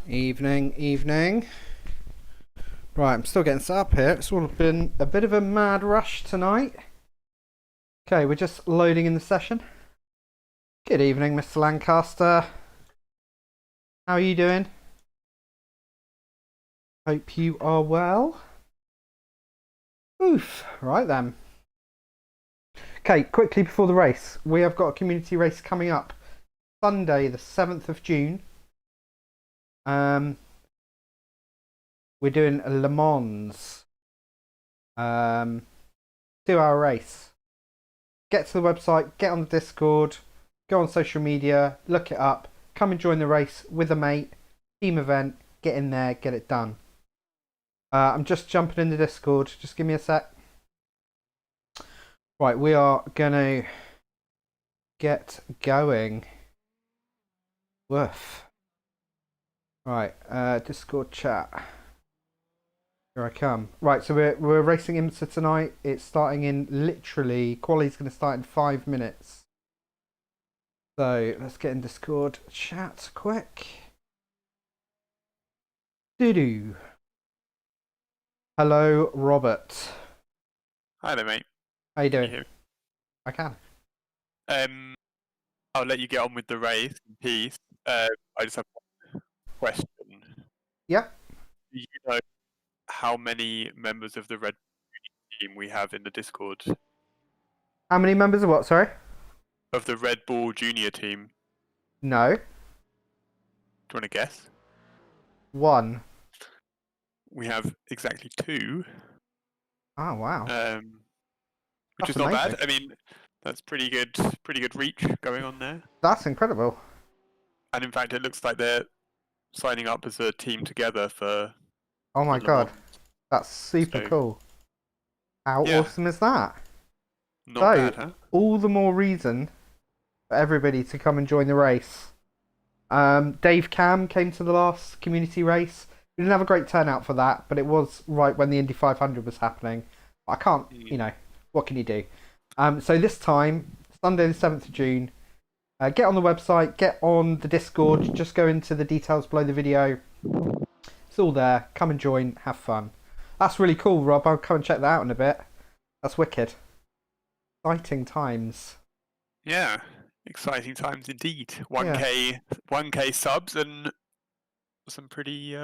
Evening, evening. Right, I'm still getting set up here. It's all been a bit of a mad rush tonight. Okay, we're just loading in the session. Good evening, Mr. Lancaster. How are you doing? Hope you are well. Oof. Right then. Okay, quickly before the race. We have got a community race coming up. Sunday, the 7th of June. We're doing a Le Mans 2-hour race. Get to the website, get on the Discord, go on social media, look it up, come and join the race with a mate, team event, get in there, get it done. I'm just jumping in the Discord, just give me a sec. Right, we are gonna get going. Woof. Right, Discord chat. Here I come. Right, so we're racing IMSA tonight. It's starting in literally, quali's going to start in 5 minutes. So let's get in Discord chat quick. Doo-doo. Hello, Robert. Hi there, mate. How you doing? Can you I can. hear me? I'll let you get on with the race in peace. I just have one question. Yeah. Do you know how many members of the Red Bull team we have in the Discord? How many members of what, sorry? Of the Red Bull Junior team? No. Do you want to guess? 1. We have exactly 2. Oh, wow. Which is not bad. I mean, that's pretty good reach going on there. That's incredible. And in fact, it looks like they're signing up as a team together for. Oh my god, that's super cool. How awesome is that? Not bad, huh? All the more reason for everybody to come and join the race. Dave Cam came to the last community race. We didn't have a great turnout for that, but it was right when the Indy 500 was happening. I can't, you know, what can you do? So this time, Sunday the 7th of June, get on the website, get on the Discord, just go into the details below the video. It's all there. Come and join, have fun. That's really cool, Rob. I'll come and check that out in a bit. That's wicked. Exciting times. Yeah, exciting times indeed. 1K subs and some pretty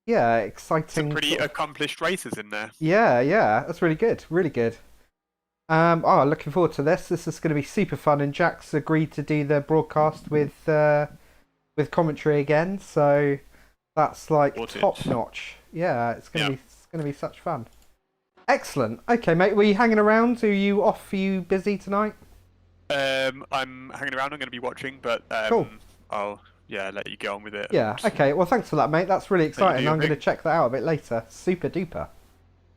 exciting. Some pretty accomplished racers in there. Yeah, that's really good. Really good. Looking forward to this. This is going to be super fun, and Jack's agreed to do the broadcast with commentary again, so that's like top notch. Yeah, it's going to be such fun. Excellent. Okay, mate, were you hanging around? Are you off? Are you busy tonight? I'm hanging around. I'm going to be watching, but cool. I'll let you get on with it. Yeah. Okay. Well, thanks for that, mate. That's really exciting. I'm going to check that out a bit later. Super duper.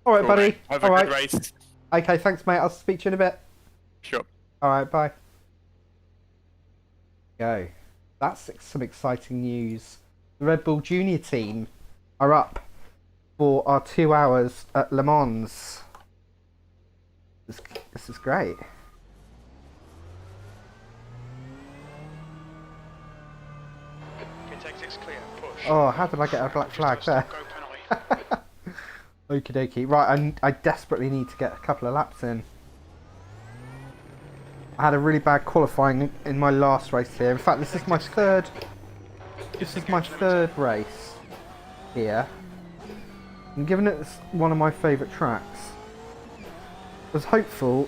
All right, buddy. Have a good race. Okay, thanks, mate. I'll speak to you in a bit. Sure. All right, bye. Go. That's some exciting news. The Red Bull Junior team are up for our 2 hours at Le Mans. This is great. Oh, how did I get a black flag there? Okie dokie. Right, I desperately need to get a couple of laps in. I had a really bad qualifying in my last race here. In fact, this is my third race here. And given it's one of my favourite tracks, I was hopeful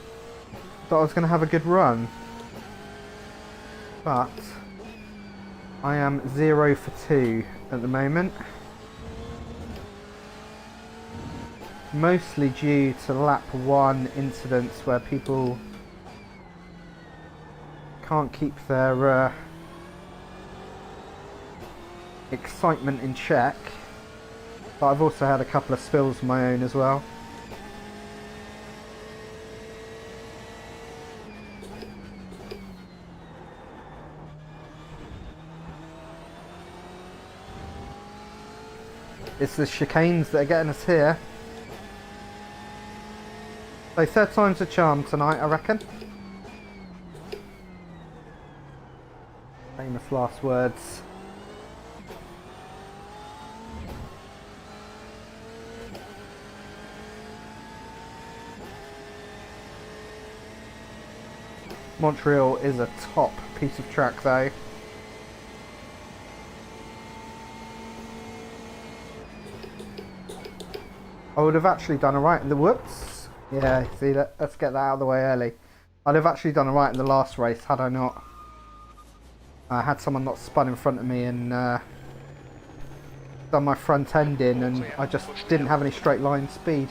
that I was going to have a good run. But I am 0 for 2 at the moment. Mostly due to lap 1 incidents where people can't keep their excitement in check. But I've also had a couple of spills of my own as well. It's the chicanes that are getting us here. So third time's a charm tonight, I reckon. Famous last words. Montreal is a top piece of track though. I would have actually done alright in the whoops. Yeah, see that. Let's get that out of the way early. I'd have actually done alright in the last race had I not. I had someone not spun in front of me and done my front end in, and I just didn't have any straight line speed.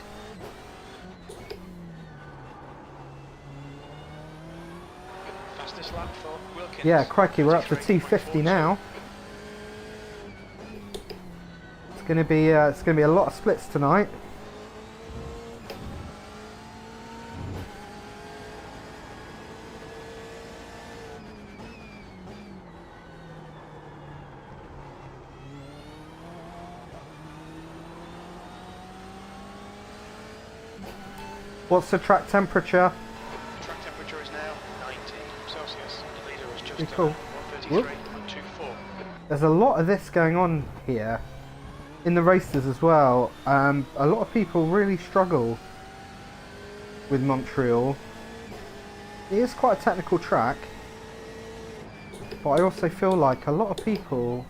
Yeah, crikey, we're up to 250 now. It's gonna be a lot of splits tonight. What's the track temperature? Track temperature is now 90 Celsius. The leader is just cool. 133.24. There's a lot of this going on here in the races as well. A lot of people really struggle with Montreal. It is quite a technical track, but I also feel like a lot of people,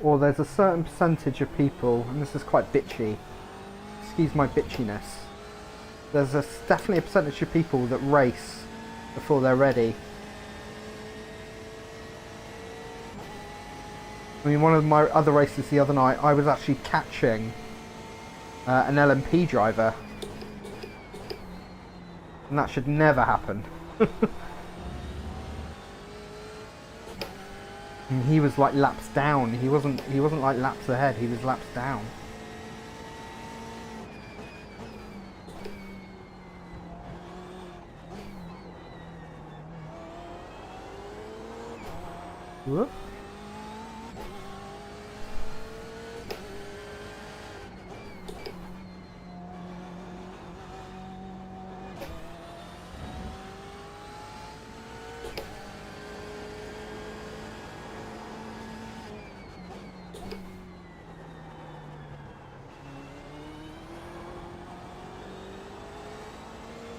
or there's a certain percentage of people, and this is quite bitchy, excuse my bitchiness, there's definitely a percentage of people that race before they're ready. I mean, one of my other races the other night, I was actually catching an LMP driver, and that should never happen. And he was like laps down. He wasn't like laps ahead. He was laps down. Whoop.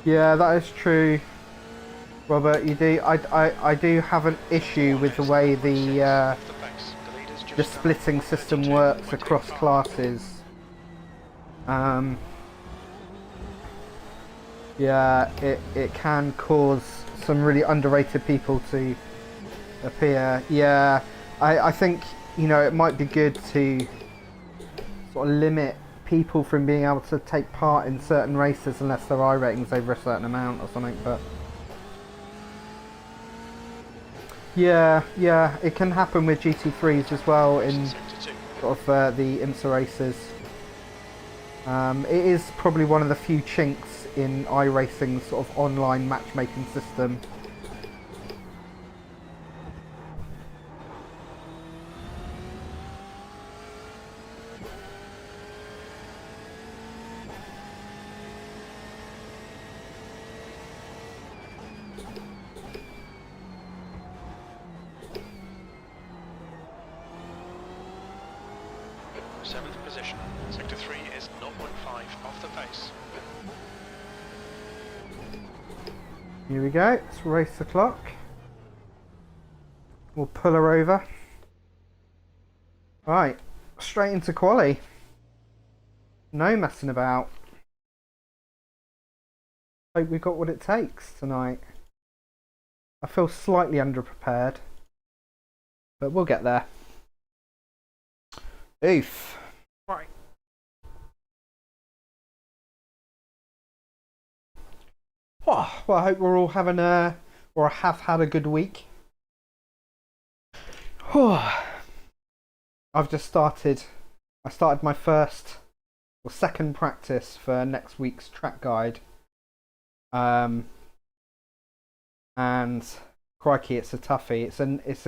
Yeah, that is true, Robert. You do. I do have an issue with the way the splitting system works across classes. Yeah, it can cause some really underrated people to appear. Yeah, I think, you know, it might be good to sort of limit people from being able to take part in certain races unless their I ratings over a certain amount or something. But yeah, it can happen with GT3s as well in sort of the IMSA races. It is probably one of the few chinks in iRacing's sort of online matchmaking system. Seventh position. Sector 3 is 0.5 off the pace. Here we go. Let's race the clock. We'll pull her over. Right, straight into quali. No messing about. Hope we got what it takes tonight. I feel slightly underprepared, but we'll get there. Oof. Right. Oh, well, I hope we're all having or have had a good week. Oh, I've just started. I started my first or second practice for next week's track guide. And crikey, it's a toughie. It's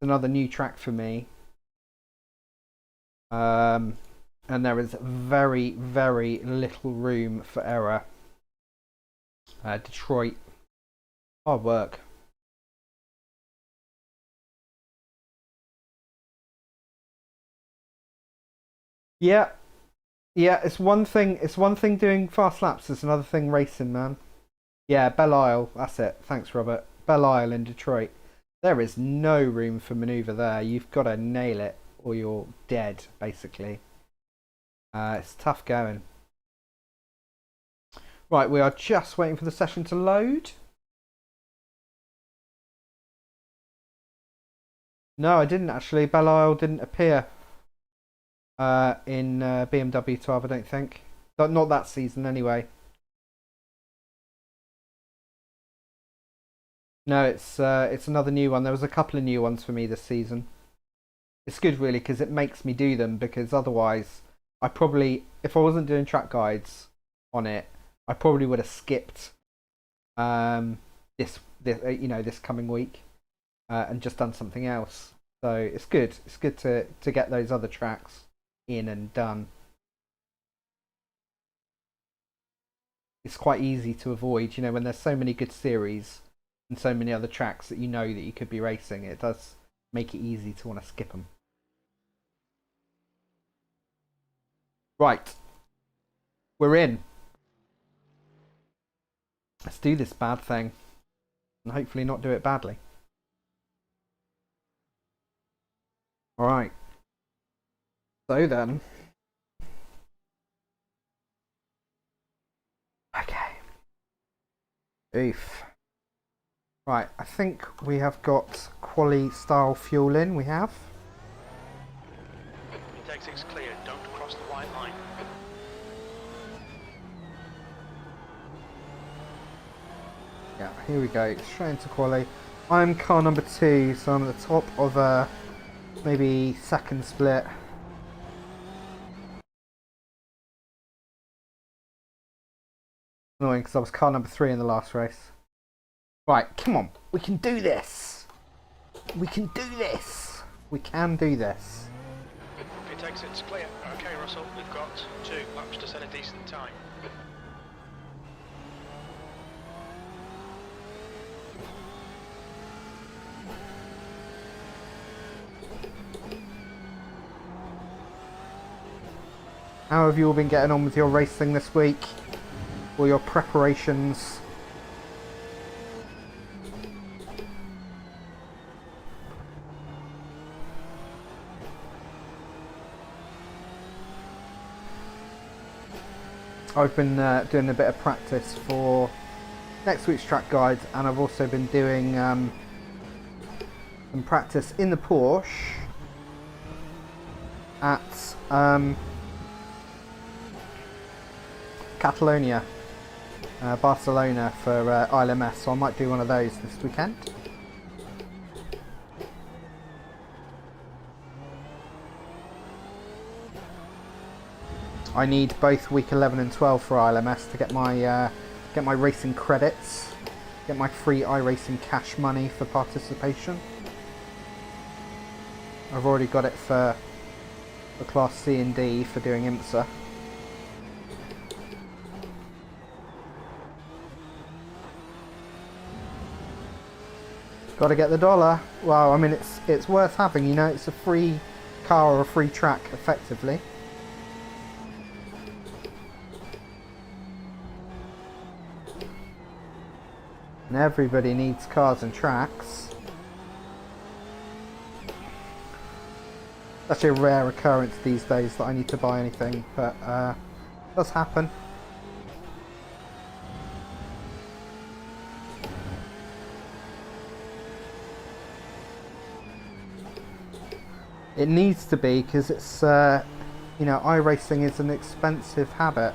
another new track for me. And there is very, very little room for error. Detroit, hard work. Yeah, it's one thing. It's one thing doing fast laps. It's another thing racing, man. Yeah, Belle Isle. That's it. Thanks, Robert. Belle Isle in Detroit. There is no room for manoeuvre there. You've got to nail it or you're dead, basically. It's tough going. Right, we are just waiting for the session to load. No, I didn't actually. Belle Isle didn't appear in BMW 12, I don't think. Not that season, anyway. No, it's another new one. There was a couple of new ones for me this season. It's good, really, because it makes me do them, because otherwise, I probably, if I wasn't doing track guides on it, I probably would have skipped this coming week and just done something else. So it's good. It's good to get those other tracks in and done. It's quite easy to avoid, when there's so many good series and so many other tracks that that you could be racing. It does make it easy to want to skip them. Right. We're in. Let's do this bad thing. And hopefully not do it badly. Alright. So then. Okay. Oof. Right, I think we have got quali style fuel in. We have. Intake 6 clear, don't cross the white line. Yeah, here we go. Straight into quali. I'm car number 2, so I'm at the top of a maybe second split. Annoying because I was car number 3 in the last race. Right, come on. We can do this. We can do this. We can do this. If it exits clear. Okay, Russell, we've got 2 laps to set a decent time. How have you all been getting on with your racing this week? Or your preparations? I've been doing a bit of practice for next week's track guides, and I've also been doing some practice in the Porsche at Catalonia, Barcelona for IMSA, so I might do one of those this weekend. I need both week 11 and 12 for IMSA to get my racing credits, get my free iRacing cash money for participation. I've already got it for Class C and D for doing IMSA. Got to get the dollar. Well, I mean, it's worth having. It's a free car or a free track, effectively. And everybody needs cars and tracks. It's actually a rare occurrence these days that I need to buy anything, but it does happen. It needs to be, because it's, iRacing is an expensive habit.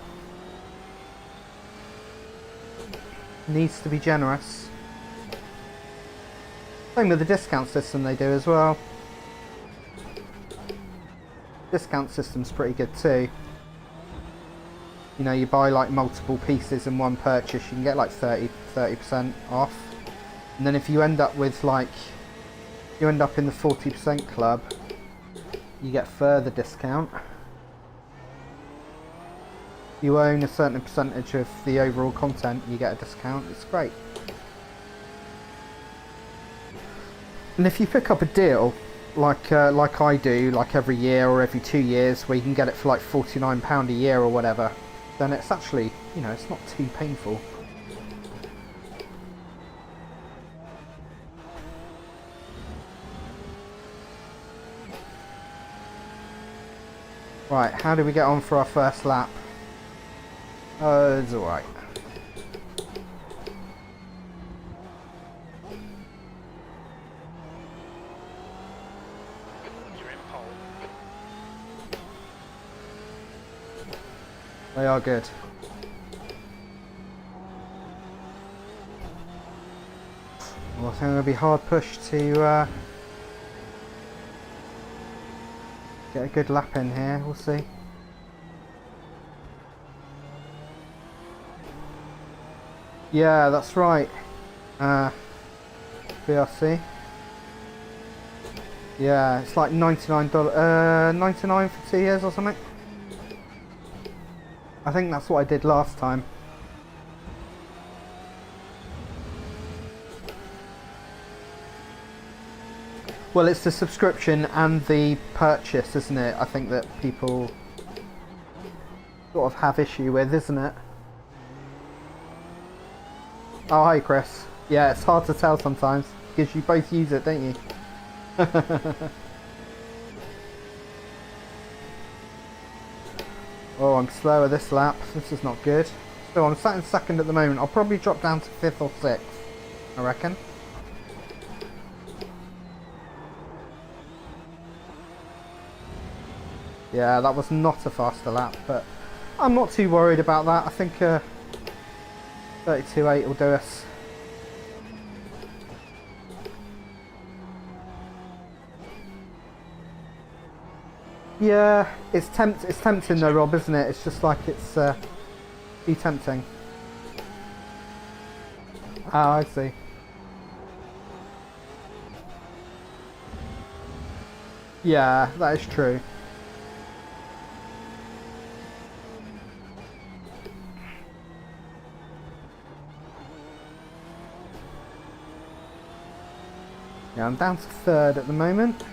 It needs to be generous. Same with the discount system they do as well. Discount system's pretty good too. You buy like multiple pieces in one purchase, you can get like 30% off. And then if you end up with you end up in the 40% club, you get further discount. You own a certain percentage of the overall content, you get a discount. It's great. And if you pick up a deal like I do, like every year or every 2 years, where you can get it for like £49 a year or whatever, then it's actually, it's not too painful. Right, how do we get on for our first lap? It's alright. You're in pole. They are good. Well, I think it'll be hard push to get a good lap in here. We'll see. Yeah, that's right. BRC. Yeah, it's like $99, 99 for 2 years or something. I think that's what I did last time. Well, it's the subscription and the purchase, isn't it? I think that people sort of have issue with, isn't it? Oh, hi, Chris. Yeah, it's hard to tell sometimes because you both use it, don't you? Oh, I'm slower this lap. This is not good. So I'm sat in second at the moment. I'll probably drop down to 5th or 6th, I reckon. Yeah, that was not a faster lap, but I'm not too worried about that. I think 32.8 will do us. Yeah, it's tempting though, Rob, isn't it? It's just like it's too tempting. Oh, I see. Yeah, that is true. Yeah, I'm down to 3rd at the moment.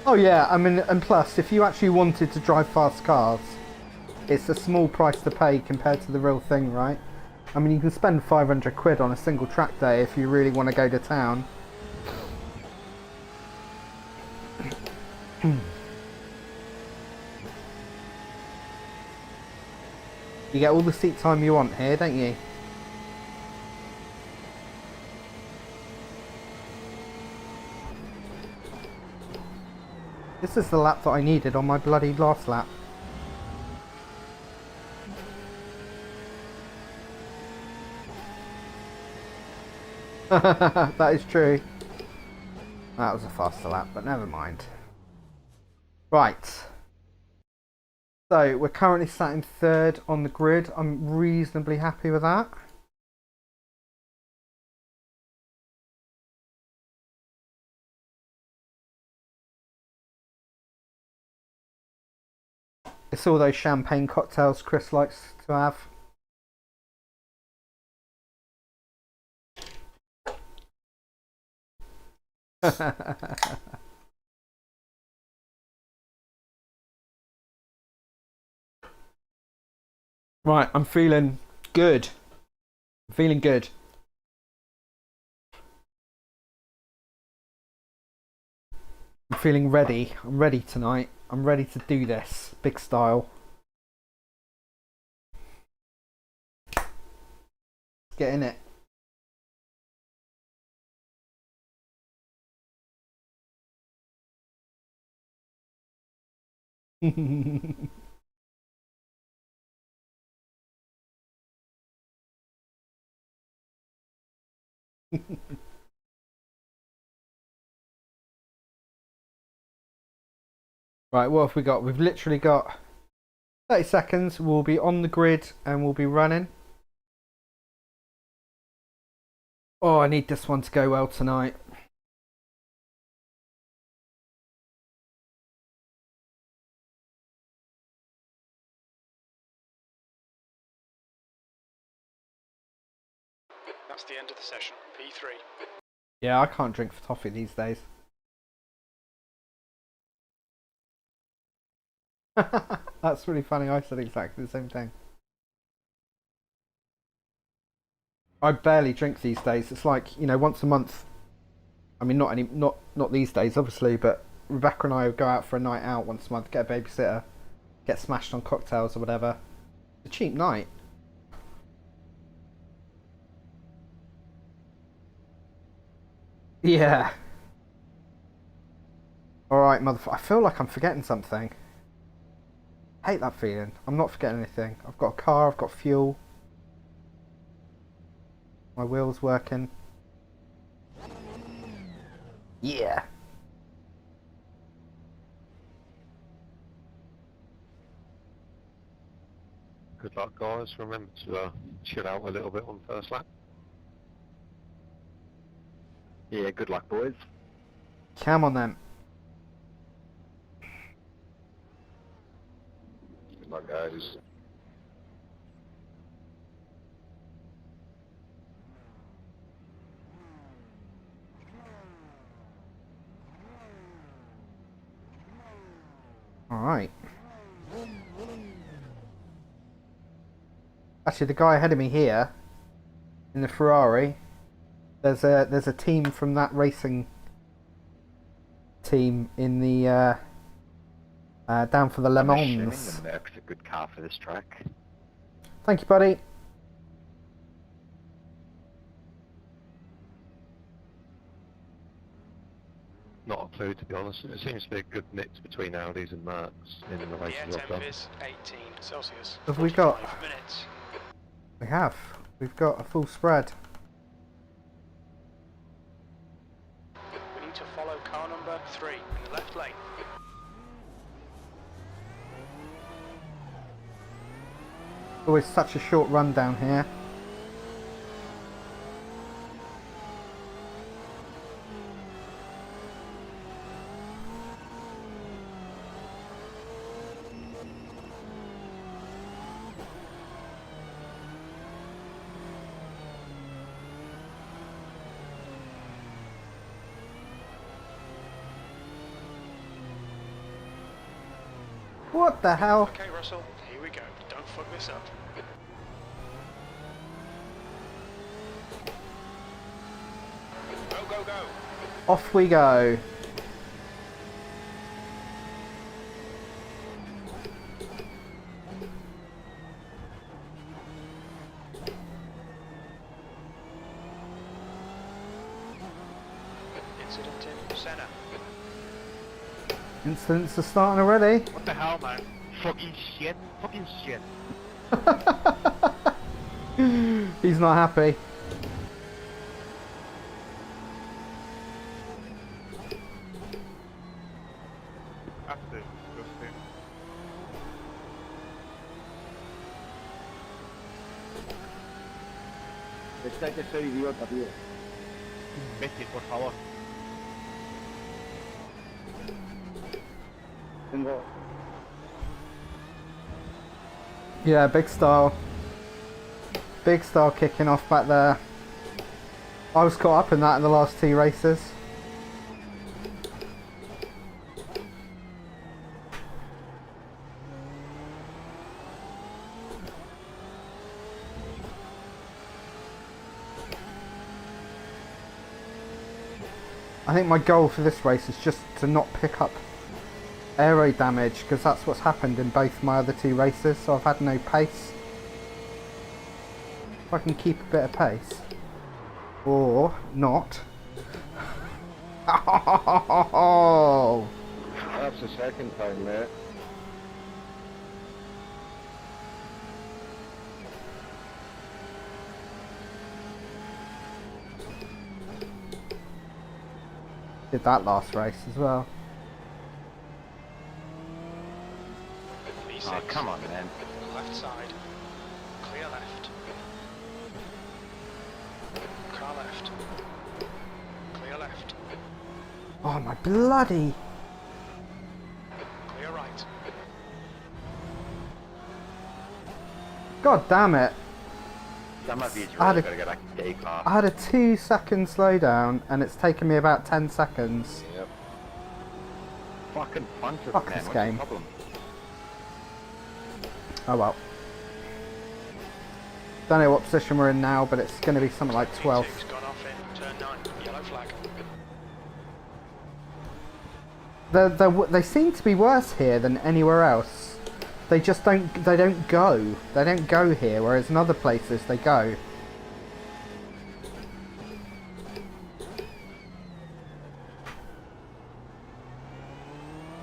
Oh yeah, I mean, and plus, if you actually wanted to drive fast cars, it's a small price to pay compared to the real thing, right? I mean, you can spend 500 quid on a single track day if you really want to go to town. You get all the seat time you want here, don't you? This is the lap that I needed on my bloody last lap. That is true. That was a faster lap, but never mind. Right. So, we're currently sat in 3rd on the grid. I'm reasonably happy with that. It's all those champagne cocktails Chris likes to have. Right, I'm feeling good. I'm feeling good. I'm feeling ready. I'm ready tonight. I'm ready to do this. Big style. Let's get in it. Right, what have we got? We've literally got 30 seconds. We'll be on the grid and we'll be running. Oh, I need this one to go well tonight. That's the end of the session. P3. Yeah, I can't drink for toffee these days. That's really funny. I said exactly the same thing. I barely drink these days. It's like, you know, once a month. I mean, not these days, obviously, but Rebecca and I would go out for a night out once a month, get a babysitter, get smashed on cocktails or whatever. A cheap night. Yeah. Alright, motherfucker. I feel like I'm forgetting something. Hate that feeling. I'm not forgetting anything. I've got a car, I've got fuel. My wheel's working. Yeah. Good luck, guys. Remember to chill out a little bit on first lap. Yeah, good luck, boys. Come on then. Good luck, guys. Alright. Actually, the guy ahead of me here, in the Ferrari, there's a team from that racing team in the down for the Le I'm assuming Mans. the Merc's a good car for this track. Thank you, buddy. Not a clue, to be honest. It seems to be a good mix between Audis and Mercs in the The races air I've temp done. is 18 Celsius. Have we got- 45 minutes. We have. We've got a full spread. We need to follow car number 3 in the left lane. Always such a short run down here. What the hell? Okay, Russell, here we go. Don't fuck this up. Go, go, go. Off we go. Incident in Senna. Incidents are starting already. What the hell, man? Fucking shit. Fucking shit. He's not happy. That's it. Disgusting. Está que soy idiota, tío. Imbécil, por favor. Tengo... Yeah, big style. Big style kicking off back there. I was caught up in that in the last 2 races. I think my goal for this race is just to not pick up aero damage, because that's what's happened in both my other 2 races, so I've had no pace. If I can keep a bit of pace. Or not. Oh! That's the second time, mate. Did that last race as well. V6. Oh, come on, man. Left side. Clear left. Car left. Clear left. Oh my bloody... Clear right. God damn it. That might be I had really a- gotta get back to take off. I had a 2-second slowdown and it's taken me about 10 seconds. Yep. Fucking punter, Fuck man. this What's game. the problem? Oh well. Don't know what position we're in now, but it's going to be something like 12th. P6's gone off in turn 9, yellow flag. They seem to be worse here than anywhere else. They just don't. They don't go. They don't go here, whereas in other places they go.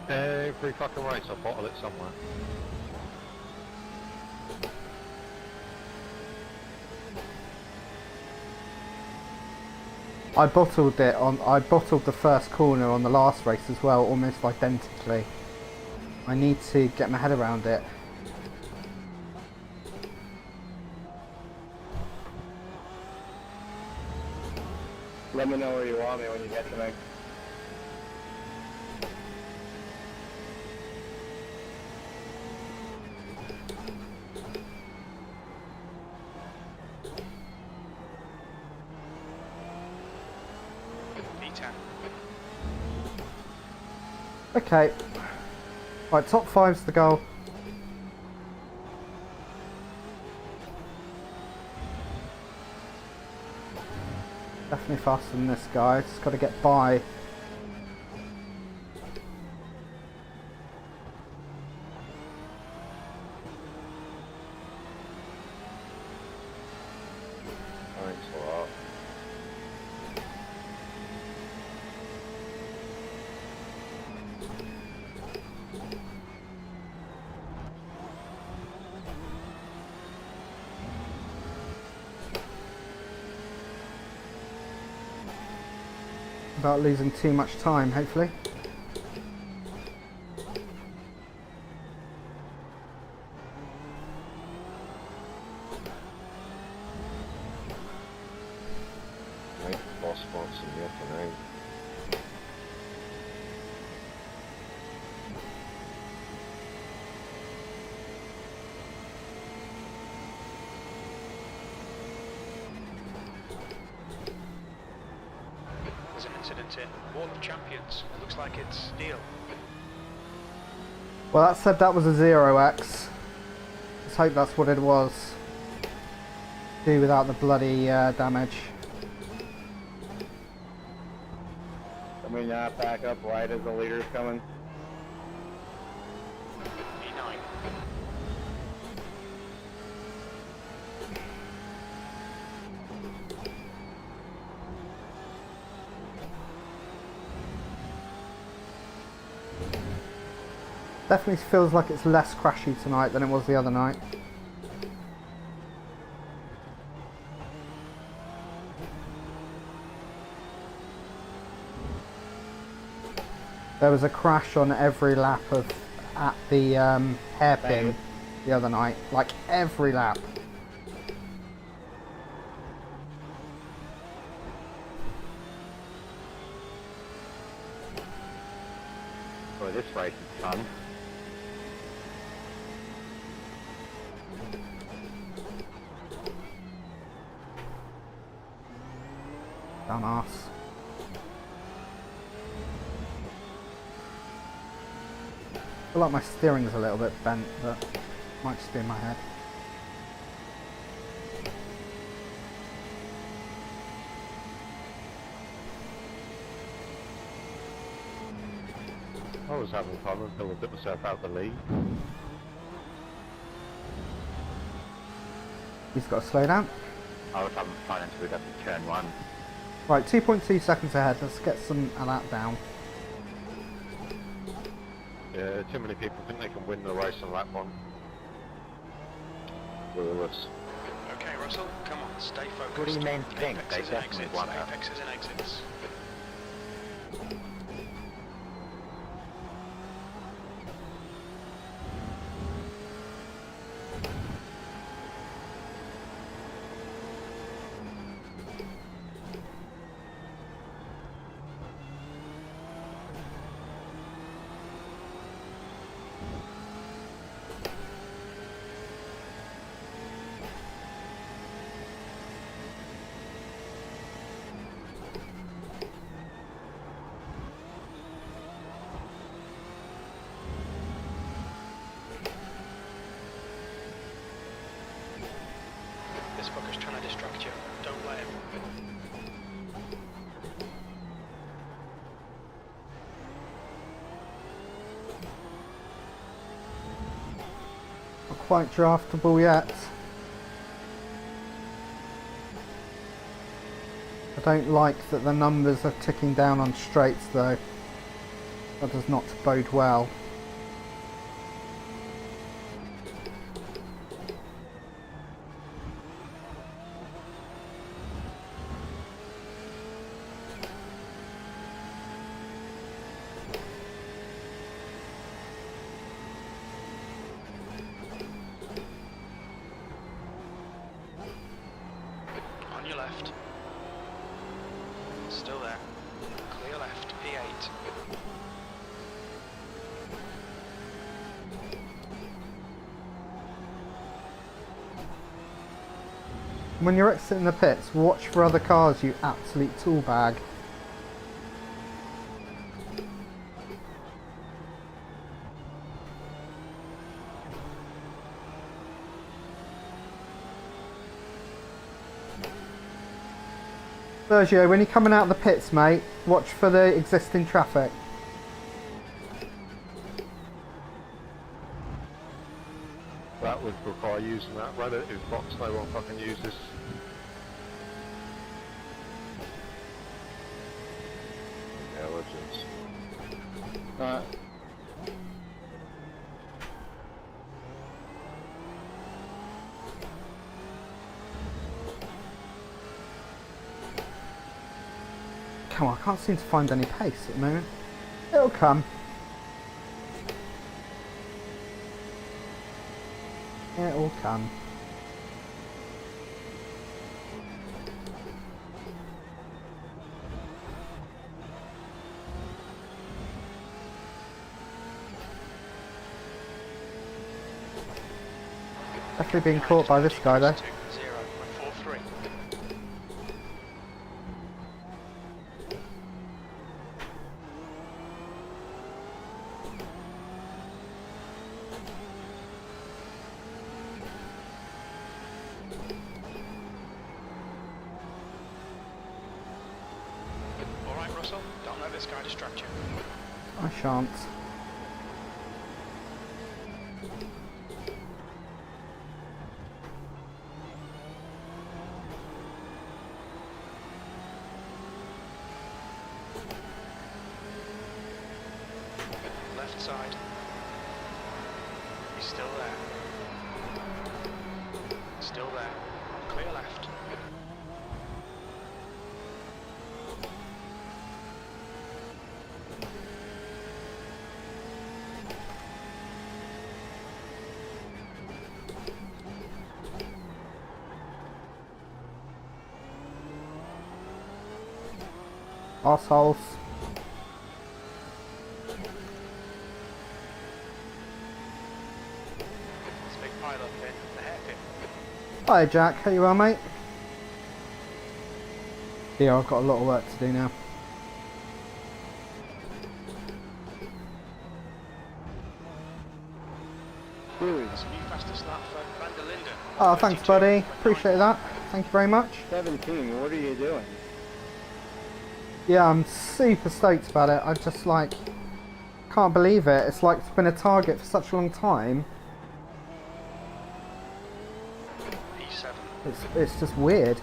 Every fucking race I'll bottle it somewhere. I bottled the first corner on the last race as well, almost identically. I need to get my head around it. Let me know where you want me when you get to me. P10. Okay. Right, top 5's the goal. Definitely faster than this guy. Just got to get by. Thanks a lot. Without losing too much time, hopefully. Right, boss spots in the afternoon. There's an incident in Wall of Champions. It looks like it's steel. Well, that said that was a 0x. Let's hope that's what it was. Do without the bloody damage. Let me not back up right as the leader's coming. P9. Definitely feels like it's less crashy tonight than it was the other night. There was a crash on every lap at the hairpin the other night, like every lap. Boy, this race is fun. Dumbass. I feel like my steering's a little bit bent, but might just be in my head. I was having fun until I put myself out the lead. He's got to slow down. I was having fun until we got to turn 1. Right, 2.2 seconds ahead. Let's get some of that down. Yeah, too many people think they can win the race on lap 1. Clueless. Okay, Russell, come on, stay focused. What do you mean think? They Apexes and definitely exits, won that. apexes and exits. distract you. Don't let him. Not quite draftable yet. I don't like that the numbers are ticking down on straights though. That does not bode well. On your left. Still there. Clear left, P8. When you're exiting the pits, watch for other cars, you absolute tool bag. Sergio, when you're coming out of the pits, mate, watch for the existing traffic. That would require using that rudder if Fox no one fucking use this. Intelligence. Come on, I can't seem to find any pace at the moment. It'll come. It'll come. Definitely being caught by this guy though. 2-0, 4-3. Alright Russell, don't let this guy distract you. I shan't. Left side. He's still there. Still there. Clear left. Arseholes. There's a big pile up here. The hairpin. Hi Jack, how you well mate? Yeah, I've got a lot of work to do now. There's a new fastest lap for Van der Linden. Oh, thanks buddy, appreciate that. Thank you very much. 17, what are you doing? Yeah, I'm super stoked about it. I just like can't believe it. It's like it's been a target for such a long time. P7. It's just weird.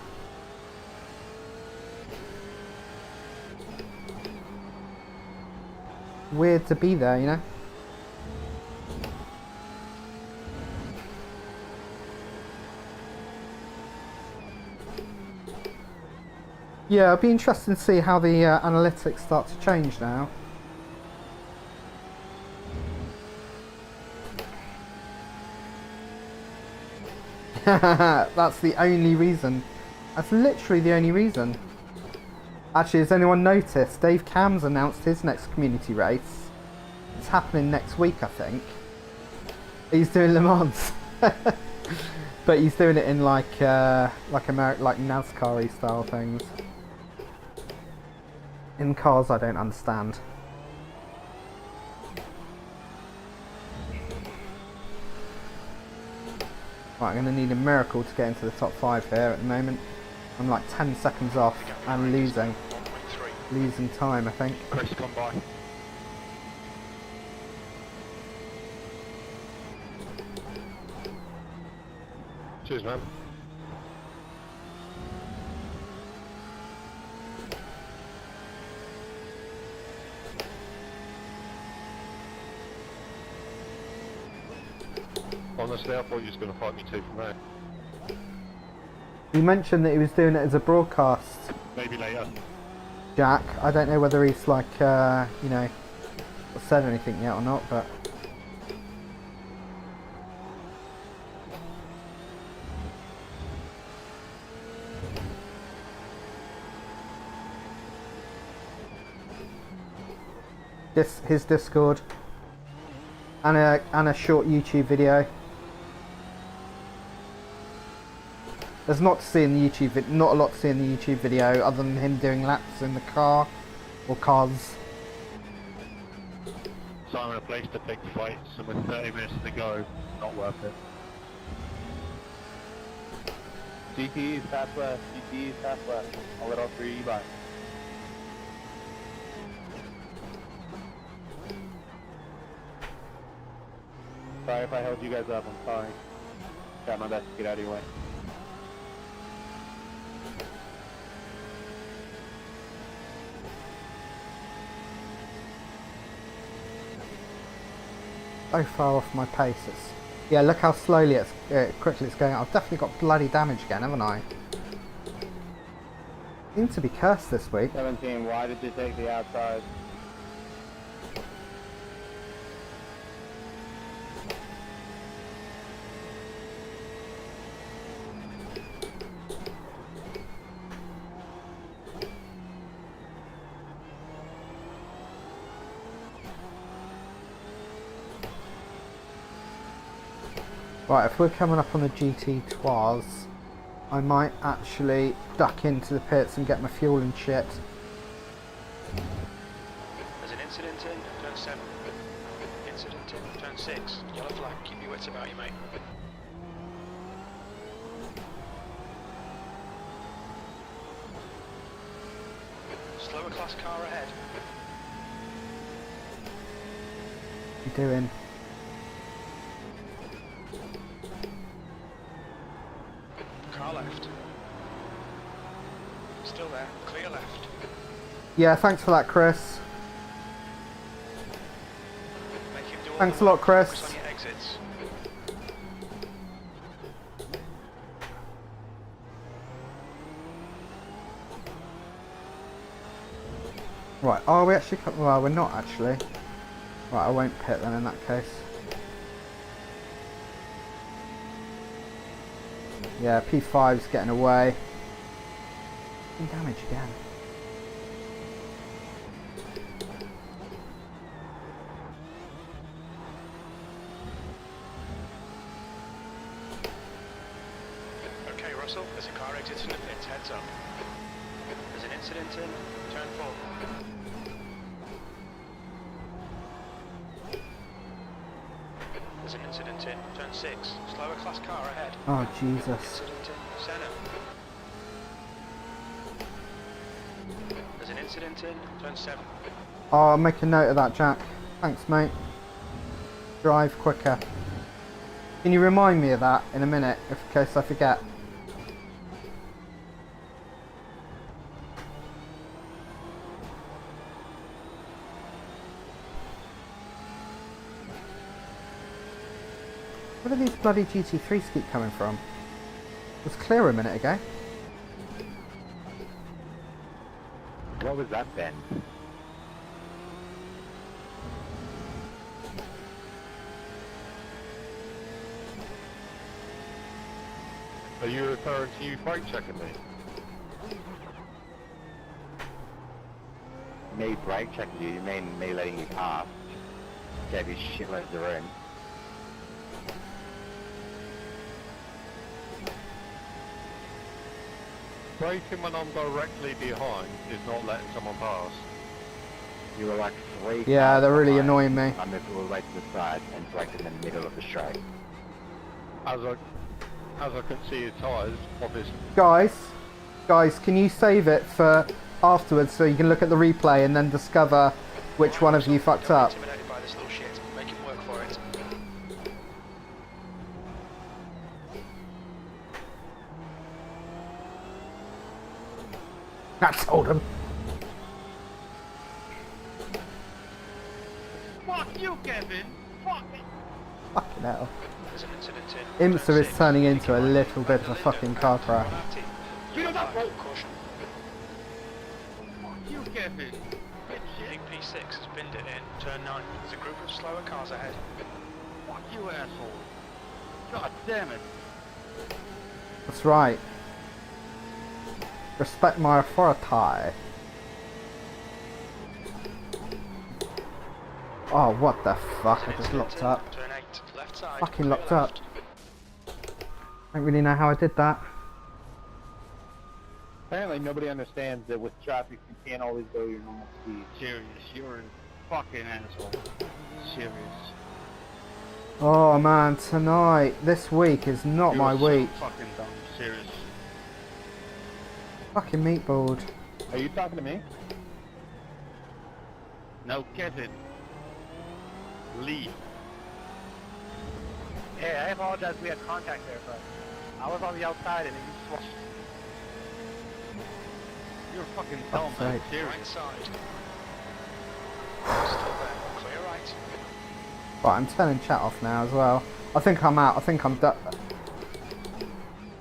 Weird to be there, you know? Yeah, it'll be interesting to see how the analytics start to change now. That's the only reason. That's literally the only reason. Actually, has anyone noticed? Dave Cam's announced his next community race. It's happening next week, I think. He's doing Le Mans. But he's doing it in like NASCAR-y style things. In cars I don't understand. Right, I'm going to need a miracle to get into the top 5 here at the moment. I'm like 10 seconds off and losing time, I think. Chris, come by. Cheers, man. Honestly, I thought you was going to fight me too from there. He mentioned that he was doing it as a broadcast, Maybe later. Jack. I don't know whether he's like, you know, said anything yet or not, but... his Discord and a short YouTube video. There's not to see in the not a lot to see in the YouTube video other than him doing laps in the car or cars. So I'm in a place to pick fights, and with 30 minutes to go, not worth it. GT is fast left, GT is fast left. I'll let all three by. Sorry if I held you guys up, I'm sorry. Got my best to get out of your way. So far off my pace. Yeah, look how slowly quickly it's going. I've definitely got bloody damage again, haven't I? Seem to be cursed this week. 17, why did you take the outside? Right, if we're coming up on the GT Tours, I might actually duck into the pits and get my fuel and shit. There's an incident in turn 7. Incident in turn 6. Yellow flag, keep your wits about you, mate. Slower class car ahead. What are you doing? Car left. Still there, clear left. Yeah, thanks for that, Chris. Make him do all Thanks the a lot, work, Chris. focus on your exits. Right, are we actually... Well, we're not actually. Right, I won't pit then in that case. Yeah, P5's getting away. Damage again. Okay, Russell, there's a car exiting the pits, heads up. There's an incident in turn 4. There's an incident in turn 6. Slower class car ahead. Oh, Jesus. Incident in Senna. There's an incident in turn 7. Oh, I'll make a note of that, Jack. Thanks, mate. Drive quicker. Can you remind me of that in a minute, in case I forget? Where do these bloody GT3s keep coming from? It was clear a minute ago. What was that then? Are you referring to you brake checking me? Me brake checking you mean me letting you pass? Gave you shitloads of room. Braking when I'm directly behind is not letting someone pass. You were like 3 Yeah, cars they're really behind. annoying me. I moved all the way to the side and braked in the middle of the straight. As I As I couldn't see your tyres, obviously. Guys, can you save it for afterwards so you can look at the replay and then discover which one of you fucked Don't up? be intimidated by this little shit. Make him work for it. That's Oldham. Fuck you, Kevin! Fuck it! Fucking hell. There's an incident in. IMSA is turning into a little bit of a fucking car crash. Get on that road! Caution. Fuck you, Kevin! Bitch, Big P6 has binned it in. Turn 9. There's a group of slower cars ahead. fuck you, asshole! God damn it! That's right. Respect my authority. Oh, what the fuck? I just locked up. Turn 8. Left side. Fucking clear locked up. left. I don't really know how I did that. Apparently nobody understands that with traffic you can't always go your normal speed. Serious, you're a fucking asshole. Serious. Oh man, tonight, this week is not my so week. fucking dumb, serious. Fucking meatballed. Are you talking to me? No, Kevin. Lee. Hey, I apologize we had contact there, but I was on the outside and you switched. You're fucking dumb, Fuck's man. sake. Serious. Right side. Still there. Clear right. Right, I'm turning chat off now as well. I think I'm out. I think I'm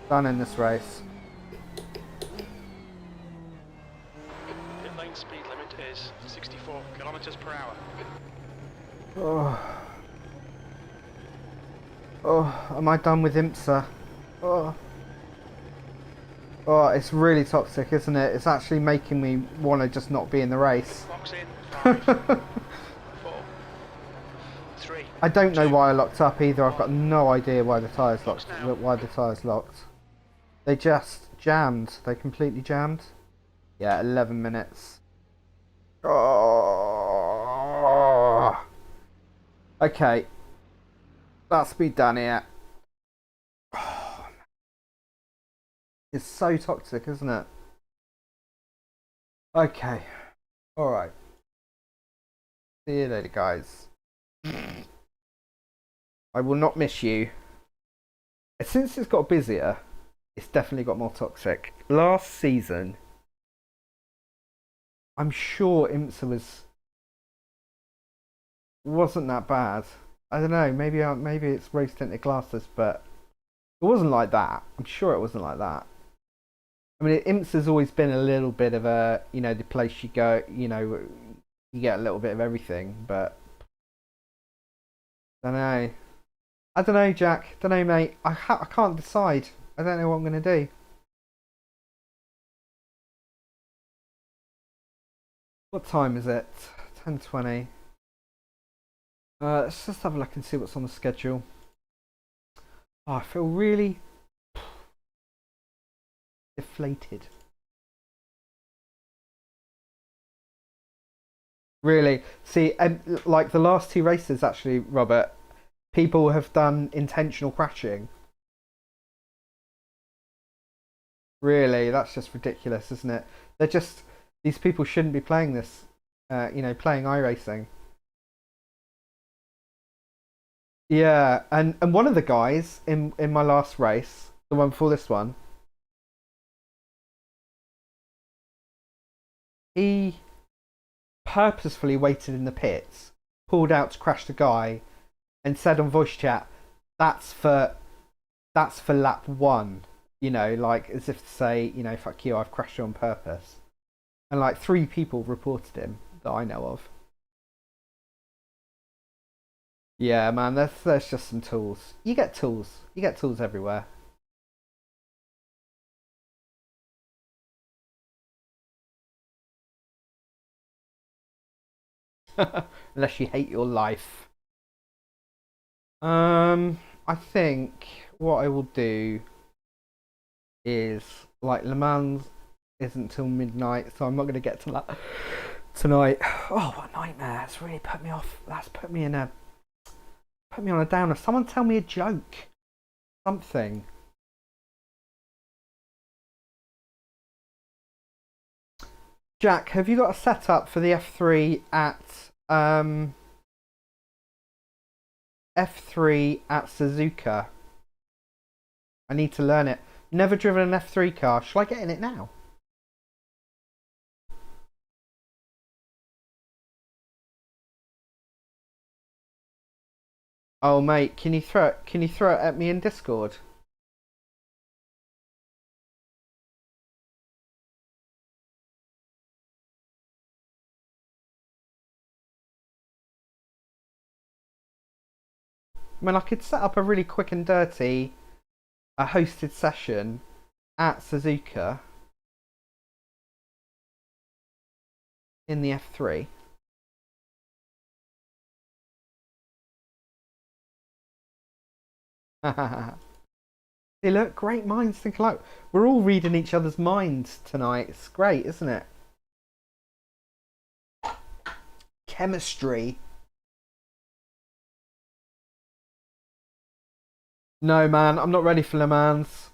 done in this race. Pit lane speed limit is 64 kilometers per hour. Oh. Oh, am I done with IMSA? Oh. Oh, it's really toxic, isn't it? It's actually making me want to just not be in the race. Box in. 5, 4, 3. I don't know why I locked up either. I've got no idea why the tyres locked. Why the tyres locked? They just jammed. They completely jammed. Yeah, 11 minutes. Oh. Okay, let's be done here. Oh. It's so toxic, isn't it? Okay, all right. See you later, guys. I will not miss you. Since it's got busier, it's definitely got more toxic. Last season, I'm sure IMSA wasn't that bad. I don't know. Maybe it's rose tinted glasses, but it wasn't like that. I'm sure it wasn't like that. I mean, IMSA's always been a little bit of a, the place you go, you get a little bit of everything, but I don't know. I don't know, Jack. Don't know, mate. I can't decide. I don't know what I'm going to do. What time is it? 10:20. Let's just have a look and see what's on the schedule. Oh, I feel really deflated. Really. See, and like the last two races, actually, Robert, people have done intentional crashing. Really, that's just ridiculous, isn't it? These people shouldn't be playing this, playing iRacing. Yeah, and one of the guys in my last race, the one before this one, he purposefully waited in the pits, pulled out to crash the guy, and said on voice chat, "That's for lap 1." Like as if to say, "Fuck you, I've crashed you on purpose." And like 3 people reported him that I know of. Yeah, man, there's just some tools. You get tools. You get tools everywhere. Unless you hate your life. I think what I will do is, like, Le Mans isn't till midnight, so I'm not going to get to that tonight. Oh, what a nightmare. It's really put me off. That's put me on a downer. Someone tell me a joke. Something. Jack, have you got a setup for the F3 at Suzuka? I need to learn it. Never driven an F3 car. Shall I get in it now? Oh mate, can you throw it? Can you throw it at me in Discord? I mean, I could set up a really quick and dirty, a hosted session at Suzuka in the F3. Hey, look, great minds think alike. We're all reading each other's minds tonight. It's great, isn't it? Chemistry. No, man, I'm not ready for Le Mans.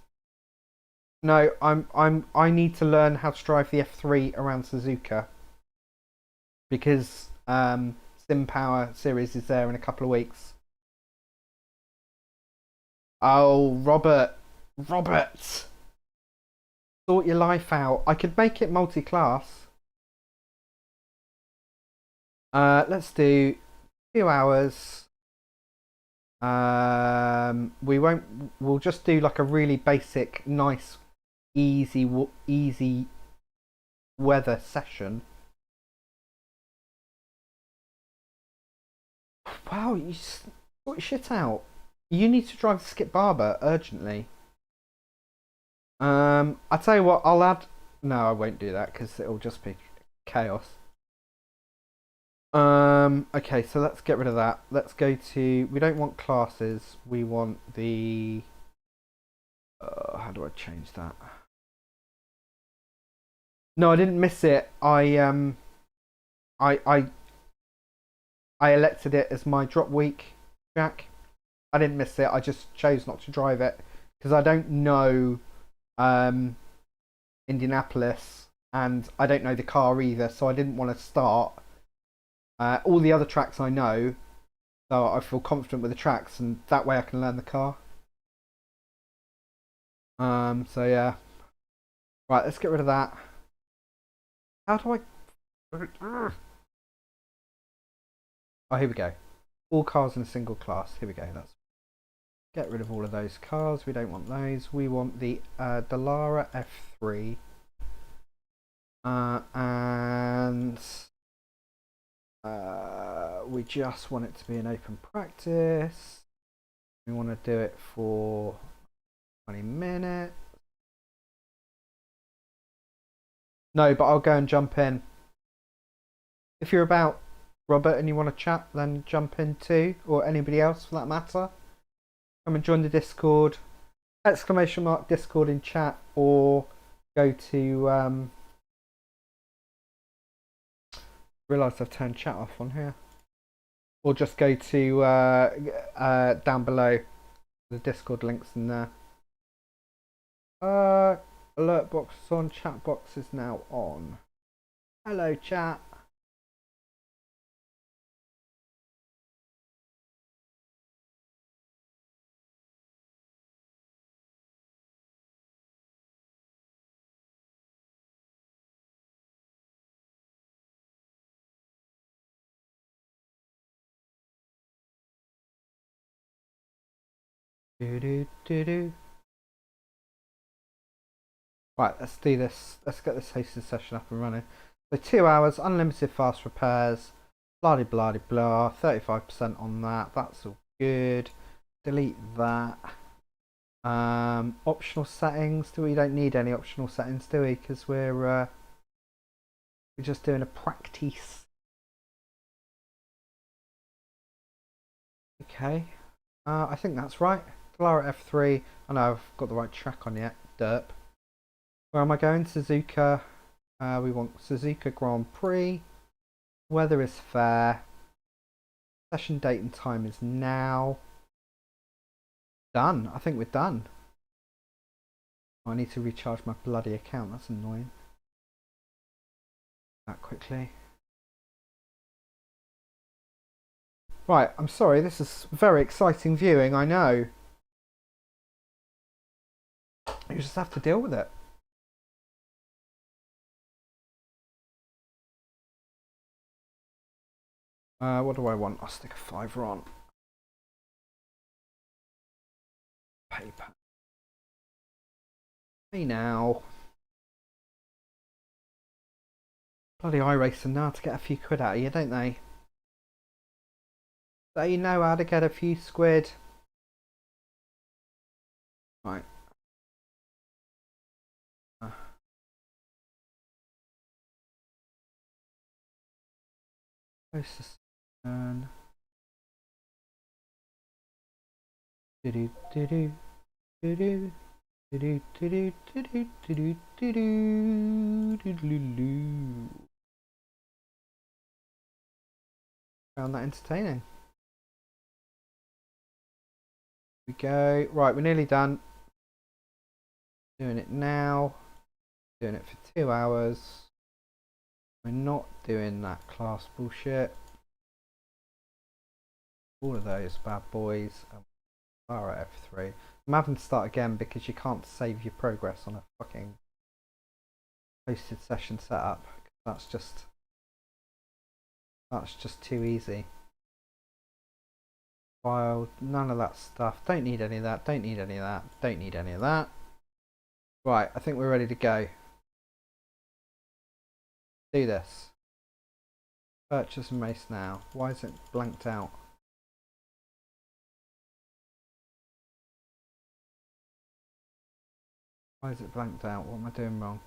No, I need to learn how to drive the F3 around Suzuka because Sim Power Series is there in a couple of weeks. Oh, Robert, sort your life out. I could make it multi-class. Let's do 2 hours. We'll just do like a really basic, nice, easy weather session. Wow, you sort your shit out. You need to drive the Skip Barber urgently. I tell you what, I'll add. No, I won't do that because it'll just be chaos. Okay, so let's get rid of that. Let's go to. We don't want classes. We want the. How do I change that? No, I didn't miss it. I elected it as my drop week, Jack. I didn't miss it. I just chose not to drive it because I don't know Indianapolis and I don't know the car either, so I didn't want to start. All the other tracks I know, so I feel confident with the tracks, and that way I can learn the car. So yeah. Right, let's get rid of that. How do I? Oh, here we go. All cars in a single class. Here we go. Let's get rid of all of those cars. We don't want those. We want the Dallara F3. And we just want it to be an open practice. We want to do it for 20 minutes. No, but I'll go and jump in. If you're about, Robert, and you want to chat, then jump in too, or anybody else for that matter. Come and join the Discord. Exclamation mark Discord in chat, or go to realise I've turned chat off on here. Or just go to down below. The Discord links in there. Alert box is on, chat box is now on. Hello chat. Do. Right, let's do this. Let's get this hosted session up and running. So 2 hours, unlimited fast repairs, blah blah blah, 35% on that. That's all good. Delete that. Optional settings. We don't need any optional settings, do we? Because we're just doing a practice. Okay. I think that's right. Dallara F3. I know I've got the right track on yet. Derp. Where am I going? Suzuka. We want Suzuka Grand Prix. Weather is fair. Session date and time is now. Done. I think we're done. I need to recharge my bloody account. That's annoying. that quickly. Right, I'm sorry, this is very exciting viewing, I know. You just have to deal with it. What do I want? I'll stick a 5 on. Paper. Hey now. Bloody iRacing now to get a few quid out of you, don't they? They know how to get a few squid. Right. Closest turn. Do-do, do-do, do-do, do-do, do-do, do-do, do-do, do-do, do-do-do. Found that entertaining. We go. Right, we're nearly done. Doing it now. Doing it for 2 hours. We're not doing that class bullshit. All of those bad boys. Are at F3. I'm having to start again because you can't save your progress on a fucking hosted session setup. That's just too easy. File, none of that stuff. Don't need any of that. Don't need any of that. Don't need any of that. Right, I think we're ready to go. Do this. Purchase and race now. Why is it blanked out? Why is it blanked out? What am I doing wrong?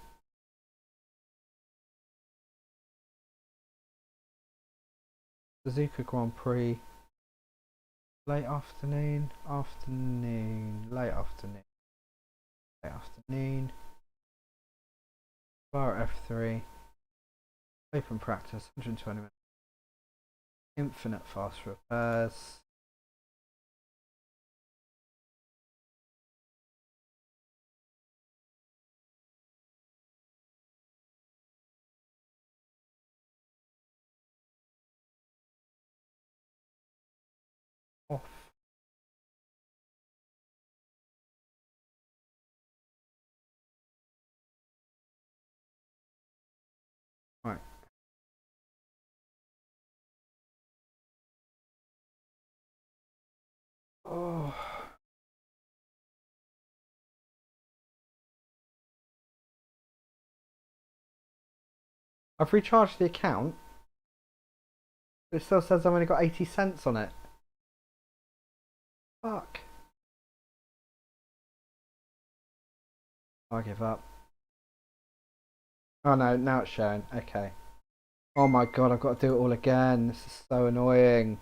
Suzuka Grand Prix. Late afternoon. Afternoon. Late afternoon. Late afternoon. Bar F3. Open practice. 120 minutes. Infinite fast repairs. Off. Right. Oh. I've recharged the account, but it still says I've only got 80 cents on it. Fuck. I give up. Oh no, now it's showing. Okay. Oh my god, I've got to do it all again. This is so annoying.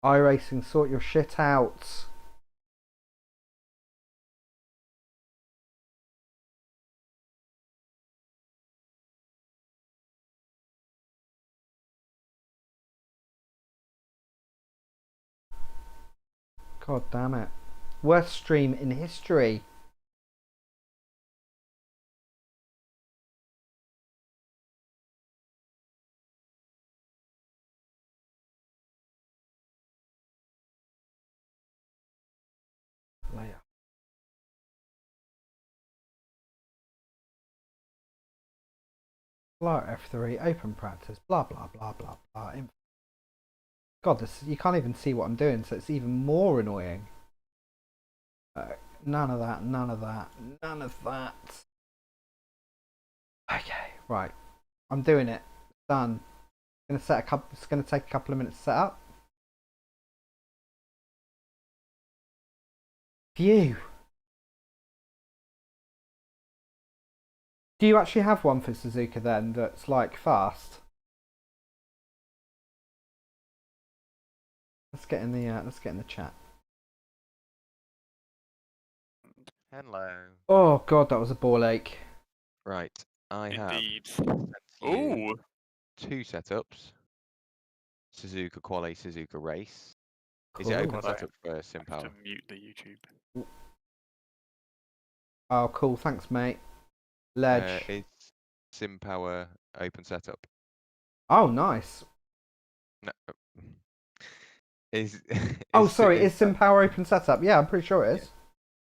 iRacing, sort your shit out. God damn it. Worst stream in history. Later. F3, open practice, blah blah blah blah blah. God, this, you can't even see what I'm doing, so it's even more annoying. None of that, none of that, none of that. Okay, right. I'm doing it. Done. It's gonna take a couple of minutes to set up. Phew. Do you actually have one for Suzuka then that's like fast? Let's get in the chat. Hello. Oh god, that was a ball ache. Right, I Indeed. have sent you Ooh. 2 setups. Suzuka Quali, Suzuka Race. Is it Cool. open God, I setup for have SimPower? to mute the YouTube. Oh cool, thanks mate. Ledge. It's SimPower open setup. Oh, nice. No. Is Oh, is sorry, is that- SimPower open setup? Yeah, I'm pretty sure it is.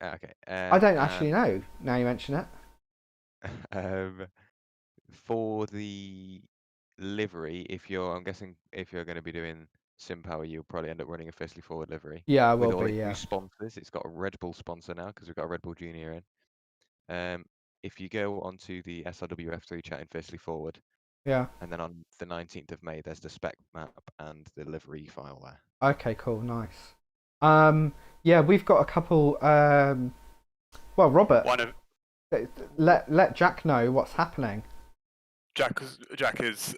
okay? I don't actually know. Now you mention it. For the livery, I'm guessing if you're going to be doing SimPower, you'll probably end up running a Firstly Forward livery. Yeah, I With will all be. its new Yeah. sponsors, it's got a Red Bull sponsor now because we've got a Red Bull Junior in. If you go onto the SRWF3 chat in Firstly Forward, Yeah. and then on the 19th of May, there's the spec map and the livery file there. Okay. Cool. Nice. Yeah, we've got a couple. Well, Robert, One of let Jack know what's happening. Jack is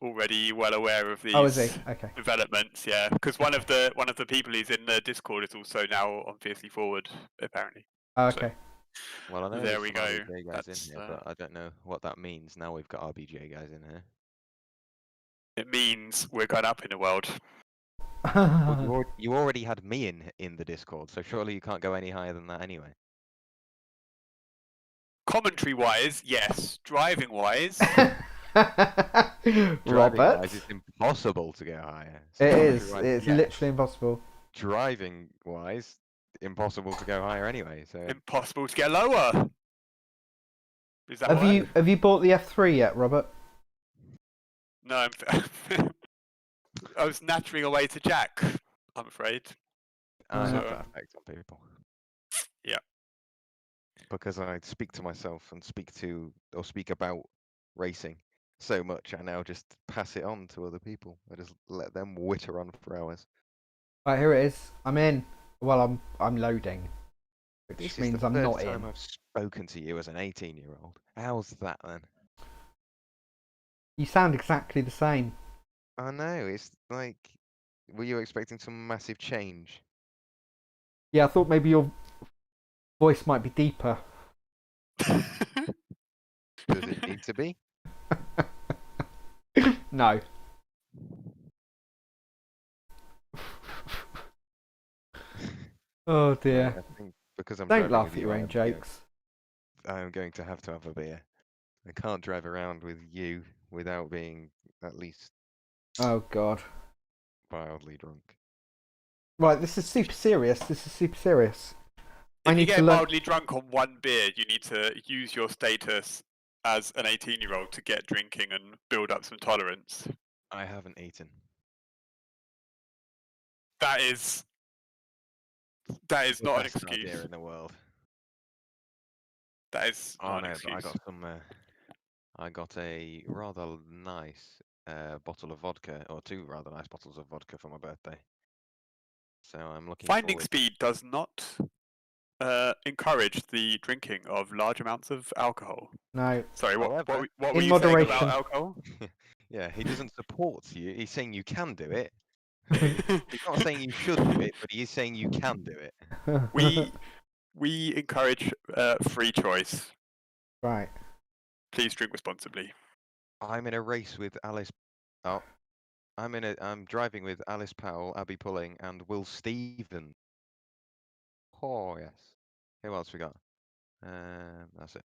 already well aware of these Oh, is he? Okay. developments. Yeah, because one of the people who's in the Discord is also now on Fiercely Forward, apparently. Oh, So, okay. Well, I know there there's we some go. RBJ guys That's, in here, but I don't know what that means. Now we've got RBJ guys in here. it means we're going up in the world. Well, you already had me in the Discord, so surely you can't go any higher than that anyway. Commentary-wise, yes. Driving-wise, Driving-wise, Robert, it's impossible to go higher. it is. Commentary-wise, It's yes. literally impossible. Driving-wise, impossible to go higher anyway. So impossible to get lower. Is that Have right? you bought the F3 yet, Robert? No, I was nattering away to Jack, I'm afraid. I have So, that effect on people. Yeah. Because I speak to myself and speak about racing so much, I now just pass it on to other people. I just let them witter on for hours. Right, here it is. I'm in. Well, I'm loading, which This means is the I'm first not time in. I've spoken to you as an 18-year-old. How's that then? You sound exactly the same. I know, it's like, were you expecting some massive change? Yeah, I thought maybe your voice might be deeper. Does it need to be? No. Oh dear. Right, I think because I'm Don't driving laugh with at you, your own jokes. I'm going to have a beer. I can't drive around with you without being at least Oh god. wildly drunk. Right, this is super serious. This is super serious. I If you need to get learn. mildly drunk on one beer, you need to use your status as an 18-year-old to get drinking and build up some tolerance. I haven't eaten. That is The not an best idea excuse. in the world. That is Oh not an no, but excuse. I got a rather nice bottle of vodka, or two rather nice bottles of vodka for my birthday. So I'm looking Finding forward. speed does not encourage the drinking of large amounts of alcohol. No. Sorry, what However, were in you saying moderation. about alcohol? Yeah, he doesn't support you. He's saying you can do it. He's not saying you should do it, but he is saying you can do it. We encourage free choice. Right. Please drink responsibly. I'm in a race with Alice. Oh, I'm driving with Alice Powell, Abby Pulling, and Will Stephen. Oh yes. Who else we got? That's it.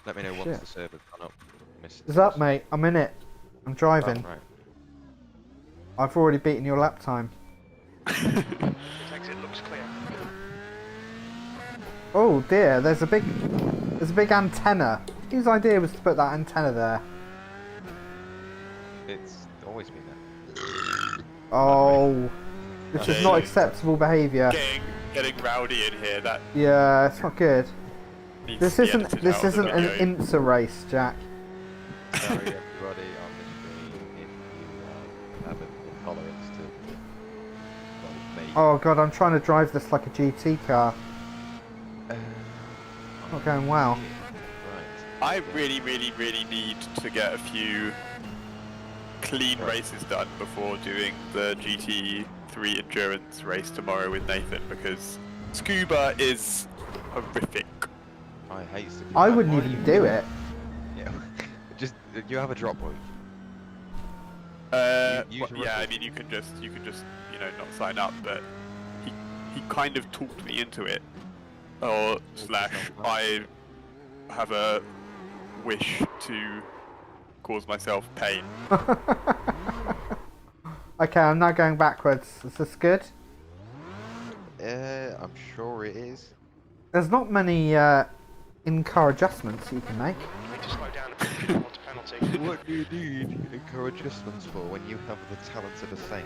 Let me know once Shit. the server's gone up. Mr. Is up, Russell. mate? I'm in it. I'm Oh, driving. right. I've already beaten your lap time. This exit looks clear. Oh dear, there's a big antenna. Whose idea was to put that antenna there? It's always been there. Oh, this is not Okay. acceptable behaviour. Getting rowdy in here. That Yeah, it's not good. needs This to be isn't edited out of the an video. IMSA race, Jack. Sorry everybody on the stream if you have an intolerance to well, me. Oh god, I'm trying to drive this like a GT car. Not going well. Right. I really need to get a few clean Right. races done before doing the GT3 endurance race tomorrow with Nathan, because scuba is horrific. I hate to I wouldn't even do it. Yeah. Just you have a drop point. Use your Yeah, I ripples. mean you can just not sign up, but he kind of talked me into it. Or slash I have a wish to cause myself pain. Okay, I'm now going backwards. Is this good? I'm sure it is. There's not many in-car adjustments you can make. You need to slow down a bit if you want a penalty. What do you need in-car adjustments for when you have the talents of a saint?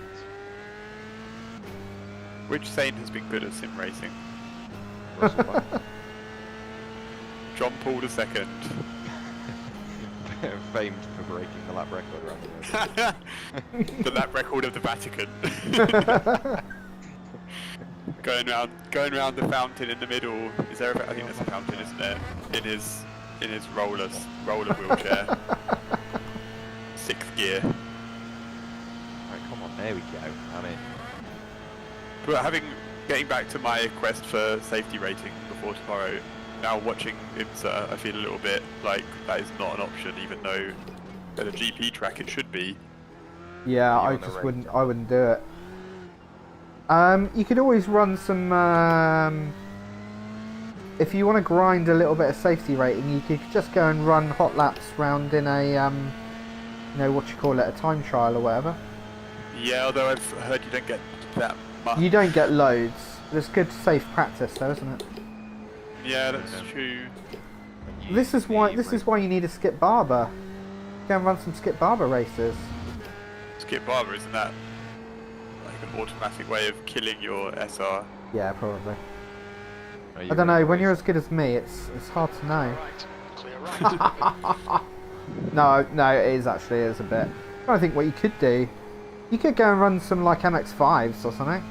Which saint has been good at sim racing? Russell Button. John Paul II. Famed for breaking the lap record around the world. The lap record of the Vatican. going round the fountain in the middle. Is there? I think there's a fountain, isn't there? In his roller wheelchair. 6th gear. Right, come on, there we go. I'm in. But getting back to my quest for safety rating before tomorrow, now watching IMSA, I feel a little bit like that is not an option, even though at a GP track it should be. Yeah, You're I on the just race wouldn't. track. I wouldn't do it. You could always run some. If you want to grind a little bit of safety rating, you could just go and run hot laps round in a, you know, what you call it, a time trial or whatever. Yeah, although I've heard you don't get that much. You don't get loads. But it's good safe practice, though, isn't it? Yeah, that's true. This is why you need a Skip Barber. Go and run some Skip Barber races. Skip Barber, isn't that like an automatic way of killing your SR? Yeah, probably. Are you I don't know. ready to When you're race? as good as me, it's hard to know. Right, clear right. No, it is actually a bit. I think what you could do, you could go and run some like MX5s or something.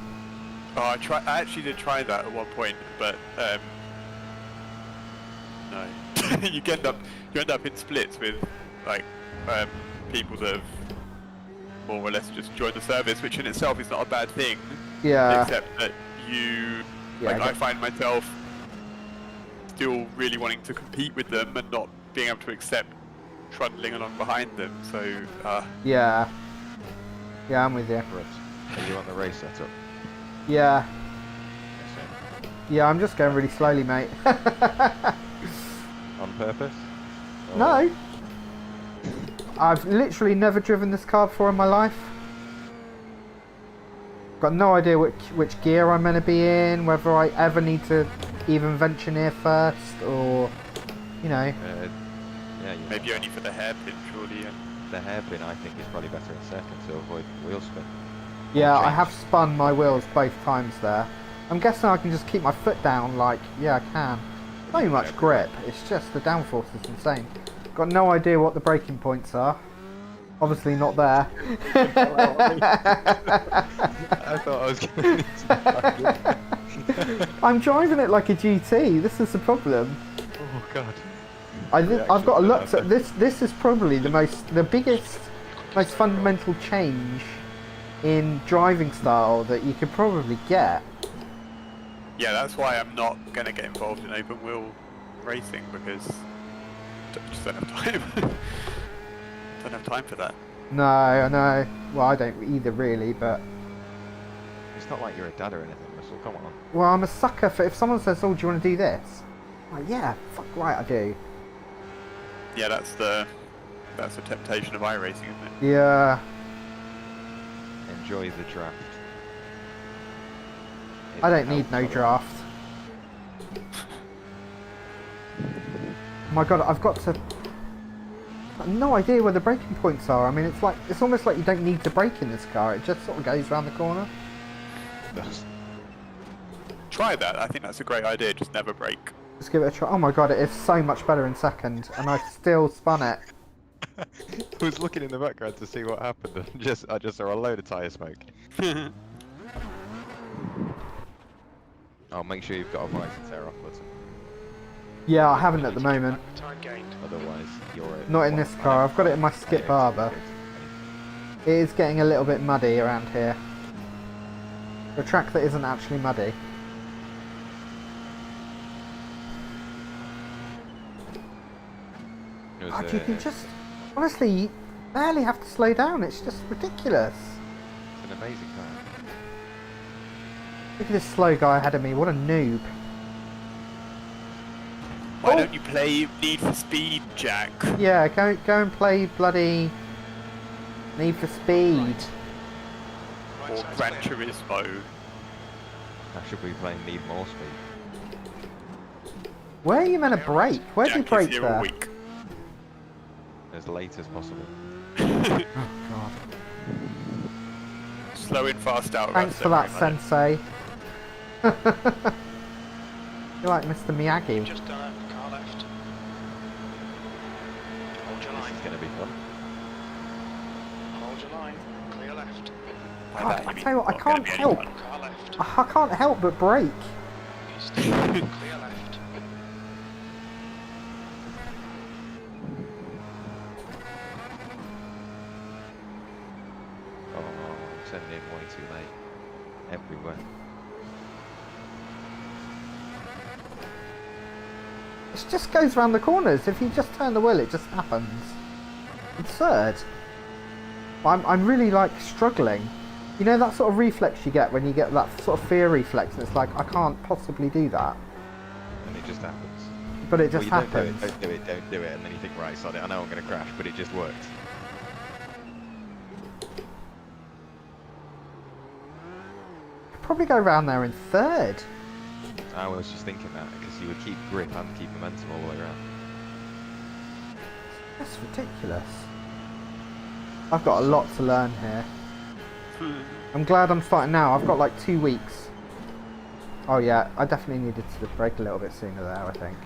Oh, I actually did try that at one point, but no. you end up in splits with like people that have more or less just joined the service, which in itself is not a bad thing. Yeah. Except that you, Yeah, like, I find myself still really wanting to compete with them and not being able to accept trundling along behind them. So, Yeah. Yeah, I'm with you. Right. Are you on the race setup? Yeah. Yes, sir. Yeah, I'm just going really slowly, mate. On purpose? Or- No. I've literally never driven this car before in my life. Got no idea which gear I'm meant to be in, whether I ever need to even venture near first, or, you know. Yeah, you maybe only for the hairpin, surely. And the hairpin I think is probably better in second to avoid wheel spin. Yeah, I change. have spun my wheels both times there. I'm guessing I can just keep my foot down, like, yeah, I can. Not even much grip, it's just the downforce is insane. Got no idea what the braking points are. Obviously not there. I thought I was going to I'm driving it like a GT, this is the problem. Oh god. I've got to look at this. This is probably the biggest, most fundamental change in driving style that you could probably get. yeah, that's why I'm not going to get involved in open wheel racing, because I just don't have time. Don't have time for that. No, I know. Well, I don't either, really. But It's not like you're a dad or anything, Russell, come on. well, I'm a sucker for if someone says, "Oh, do you want to do this?" I'm like, yeah, fuck right, I do. Yeah, that's the temptation of iRacing, isn't it? Yeah. Enjoy the draft. I It don't need helps no a lot. draft. My God, I've got no idea where the braking points are. I mean, it's almost like you don't need to brake in this car. It just sort of goes around the corner. Try that. I think that's a great idea. Just never brake. Just give it a try. Oh my God, it is so much better in second, and I still spun it. I was looking in the background to see what happened and I just saw a load of tyre smoke. Oh, make sure you've got a right to tear off button. Yeah, I haven't at the moment. Time gained. Otherwise, you're Not in this car. I've got it in my Skip Barber. It is getting a little bit muddy around here. A track that isn't actually muddy. God, you can just... Honestly, you barely have to slow down. It's just ridiculous. It's an amazing car. Look at this slow guy ahead of me. What a noob. Why Oh. don't you play Need for Speed, Jack. Yeah, go and play bloody Need for Speed. Right Or side's Gran clear. Turismo. I should be playing Need More Speed. Where are you meant to brake? Where do you Jack is brake here all there? week. As late as possible. Oh god. Slow in, fast out. Thanks for that, Sensei. You're like Mr. Miyagi. Just done it. Car left. Hold your line. This is going to be fun. Hold your line. Clear left. God, I tell you what, I can't help. Car left. I can't help but brake. Clear left. Oh, I'm turning in way too late. Everywhere. It just goes around the corners. If you just turn the wheel, it just happens. Absurd. I'm really like struggling. You know that sort of reflex you get when you get that sort of fear reflex, and it's like I can't possibly do that, And it just happens. but it just Well, you happens. Don't do it, and then you think, right, sod it, I know I'm going to crash, but it just works. Probably go around there in third. I was just thinking that, because you would keep grip and keep momentum all the way around. That's ridiculous. I've got a lot to learn here. I'm glad I'm starting now. I've got like 2 weeks. Oh yeah, I definitely needed to brake a little bit sooner there, I think.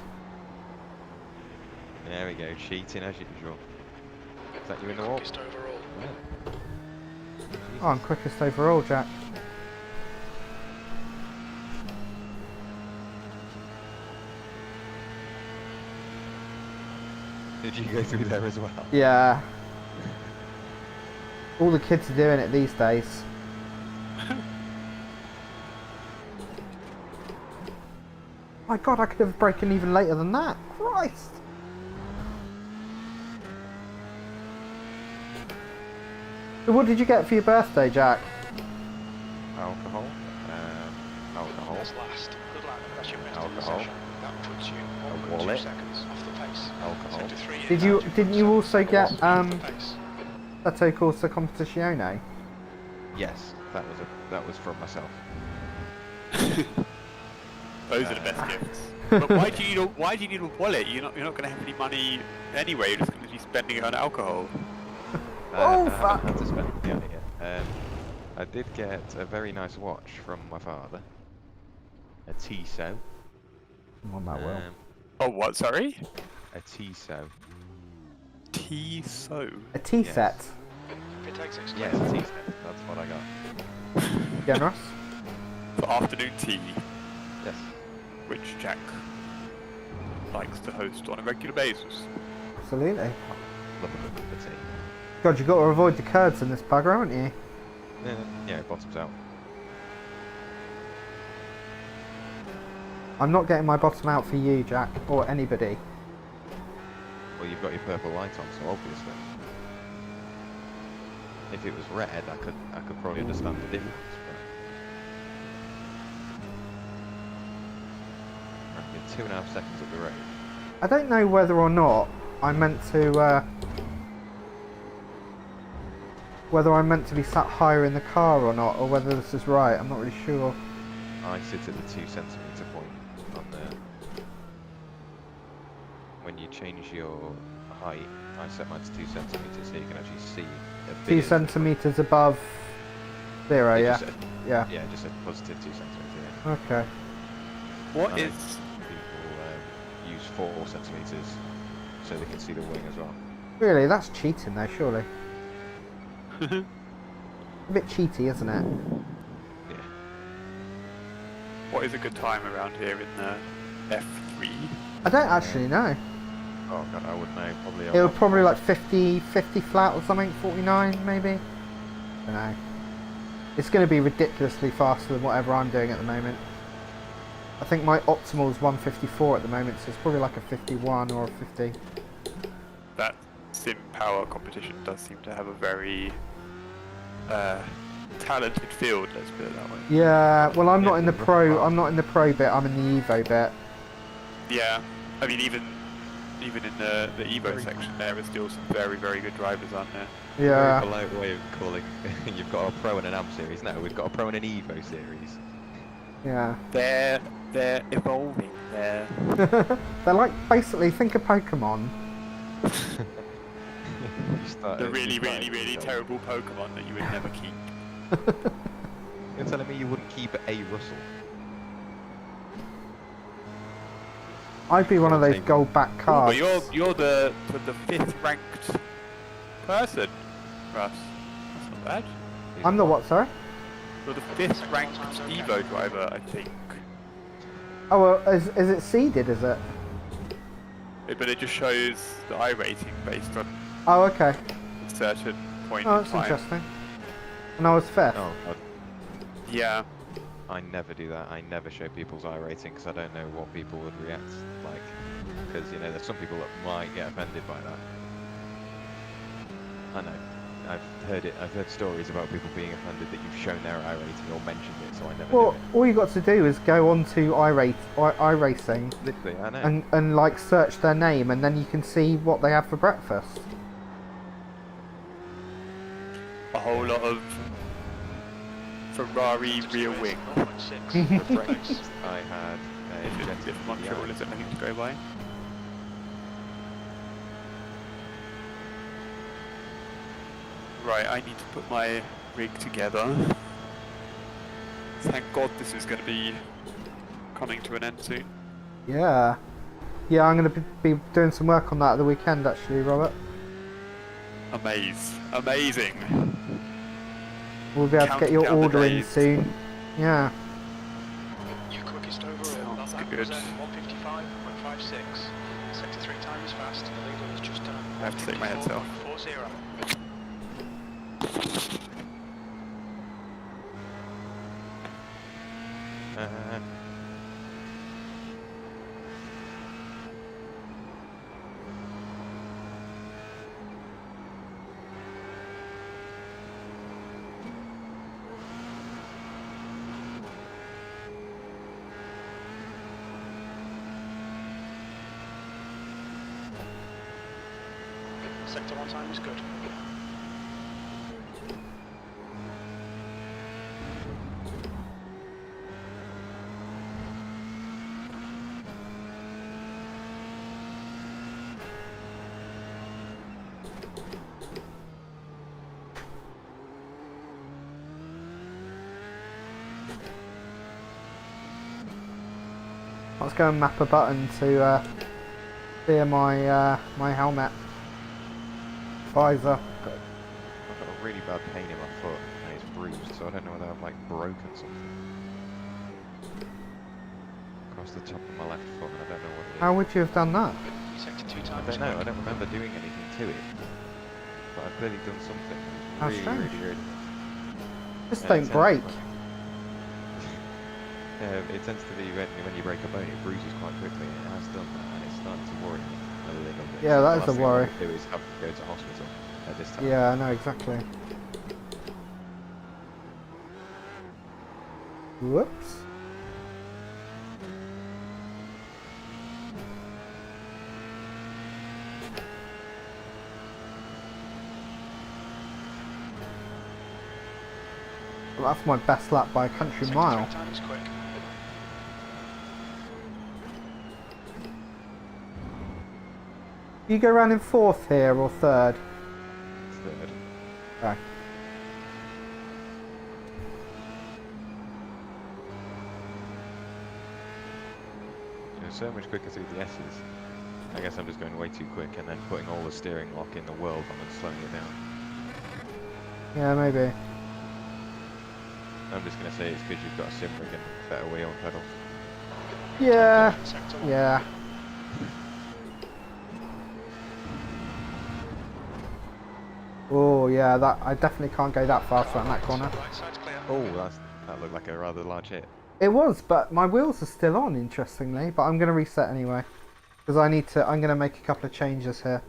There we go, cheating as usual. Is that you in the wall? Quickest overall. Yeah. Oh, I'm quickest overall, Jack. Did you go through there as well? Yeah. All the kids are doing it these days. My god, I could have broken even later than that. Christ! So what did you get for your birthday, Jack? Alcohol. Alcohol. That's last. Good luck. That's your best in the Alcohol. session. That puts you A 1.2 wallet. seconds off the pace. Alcohol. Sector 3 Did you inbound, didn't you also get off the pace. Stato Corsa Competizione? Yes, that was from myself. Those are the best gifts. But why do you need a wallet? You're not going to have any money anyway. You're just going to be spending it on alcohol. Oh, I fuck. haven't had to spend the money yet. I did get a very nice watch from my father. A Tissot. I'm on that well. Oh, what? Sorry. A Tissot. Tissot. A tea set. If it takes six Yes, a Tissot. That's what I got. Generous. For afternoon tea, Yes. which Jack likes to host on a regular basis. Absolutely. Love a bit of tea. God, you've got to avoid the curds in this bugger, haven't you? Yeah, bottoms out. I'm not getting my bottom out for you, Jack, or anybody. Well, you've got your purple light on, so obviously. If it was red, I could probably understand the difference. But I'm 2.5 seconds up the road. I don't know whether or not I meant to. Whether I'm meant to be sat higher in the car or not, or whether this is right. I'm not really sure. I sit at the 2 centimetre point on there. When you change your height, I set mine to 2 centimetres so you can actually see a bit 2 of- centimeters above 0. Yeah. just a- Yeah. Yeah, just a positive 2 centimetres. Yeah. Okay. What I know is? people use 4 centimetres so they can see the wing as well. Really, that's cheating, though. Surely. A bit cheaty, isn't it? Yeah. What is a good time around here in the F3? I don't actually know. Oh god, I wouldn't know. Probably. It was probably like 50 flat or something. 49 maybe. I don't know. It's going to be ridiculously faster than whatever I'm doing at the moment. I think my optimal is 154 at the moment, so it's probably like a 51 or a 50. That sim power competition does seem to have a very talented field. Let's put it that way. Yeah, well, I'm not Yeah, in the rough pro. part. I'm not in the pro bit. I'm in the Evo bit. Yeah, I mean even even in the Evo Very- section, there are still some very, very good drivers, aren't there? Yeah. Very polite way of calling. You've got a pro and an AM series. No, we've got a pro and an Evo series. Yeah. They're evolving. They're They're like, basically, think of Pokemon. the really, really, really terrible Pokemon that you would never keep. You're telling me you wouldn't keep a Russell? I'd be one of those Same. gold back Ooh, cards. but you're the 5th ranked person, Russ. That's not bad. I'm the what, sorry? You're the 5th ranked Evo driver, I think. Oh, well, is it seeded, is it? But it just shows the iRating based on Oh, okay. a certain point Oh, in that's time. interesting. And I was fifth. Oh, God. Yeah. I never do that. I never show people's iRating because I don't know what people would react like. Because, you know, there's some people that might get offended by that. I know. I've heard stories about people being offended that you've shown their iRating or mentioned it, so I never Well, do it. all you got to do is go onto iRacing Literally, I know. and like search their name, and then you can see what they have for breakfast. A whole lot of Ferrari rear wing. 0.6. For breakfast, I had If Montreal isn't anything to go by. Right, I need to put my rig together. Thank God this is going to be coming to an end soon. Yeah. Yeah, I'm going to be doing some work on that at the weekend, actually, Robert. Amazing. We'll be able to get your Counting down the order in days. soon. Yeah. Your quickest overall. Sounds That good. was 155.56. Sector 3 time is fast. The leader has just done I have to take my headset off. 154.40. Sector 1 time is good. Let's go and map a button to clear my my helmet visor. I've got a really bad pain in my foot and it's bruised, so I don't know whether I've like broken something across the top of my left foot, and I don't know what it is. How would you have done that? Sector 2 I time is don't know. good. I don't remember doing anything to it, but I've clearly done something. How Really, strange. really. Just Yeah, don't it tends- break. It tends to be when you break a bone, it bruises quite quickly, and it has done that, and it's starting to worry me a little bit. Yeah, So that the is last a thing I worry. want to do is have to go to hospital at this time. Yeah, I know exactly. Whoops. Well, that's my best lap by a country Sector mile. 3 time is quick. You go around in fourth here or third? Third. Okay. You're so much quicker through the S's. I guess I'm just going way too quick and then putting all the steering lock in the world on and slowing it down. Yeah, maybe. I'm just going to say it's because you've got a sim rig and better wheel pedals. Yeah. Sector 1. Yeah. Oh yeah, that I definitely can't go that fast around that corner. Right side's clear. Oh, that looked like a rather large hit. It was, but my wheels are still on, interestingly. But I'm going to reset anyway, because I'm going to make a couple of changes here.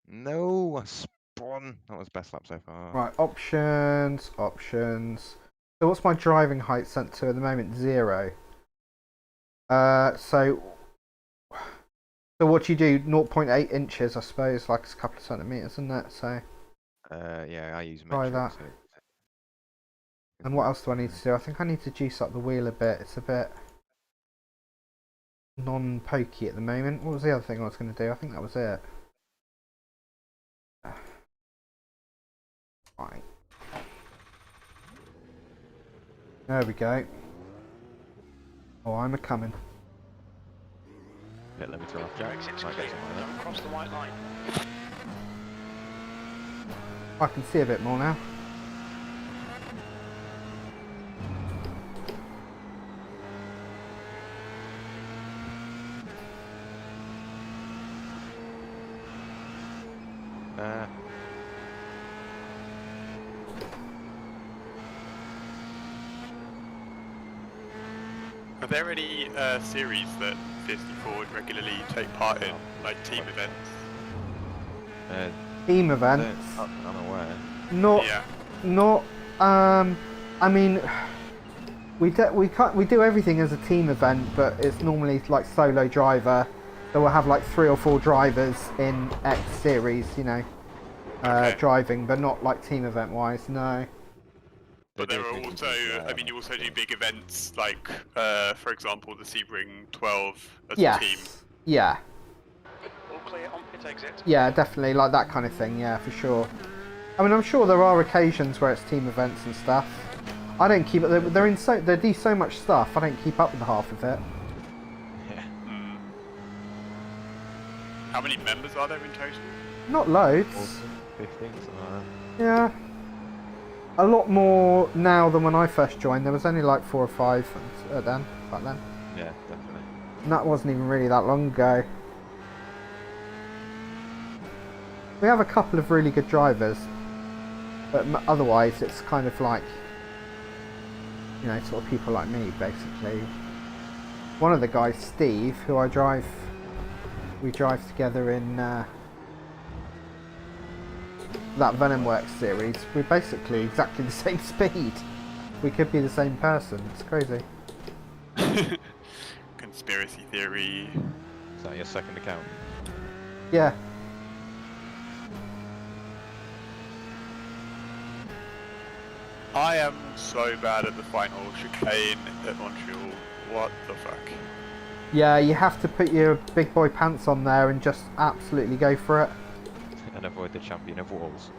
No, a spawn. That was best lap so far. Right, options. So what's my driving height set to at the moment? 0. So So what do you do? 0.8 inches, I suppose, like it's a couple of centimeters, isn't it? So Yeah, I use try metric. that. So And what else do I need to do? I think I need to juice up the wheel a bit. It's a bit non-pokey at the moment. What was the other thing I was going to do? I think that was it. Right. There we go. Oh, I'm a coming. pit limiter off, Jack. Exit's Might clear. get something like Don't cross the white line. I can see a bit more now. that. Are there any series that 54 would regularly take part in, like team events? Team events. I'm aware. Not. Yeah. Not. I mean, we do everything as a team event, but it's normally like solo driver. So we'll have like 3 or 4 drivers in X series, you know, Okay. driving, but not like team event wise. No. But They there do are things also, with, I mean, you also do big events like, for example, the Sebring 12 as a Yes. team. Yeah. All clear on pit exit. Yeah, definitely like that kind of thing. Yeah, for sure. I mean, I'm sure there are occasions where it's team events and stuff. I don't keep it. They do so much stuff. I don't keep up with half of it. Yeah. Hmm. How many members are there in total? Not loads. 15, something like Yeah. A lot more now than when I first joined. There was only like 4 or 5 back then. that. Yeah, definitely. And that wasn't even really that long ago. We have a couple of really good drivers, but otherwise it's kind of like, you know, sort of people like me, basically. One of the guys, Steve, who we drive together in that Venom Works series. We're basically exactly the same speed. We could be the same person. It's crazy. Conspiracy theory. Is that your second account? Yeah. I am so bad at the final chicane at Montreal. What the fuck? Yeah, you have to put your big boy pants on there and just absolutely go for it. And avoid the champion of walls.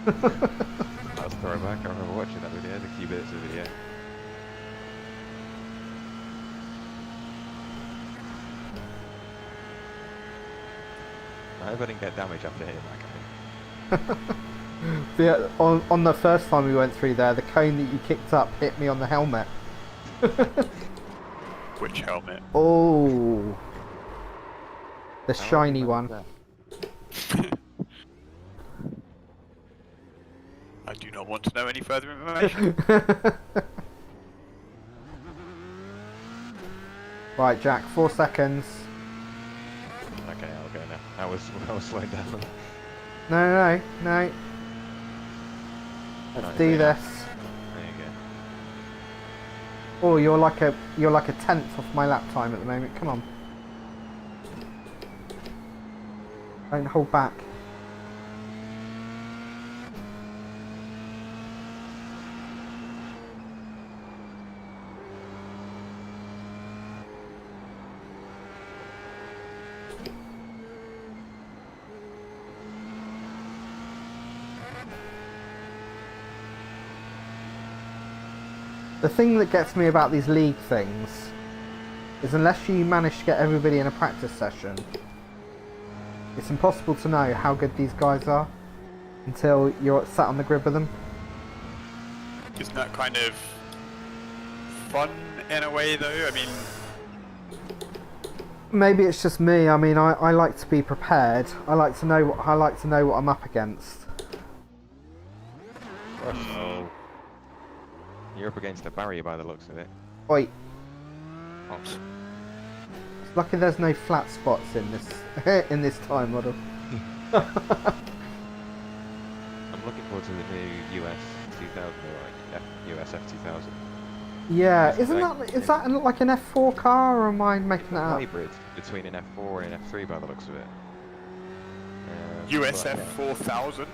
That's throwback. I remember watching that video, the few bits of video. I hope I didn't get damage after hitting that guy. On the first time we went through there, the cone that you kicked up hit me on the helmet. Which helmet? Oh, the How shiny much one. was I do not want to know any further information. Right, Jack, 4 seconds. that? Okay, I'll go now. I was slowing down. No. Let's Nice, do yeah. this. There you Oh, you're like a tenth off my lap time at the moment. Come on. Don't hold back. The thing that gets me about these league things is unless you manage to get everybody in a practice session, it's impossible to know how good these guys are until you're sat on the grid with them. Isn't that kind of fun in a way, though? I mean, Maybe it's just me. I mean, I like to be prepared. I like to know what I'm up against. go. You're up against a barrier by the looks of it. Oi, Oh, it's lucky there's no flat spots in this in this time model. I'm looking forward to the new US 2000 or like US F2000. Yeah, It's isn't like- that is that like an F4 car, or am I making that up? hybrid between an F4 and an F3 by the looks of it. USF yeah. 4000.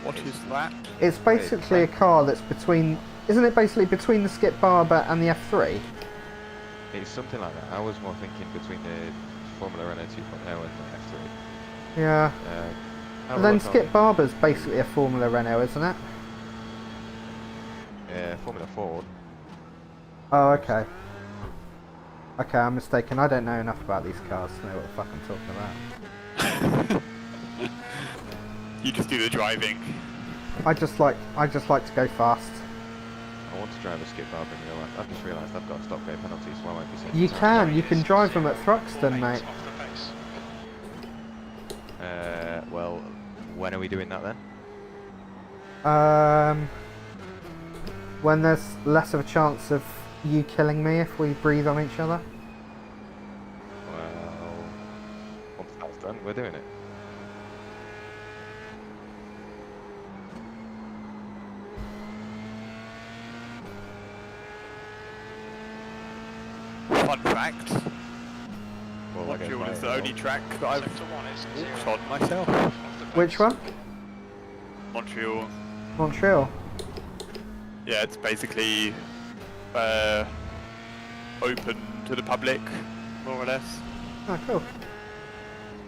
What is that? It's basically a car that's between. Isn't it basically between the Skip Barber and the F3? It's something like that. I was more thinking between the Formula Renault 2.0 and the F3. Yeah. Have But a then look Skip on, Barber's basically a Formula Renault, isn't it? Formula Ford. Oh, okay. Okay, I'm mistaken. I don't know enough about these cars to know what the fuck I'm talking about. You just do the driving. I just like to go fast. I want to drive a Skip Barber in real life. I've just realised I've got a stop go penalty, so I won't be seeing You the can drive them at Thruxton, mate. Off the pace. Well, when are we doing that then? When there's less of a chance of you killing me if we breathe on each other. Well, once that's done, we're doing it. Fun fact, Well, like Montreal is the only track that I've Sector 1 is walked 0. on myself. Off the pace. Which one? Montreal. Montreal. Yeah, it's basically open to the public, more or less. Oh, cool.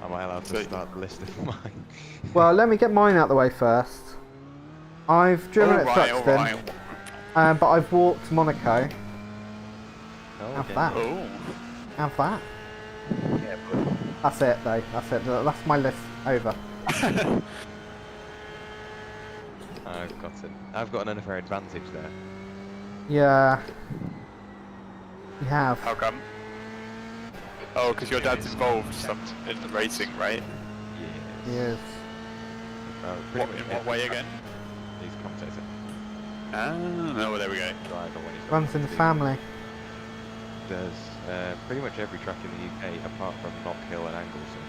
Am I allowed to So- start the list of mine? Well, let me get mine out the way first. I've driven at Alright, Thruxton, alright. but I've walked Monaco. Oh, Have okay. that. Oh. Have that. Yeah, but That's it, though. That's it. That's my list over. I've got an unfair advantage there. Yeah. You have. How come? Oh, because your dad's involved in the racing, right? Yes. Yes. Pretty What, much in what every way track again? He's a commentator. Ah, oh, there we go. Driver when he's Runs in the family. Does pretty much every track in the UK apart from Knock Hill and Anglesey.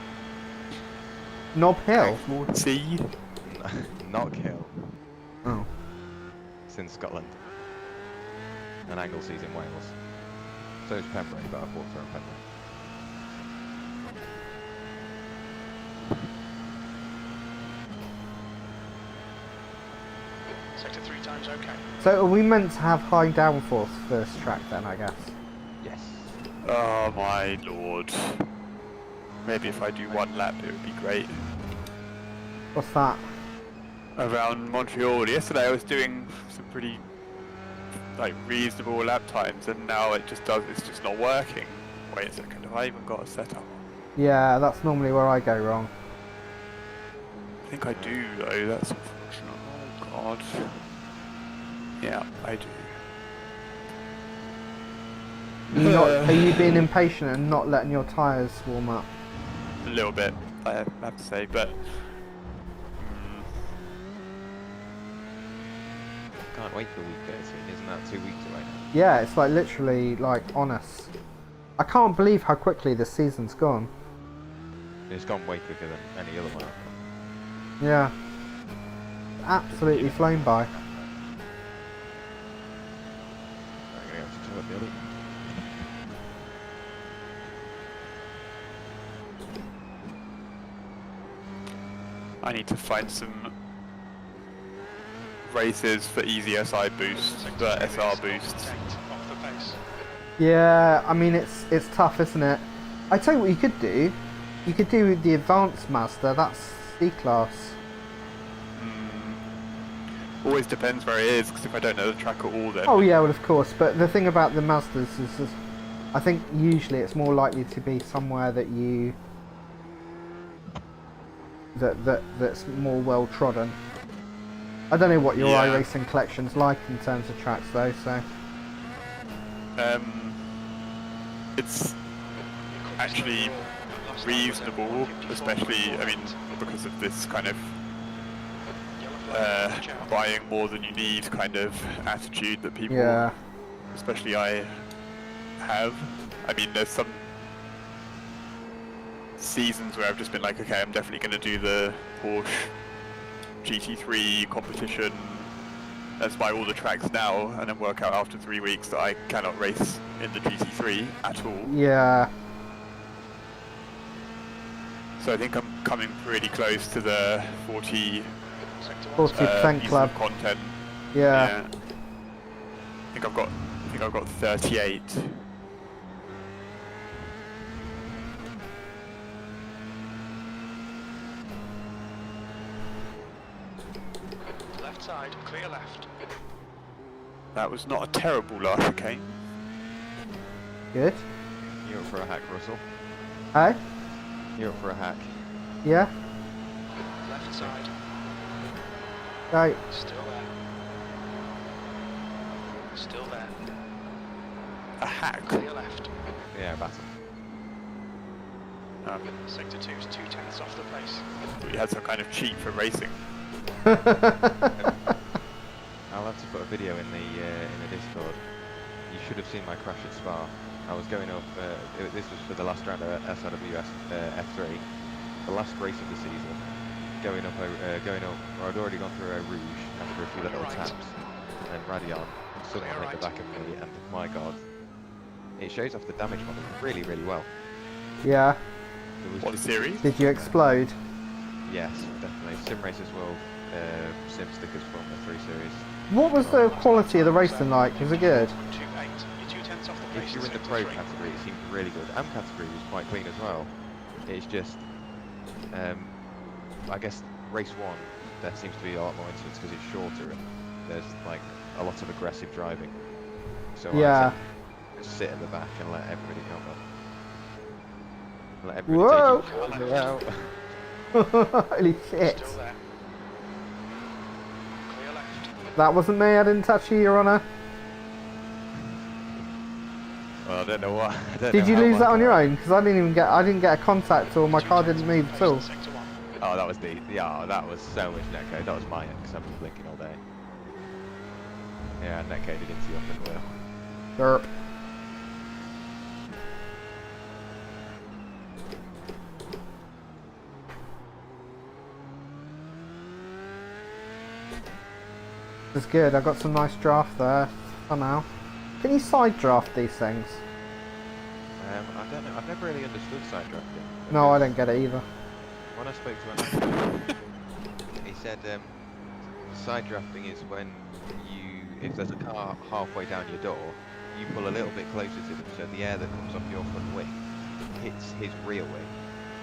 Nob Hill. See? Knock Hill. Oh. It's in Scotland. And Anglesey's in Wales. So is Pembrey, but I've walked around Pembrey. Sector 3 times okay. So are we meant to have high downforce for this track then, I guess? Yes. Oh my lord. Maybe if I do one lap it would be great. What's that? Around Montreal. Yesterday I was doing some pretty reasonable lap times and now it's just not working. Wait a second, have I even got a setup? Yeah, that's normally where I go wrong. I think I do though, that's unfortunate. Oh god. Yeah, I do. Are you being impatient and not letting your tyres warm up? A little bit, I have to say, but Can't wait for week 13. Isn't that 2 weeks away now? Yeah, it's like literally on us. I can't believe how quickly this season's gone. It's gone way quicker than any other one. Yeah. Absolutely flown by. I'm gonna have to turn up the other. I need to find some races for easy SI boosts, the SR boosts. Off the pace. Yeah, I mean it's tough, isn't it? I tell you what you could do. You could do the advanced Mazda. That's C-class. Always depends where it is, because if I don't know the track at all then... Oh yeah, well of course. But the thing about the Mazdas is I think usually it's more likely to be somewhere that you that's more well trodden. I don't know what your Yeah. iRacing collection's like in terms of tracks though, so It's actually reasonable, especially, I mean, because of this kind of buying more than you need kind of attitude that people, yeah. especially I, have. I mean, there's some seasons where I've just been like, okay, I'm definitely going to do the Porsche GT3 competition let's buy all the tracks now and then work out after 3 weeks that I cannot race in the GT3 at all. Yeah. So I think I'm coming pretty close to the 40 Sector 1. 40% piece club. of content. Yeah. I think I've got 38. Left side, clear left. That was not a terrible laugh, okay? Good. You're up for a hack, Russell. Hey? You're up for a hack. Yeah? Left side, Right. still there. Still there. A hack. Clear left. Yeah, battle. Sector 2's 2/10 off the pace. We had some kind of cheat for racing. I'll have to put a video in the Discord. You should have seen my crash at Spa. I was going up. This was for the last round of SRWS F3, the last race of the season. Going up. I'd already gone through a Rouge after a few little Right. taps, and then Radion. And someone Clear hit the right. back of me, and my God, it shows off the damage model really, really well. Yeah. There was What just- series? Did you explode? Yes, definitely. Sim Racers World sim stickers from the 3 Series. What was the quality of the racing like? Was it good? 2.8. You're 2/10 off the pace. If you're in the sector pro 3. category, it seemed really good. AM category was quite clean as well. It's just, I guess race 1, there seems to be a lot more incidents because it's shorter and there's like a lot of aggressive driving. So Yeah. I tend to just sit at the back and let everybody come up. Let everybody Whoa! take it out. Holy shit. Still there. Clear left. That wasn't me, I didn't touch you, Your Honour. Well, I don't know what. I don't Did know you how lose my that on your car- own? Because I didn't get a contact or my car didn't move at all. Sector 1. Oh, that was that was so much netcode. That was my end because I've been blinking all day. Yeah, netcoded into the up and wheel. Derp. It's good, I got some nice draft there somehow. Can you side draft these things? I don't know. I've never really understood side drafting. No, I because don't get it either. When I spoke to him, he said side drafting is when if there's a car halfway down your door, you pull a little bit closer to them so the air that comes off your front wing hits his rear wing.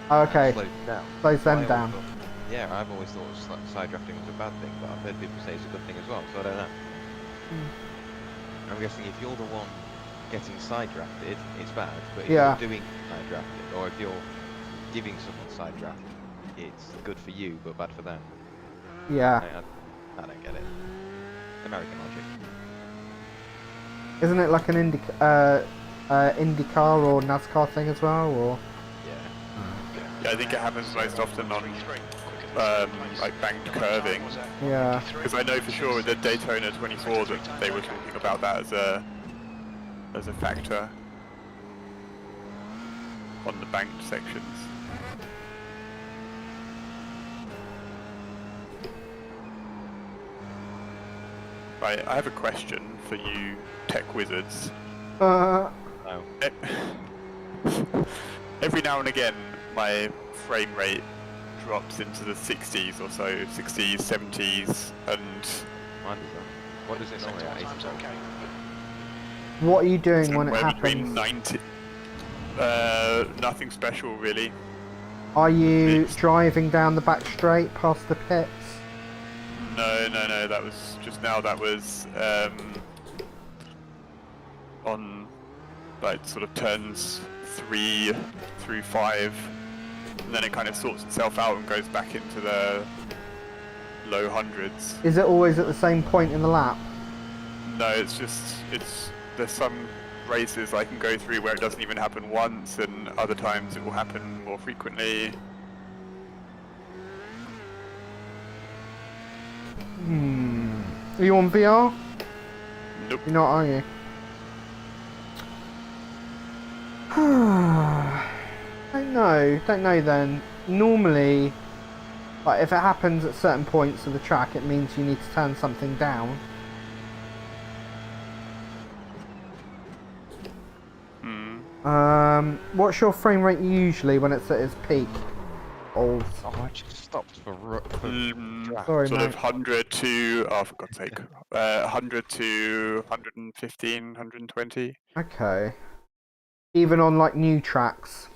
and Okay, slows it down. slows I them always down. thought- yeah, I've always thought side drafting was a bad thing, but I've heard people say it's a good thing as well, so I don't know. I'm guessing if you're the one getting side drafted, it's bad, but if Yeah. you're doing side drafted, or if you're giving someone side draft, it's good for you, but bad for them. Yeah. I don't get it. American logic. Isn't it like an IndyCar or NASCAR thing as well, or? Yeah. Yeah, I think it happens most often on like banked curving. Yeah. Because I know for sure with the Daytona 24 that they were talking about that as a factor on the banked sections. Right, I have a question for you tech wizards. No. Every now and again my frame rate drops into the 60s or so, 60s, 70s, and Mine does that. What does it normally at? 80? Time's okay. What are you doing when it somewhere between happens? 90. Nothing special really. Are you Mixed. driving down the back straight past the pits? No, that was just now. That was on like sort of turns 3 through 5, and then it kind of sorts itself out and goes back into the low hundreds. Is it always at the same point in the lap? No, it's there's some races I can go through where it doesn't even happen once, and other times it will happen more frequently. Are you on VR? Nope. You're not, are you? Don't know then. Normally, like if it happens at certain points of the track, it means you need to turn something down. What's your frame rate usually when it's at its peak? Oh, Oh, I just stopped for track. sorry, Sort mate. of 100 to, oh, for God's sake, 100 to 115, 120. Okay. Even on like new tracks.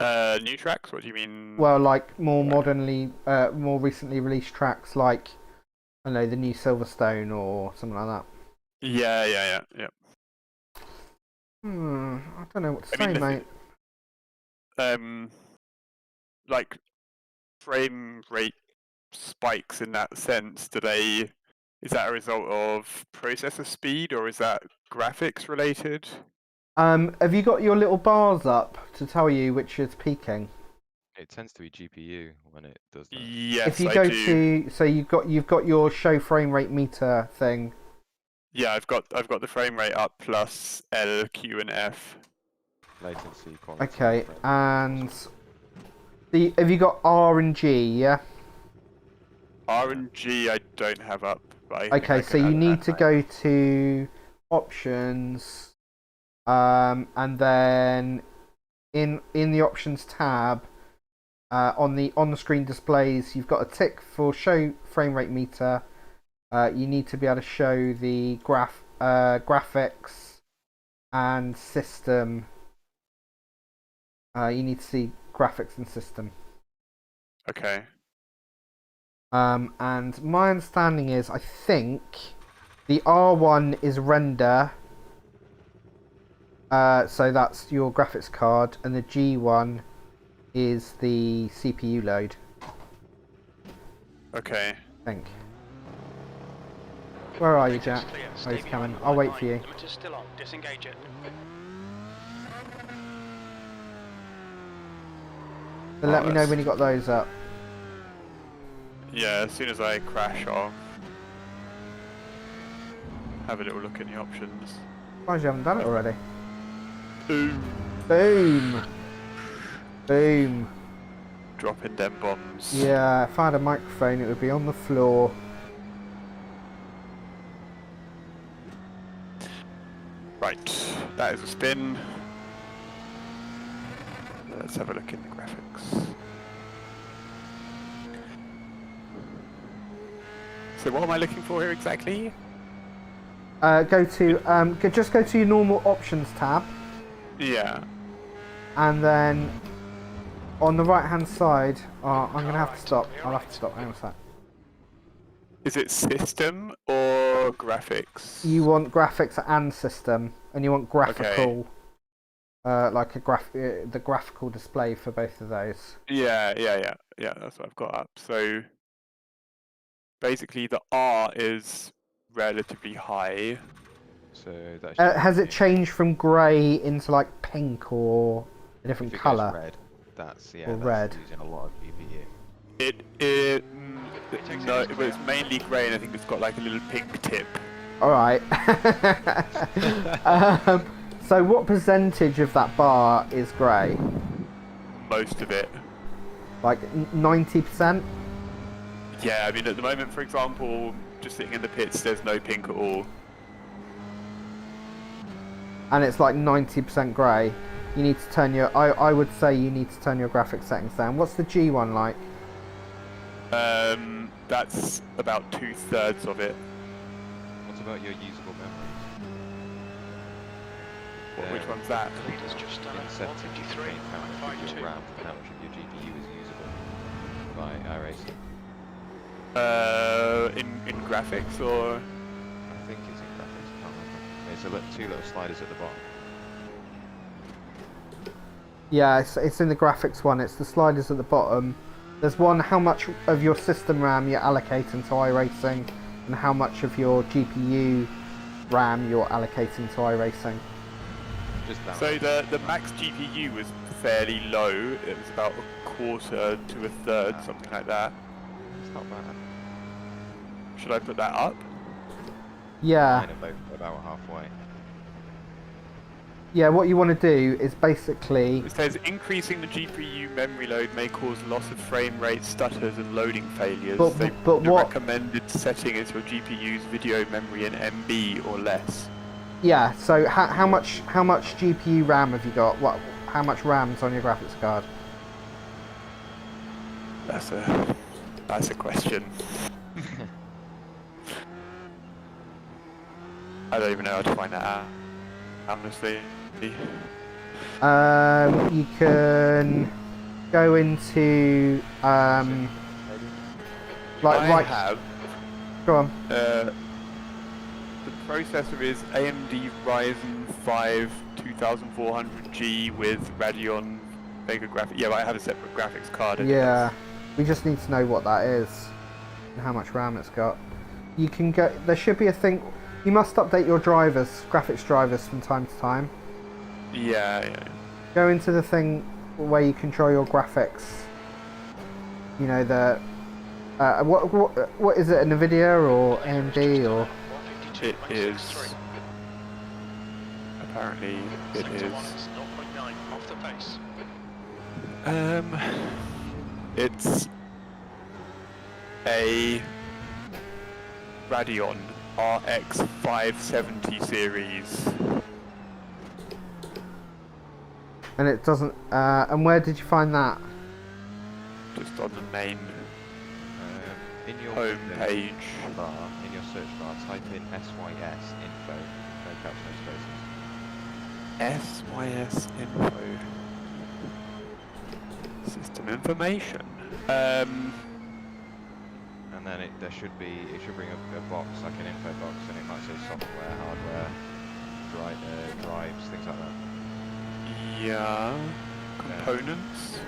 New tracks? What do you mean? Well, like more more recently released tracks, like I don't know, the new Silverstone or something like that. Yeah. I don't know what to I say, mean, mate. Like frame rate spikes in that sense, is that a result of processor speed or is that graphics related? Have you got your little bars up to tell you which is peaking? It tends to be GPU when it does that. If Yes, you I go do. to, so you've got your show frame rate meter thing. Yeah, I've got the frame rate up plus L, Q, and F. Latency, quality. Okay, frame rate. and have you got R and G? Yeah. R and G I don't have up, but I think Okay, I so can you add need that. to go to options, and then in the options tab, on the screen displays, you've got a tick for show frame rate meter. You need to be able to show the graphics and system. You need to see graphics and system. Okay. And my understanding is, I think the R1 is render. So that's your graphics card, and the G1 is the CPU load. Okay. I think. Where are you, Exit's Jack? clear. Oh, Stay he's behind coming. the I'll white wait for line. you. Limiter's still on. Disengage it. So let me know when you got those up. Yeah, as soon as I crash, I'll have a little look at the options. Why you haven't done it already? Boom. Boom! Boom! Dropping them bombs. Yeah, if I had a microphone, it would be on the floor. Right, that is a spin. Let's have a look in the graphics. So what am I looking for here exactly? Just go to your normal options tab, Yeah. and then on the right hand side, I'm gonna have to stop. I'll have to stop. Hang on a sec. Is it system or graphics? You want graphics and system, and you want graphical, the graphical display for both of those. Yeah, that's what I've got up. So basically the R is relatively high. So that's Has it changed from grey into like pink or a different if it colour? goes red, that's Or that's red. using a lot of GPU. No, it was mainly grey and I think it's got like a little pink tip. Alright. So what percentage of that bar is grey? Most of it. Like 90%? Yeah, I mean at the moment, for example, just sitting in the pits, there's no pink at all. And it's like 90% grey. You need to turn your... I would say you need to turn your graphics settings down. What's the G1 like? That's about 2/3 of it. What about your usable memories? Which one's that? The leader's just done In at settings, you can 153. change how much of your RAM and how much of your GPU is usable by iRacing. In graphics or? I think it's in graphics, I can't remember. It's two little sliders at the bottom. Yeah, it's in the graphics one. It's the sliders at the bottom. There's one, how much of your system RAM you're allocating to iRacing, and how much of your GPU RAM you're allocating to iRacing. Just that So one. the max GPU was fairly low. It was about 1/4 to 1/3, something like that. It's not bad. Should I put that up? Yeah. Mine are both about halfway. Yeah, what you want to do is basically... It says increasing the GPU memory load may cause loss of frame rate, stutters, and loading failures. But The what... recommended setting is your GPU's video memory in MB or less. Yeah. So how much GPU RAM have you got? How much RAM's on your graphics card? That's a question. I don't even know how to find that out, honestly. You can go into I right. have Go on. the processor is AMD Ryzen 5 2400G with Radeon Vega graphics. Yeah, but I have a separate graphics card. Yeah. We just need to know what that is and how much RAM it's got. You can go. There should be a thing. You must update your drivers, graphics drivers, from time to time. Yeah. Go into the thing where you control your graphics. You know the what is it? NVIDIA or AMD or? It is. Apparently, it is. 0.9 off the pace. It's a Radeon RX 570 series. And it doesn't. And where did you find that? Just on the main In your home window page. bar, in your search bar, type in SYS info. No caps, no spaces. SYS info. System information. And then it should bring up a box, like an info box, and it might say software, hardware, drives, things like that. Yeah. Components.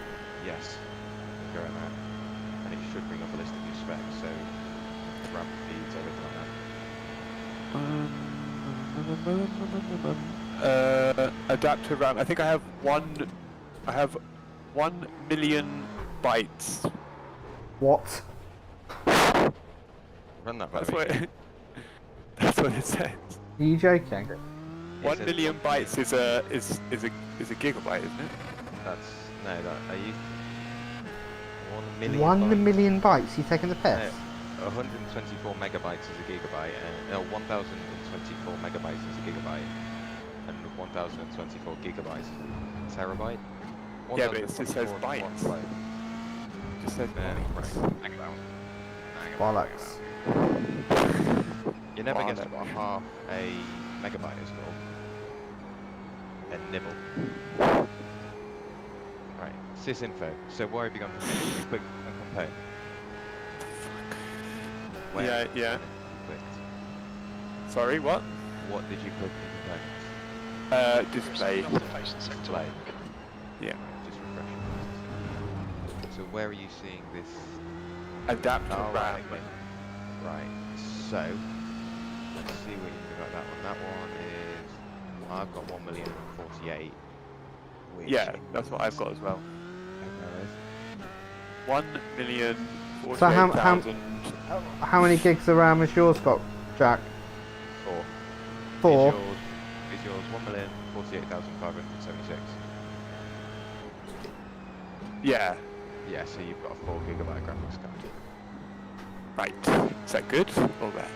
Yes. Go in there. And it should bring up a list of your specs, so RAM feeds, everything like that. Adapter RAM. I think I have 1 million bytes. What? Run that, That's baby. what that's what it says. Are you joking? 1 million bytes is a gigabyte, isn't it? Are you 1 million? 1 million bytes? You taking the piss? No, 124 megabytes is a gigabyte, and 1024 megabytes is a gigabyte, and 1024 gigabytes is a terabyte. Yeah, but it just says 1024 bytes. is 1 byte. It just says bytes. Bollocks. You never guessed what half a megabyte is called. A nibble. Right, sysinfo. So where have you gone from here? You clicked on compare. Where Yeah. you clicked? Sorry, what? What did you click in components? Display. Off the pace in sector Display. Yeah. Just refreshing. So where are you seeing this? Adapter Oh, RAM. right, okay. Right, so let's see what you think about that one. That one is, I've got 1,048,000. Which Yeah, that's what I've got as well. is 1,048,000. How many gigs of RAM has yours got, Jack? 4. 4. Is yours 1,048,576? Yeah. Yeah, so you've got a 4 gigabyte graphics card. Right. Is that good or bad?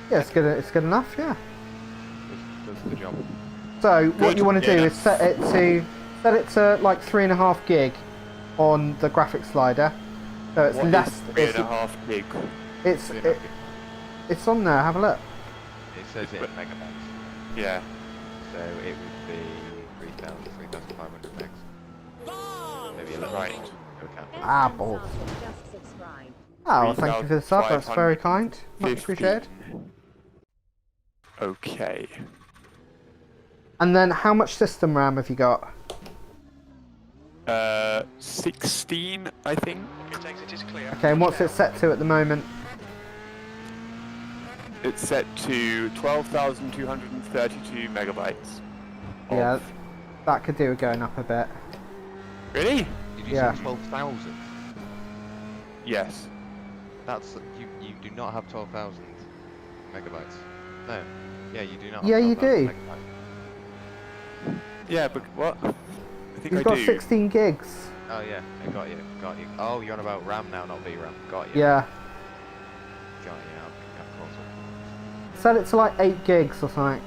Yeah, it's good. It's good enough. Yeah. Does the job. So what Good, you want to do yeah. is set it to like 3.5 gig on the graphics slider. So it's What less. is 3.5 gig? It's on there. Have a look. It says it in megabytes, Yeah. so it would be 3,500 megs. Maybe a little Right. more. Okay. Ah, balls. Oh, thank you for the sub. That's very kind. Much appreciated. Okay. And then, how much system RAM have you got? 16, I think. Pit exit is clear. Okay, and what's it set to at the moment? It's set to 12,232 megabytes. Yeah, that could do with going up a bit. Really? Did you Yeah. say 12,000? Yes. That's you do not have 12,000 megabytes. No. Yeah, you do not. Yeah, have you 12,000 do. megabytes. Yeah, but what? I think You've I got do. 16 gigs. Oh yeah, I got you. Oh, you're on about RAM now, not VRAM. Got you. Yeah. Got you. I've caught up. Set it to like 8 gigs or something.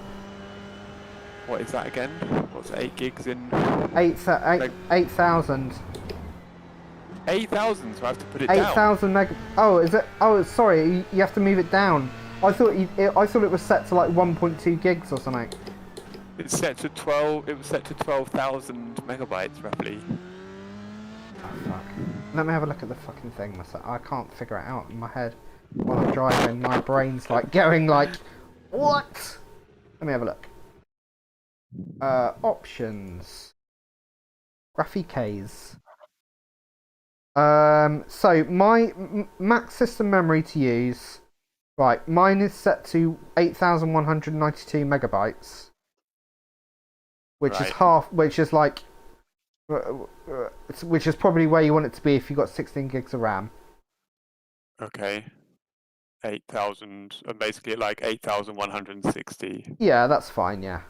What is that again? What's 8 gigs in? 8,000. 8,000, so I have to put it down. 8,000 meg. Oh, is it? Oh, sorry. You have to move it down. I thought it was set to like 1.2 gigs or something. It's set to 12. It was set to 12,000 megabytes roughly. Oh, fuck. Let me have a look at the fucking thing. I can't figure it out in my head while I'm driving. My brain's like going like, what? Let me have a look. Options. Graphiques. So my max system memory to use. Right, mine is set to 8,192 megabytes, which is Right. half. Which is like, which is probably where you want it to be if you've got 16 gigs of RAM. Okay. 8,000, basically like 8,160. Yeah, that's fine. Yeah,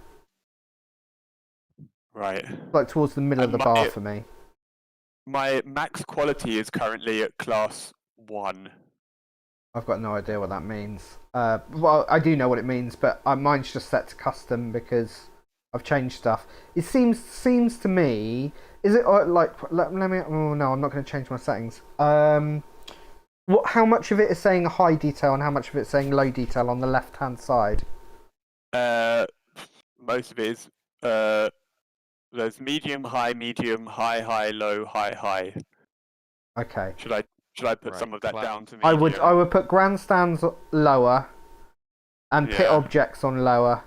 Right. like towards the middle of the bar for me. My max quality is currently at class 1. I've got no idea what that means. Well, I do know what it means, but mine's just set to custom because I've changed stuff. It seems to me, is it like let me? Oh no, I'm not going to change my settings. How much of it is saying high detail and how much of it is saying low detail on the left-hand side? Most of it is there's medium, high, low, high. Okay. Should I put some of that down to I medium? would put grandstands lower and pit objects on lower.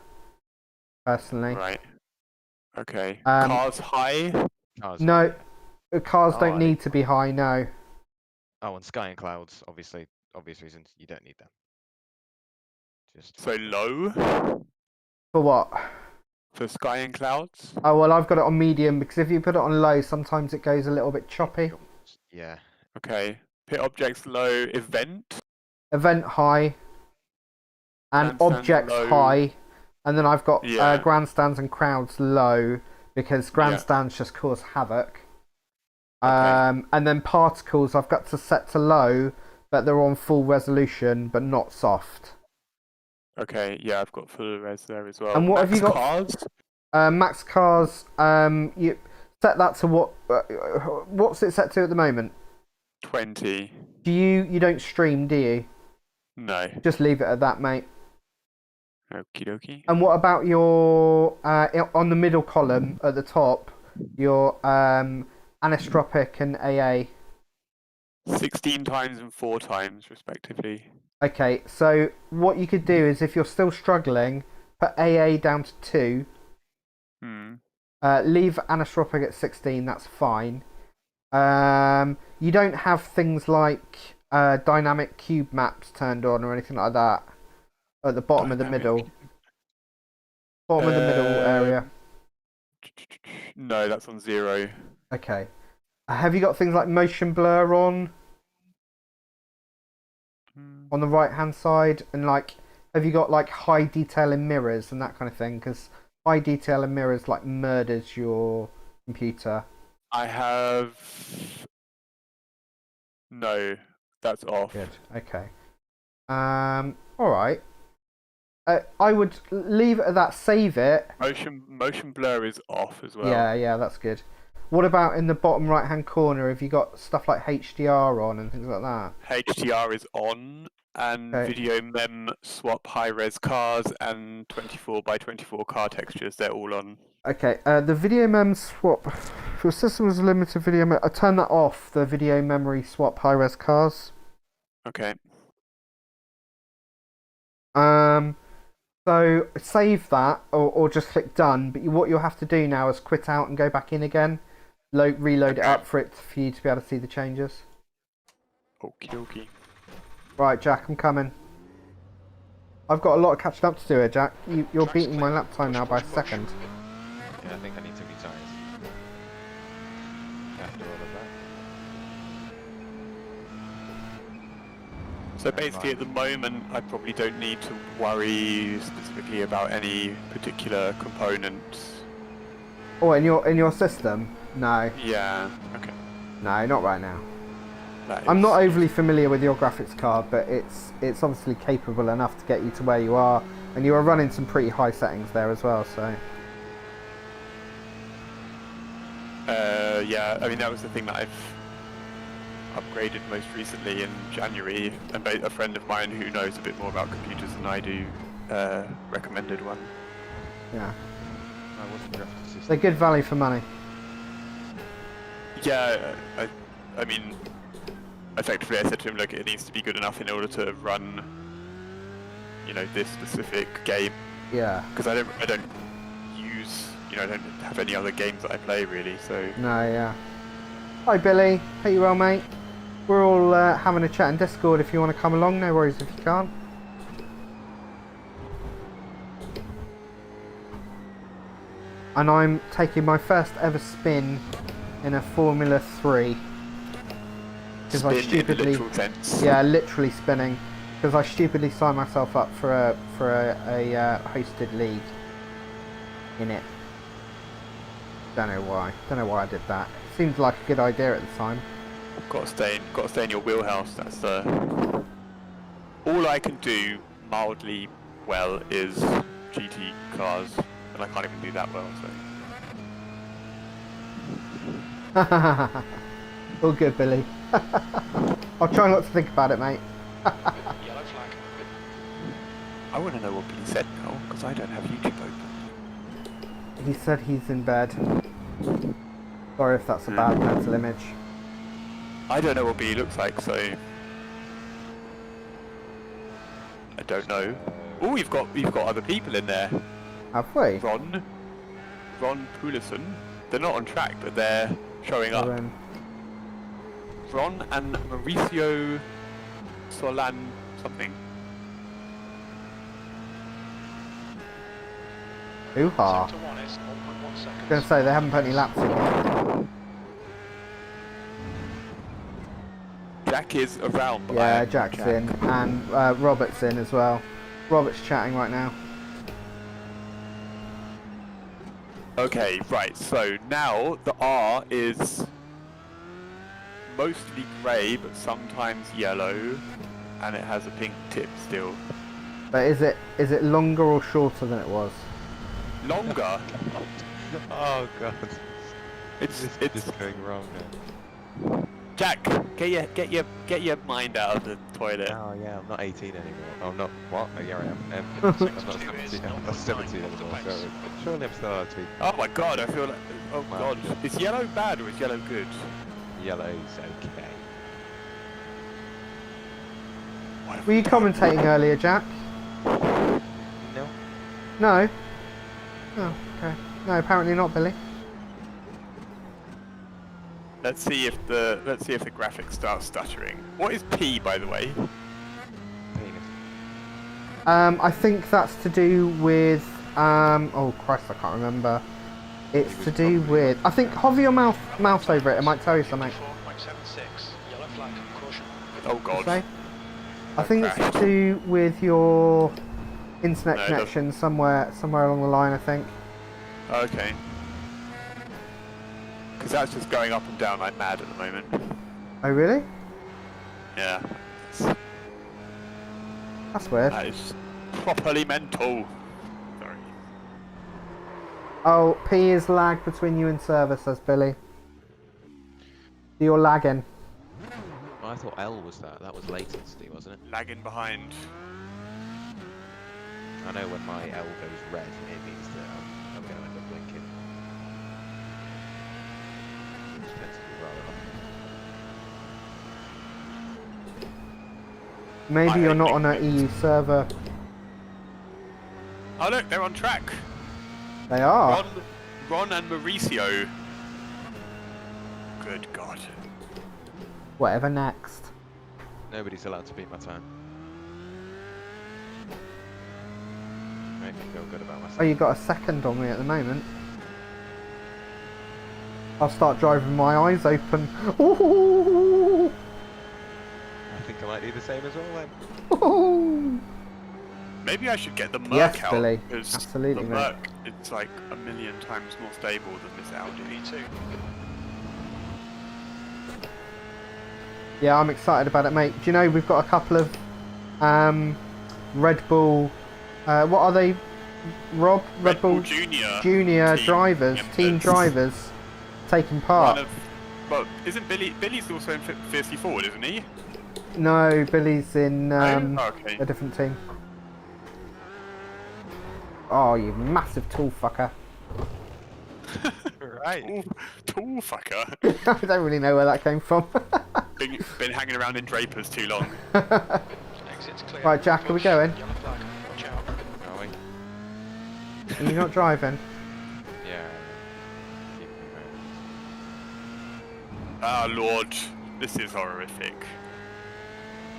Personally. Right. Okay. Um, Cars high? No, cars don't need to be high. No. Oh, and sky and clouds, obviously, obvious reasons, you don't need them. Just So low? For what? For sky and clouds? Oh, well, I've got it on medium because if you put it on low, sometimes it goes a little bit choppy. Yeah. Okay. Pit objects low. Event? Event high. And Grandstands objects low. high. And then I've got Yeah. grandstands and crowds low because grandstands just cause havoc. Okay. And then particles I've got to set to low, but they're on full resolution, but not soft. Okay, yeah, I've got full res there as well. And what have you got? Cars? Max cars, you set that to what? What's it set to at the moment? 20. You don't stream, do you? No. Just leave it at that, mate. Okie dokie. And what about your on the middle column at the top? Your anisotropic and AA. 16 times and 4 times, respectively. Okay, so what you could do is if you're still struggling, put AA down to 2. Leave anisotropic at 16. That's fine. You don't have things like dynamic cube maps turned on or anything like that at the bottom of the middle. Bottom of the middle area. No, that's on 0. Okay. Have you got things like motion blur on the right hand side, and like have you got like high detail in mirrors and that kind of thing? Because high detail in mirrors like murders your computer. I have... No, that's off. Good. Okay. All right. I would leave it at that. Save it. Motion blur is off as well. Yeah, that's good. What about in the bottom right hand corner? Have you got stuff like HDR on and things like that? HDR is on, and video mem swap high res cars and 24x24 car textures, they're all on. Okay, the video mem swap. If your system was limited video mem, I turn that off. The video memory swap high res cars. Okay. So save that, or just click done. But what you'll have to do now is quit out and go back in again. Reload it up for you to be able to see the changes. Okie dokie. Right, Jack, I'm coming. I've got a lot of catching up to do here, Jack. You're beating my lap time now by a second. Yeah, I think I need to retire after all of that. So basically at the moment I probably don't need to worry specifically about any particular components. Oh, in your system? No. Yeah, okay. No, not right now. I'm not overly familiar with your graphics card, but it's obviously capable enough to get you to where you are, and you are running some pretty high settings there as well, so... yeah, I mean that was the thing that I've upgraded most recently in January, and a friend of mine who knows a bit more about computers than I do recommended one. Yeah. I wasn't graphics system. They're good value for money. Yeah, I mean, effectively I said to him, look, it needs to be good enough in order to run, you know, this specific game. Yeah. Because I don't use, you know, I don't have any other games that I play really, so... No, yeah. Hi Billy, how you well mate? We're all having a chat in Discord if you want to come along, no worries if you can't. And I'm taking my first ever spin in a Formula 3. Because I Spin in the stupidly... literal sense. Yeah, literally spinning. Because I stupidly signed myself up for a hosted league in it. Don't know why. Don't know why I did that. Seemed like a good idea at the time. Got to stay in your wheelhouse. That's all I can do mildly well is GT cars, and I can't even do that well. So All good, Billy. I'll try not to think about it, mate. Yellow flag. I want to know what Billy said now because I don't have YouTube open. He said he's in bed. Sorry if that's a bad mental image. I don't know what Billy looks like, so I don't know. Oh, we've got other people in there. Have we? Ron Poulison. They're not on track, but they're showing up. Ron and Mauricio Solan something. Hoo-ha. Sector 1 is 1.1 seconds. I was going to say, they haven't put any laps in yet. Jack is around. But Yeah, Jack's in. And Robert's in as well. Robert's chatting right now. Okay, right, so now the R is mostly grey, but sometimes yellow, and it has a pink tip still. But is it longer or shorter than it was? Longer? Oh god. It's It's going wrong now. Jack, get your mind out of the toilet. Oh yeah, I'm not 18 anymore. I'm not, what? Oh yeah I am. I'm not 17, I'm not 17 anymore, so surely I'm still allowed to be. Oh my god, I feel like... Oh Wow. god. Is yellow bad or is yellow good? Yellow's okay. Were you commentating earlier, Jack? No? No? Oh, okay. No, apparently not, Billy. Let's see if the graphics start stuttering. What is P, by the way? Penis. I think that's to do with oh Christ, I can't remember. It's to do with, I think, hover your mouse over it, it might tell you something. 4.76. Yellow flag. Caution. Oh god. Say? I think it's to do with your internet No, connection somewhere along the line, I think. Okay. Because that's just going up and down like mad at the moment. Oh really? Yeah. That's weird. That is properly mental. Sorry. Oh, P is lag between you and server, says Billy. You're lagging. Oh, I thought L was that. That was latency, wasn't it? Lagging behind. I know when my L goes red, it means that I'm going to end up blinking. Which tends to be rather often. Maybe I you're hate not on an EU server. Oh look, they're on track. They are. Ron and Mauricio. Good god. Whatever next. Nobody's allowed to beat my time. Make me feel good about myself. Oh, you got a second on me at the moment. I'll start driving my eyes open. Ooh. I think I might do the same as well then. Ooh. Maybe I should get the Merc Yes, out. Billy. Because Absolutely, the mate. Merc, it's like a million times more stable than this Audi. V2. Yeah, I'm excited about it, mate. Do you know we've got a couple of Red Bull, what are they, Rob? Red Bull Junior Junior team drivers, team members. drivers, taking part. Well, isn't Billy's also in Fiercely Forward, isn't he? No, Billy's in Okay. a different team. Oh, you massive tool fucker. Right. Tool fucker. I don't really know where that came from. been hanging around in Drapers too long. Exit's clear. Right, Jack, are we going? Yellow flag. Watch out. Are we? Are you not driving? Yeah. Ah, Lord, this is horrific.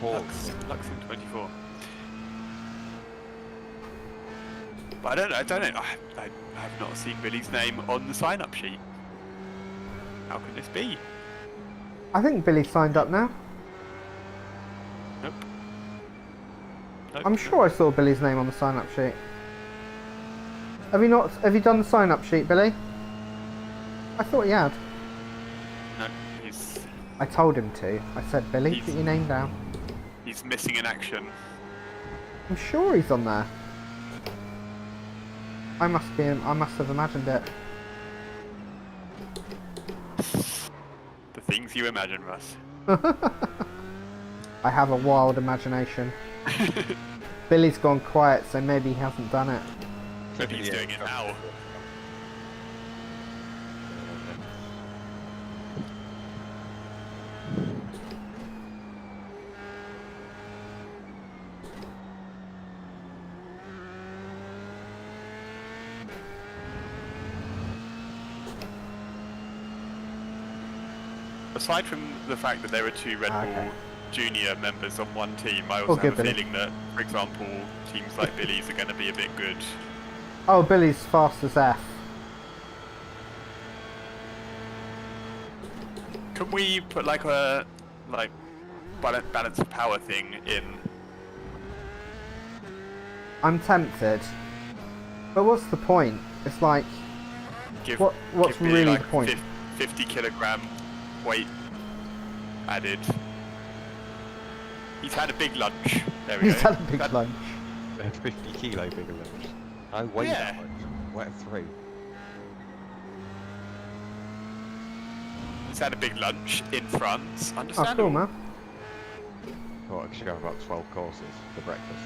Pause. Lux in 24. But I don't know. I have not seen Billy's name on the sign-up sheet. How can this be? I think Billy signed up now. Nope. I'm sure I saw Billy's name on the sign-up sheet. Have you not? Have you done the sign-up sheet, Billy? I thought he had. No, he's I told him to. I said, Billy, He's- put your name down. missing in action. I'm sure he's on there. I must have imagined it. The things you imagine, Russ. I have a wild imagination. Billy's gone quiet, so maybe he hasn't done it. Maybe he's doing it now. Aside from the fact that there were two Red Bull junior members on one team, I also good, have a Billy. feeling that, for example, teams like Billy's are going to be a bit good. Oh, Billy's fast as F. Can we put like a balance of power thing in? I'm tempted. But what's the point? It's like, what's give Billy really like the point? 50 kilogram weight added. He's had a big lunch. There we He's go. had a big lunch. A 50 kilo bigger lunch. I weigh Yeah. that much. What a through. He's had a big lunch in France. Oh, Understandable. cool, man. Thought I should have about 12 courses for breakfast.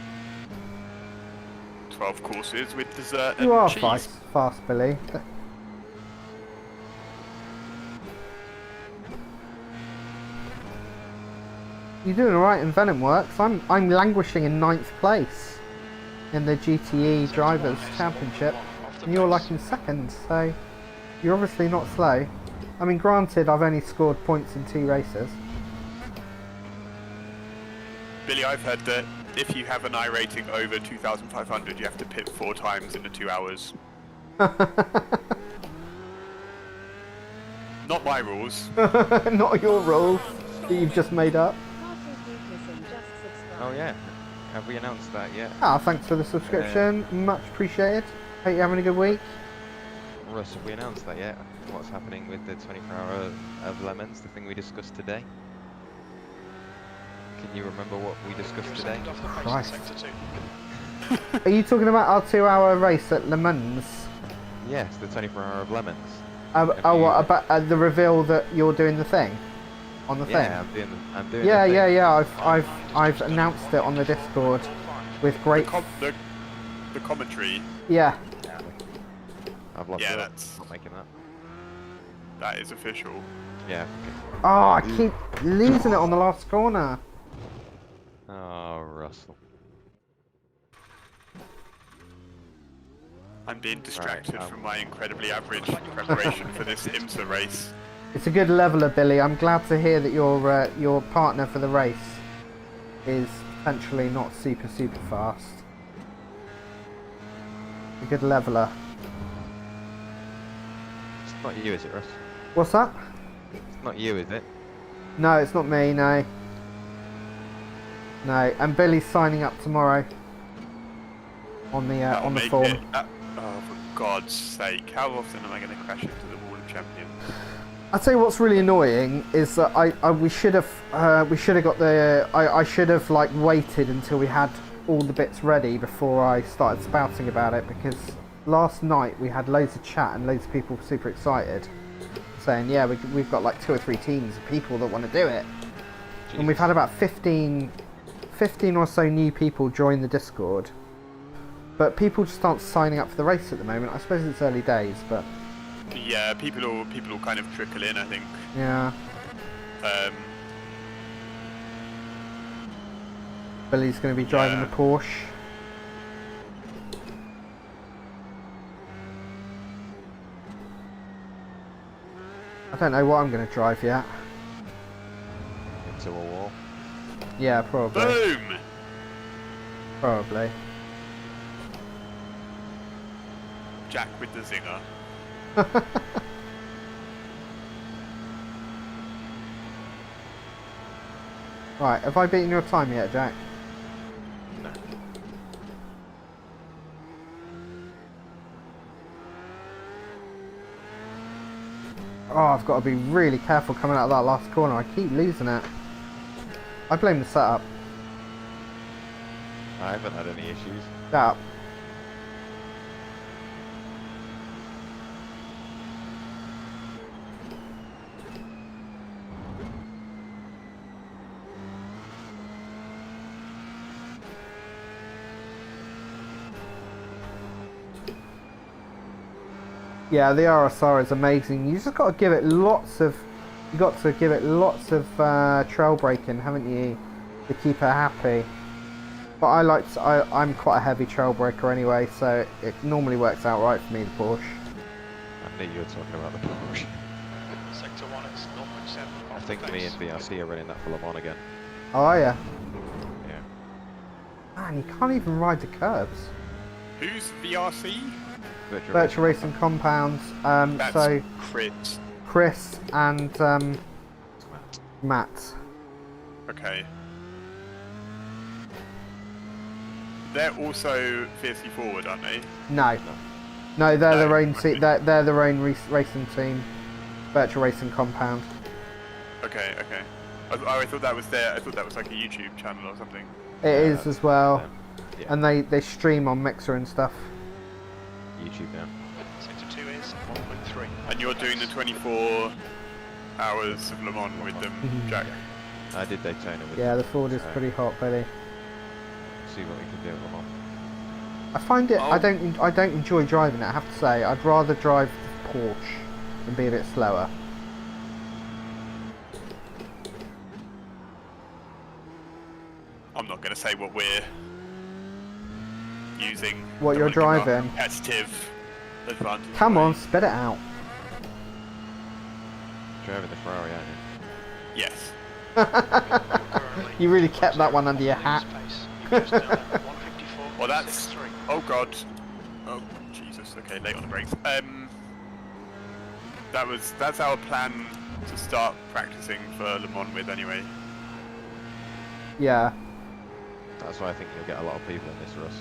12 courses with dessert and You are cheese. fast, Billy. You're doing alright in Venom Works. I'm languishing in 9th place in the GTE Drivers Championship, and you're like in 2nd, so you're obviously not slow. I mean, granted, I've only scored points in 2 races. Billy, I've heard that if you have an iRating over 2,500, you have to pit 4 times in the 2 hours. Not my rules. Not your rules that you've just made up. Oh yeah. Have we announced that yet? Ah, thanks for the subscription. Much appreciated. Hope you're having a good week. Russ, have we announced that yet? What's happening with the 24-hour of lemons, the thing we discussed today? Can you remember what we discussed today? Off the pace in Christ. sector 2. Are you talking about our 2-hour race at Le Mans? Yes, the 24-hour of lemons. Oh, what about the reveal that you're doing the thing on the Yeah, thing? I'm doing Yeah, the thing. yeah. I've announced it on the Discord with great. The commentary, Yeah, I've lost Yeah, it. that's- Not making that. that is official. Yeah. Okay. oh, I keep losing it on the last corner. Oh, Russell. I'm being distracted Right, from my incredibly average preparation for this IMSA race. It's a good leveler, Billy. I'm glad to hear that your partner for the race is potentially not super fast. A good leveler. It's not you, is it, Russ? What's that? It's not you, is it? No, it's not me. No. No, and Billy's signing up tomorrow on the That'll make form. it- oh, for God's sake! How often am I going to crash into the wall of champions? I'll tell you what's really annoying is that we should have got the I should have like waited until we had all the bits ready before I started spouting about it, because last night we had loads of chat and loads of people super excited. saying, yeah, we've got like 2 or 3 teams of people that want to do it. And we've had about 15 or so new people join the Discord. But people just aren't signing up for the race at the moment. I suppose it's early days, but... Yeah, people will kind of trickle in, I think. Yeah. Billy's going to be driving the Porsche. I don't know what I'm going to drive yet. Into a wall. Yeah, probably. Boom! Probably. Jack with the zinger. Right, have I beaten your time yet, Jack? No. Oh, I've got to be really careful coming out of that last corner. I keep losing it. I blame the setup. I haven't had any issues. Setup. Yeah, the RSR is amazing. You just got to give it lots of... You got to give it lots of trail braking, haven't you, to keep her happy. But I'm quite a heavy trail breaker anyway, so it normally works out right for me, the Porsche. I knew you were talking about the Porsche. Sector 1 is 0.7. I think me and VRC are running that for Le Mans again. Oh, are ya? Yeah. Man, you can't even ride the curbs. Who's VRC? Virtual Racing Compounds. That's So Chris. and Matt. Okay. They're also fiercely forward, aren't they? No, they're No, their own. okay. They're their own racing team. Virtual Racing Compound. Okay. I thought that was I thought that was like a YouTube channel or something. It is as well, Yeah. and they stream on Mixer and stuff. YouTube now. Sector 2 is 1.3. And you're doing the 24 hours of Le Mans with them, Jack. I did Daytona with Yeah, them, the Ford is so pretty hot, Billy. See what we can do at Le Mans. I find it. Oh. I don't enjoy driving it. I have to say, I'd rather drive the Porsche and be a bit slower. I'm not going to say what we're using. What you're Don't wanna give our driving? Competitive advantage. Come away. on, spit it out. Driving the Ferrari, aren't you? Yes. You really kept that one under your hat. Well, that's. Oh God. Oh Jesus. Okay, late on the brakes. That's our plan to start practicing for Le Mans with anyway. Yeah. That's why I think you'll get a lot of people in this, Russ.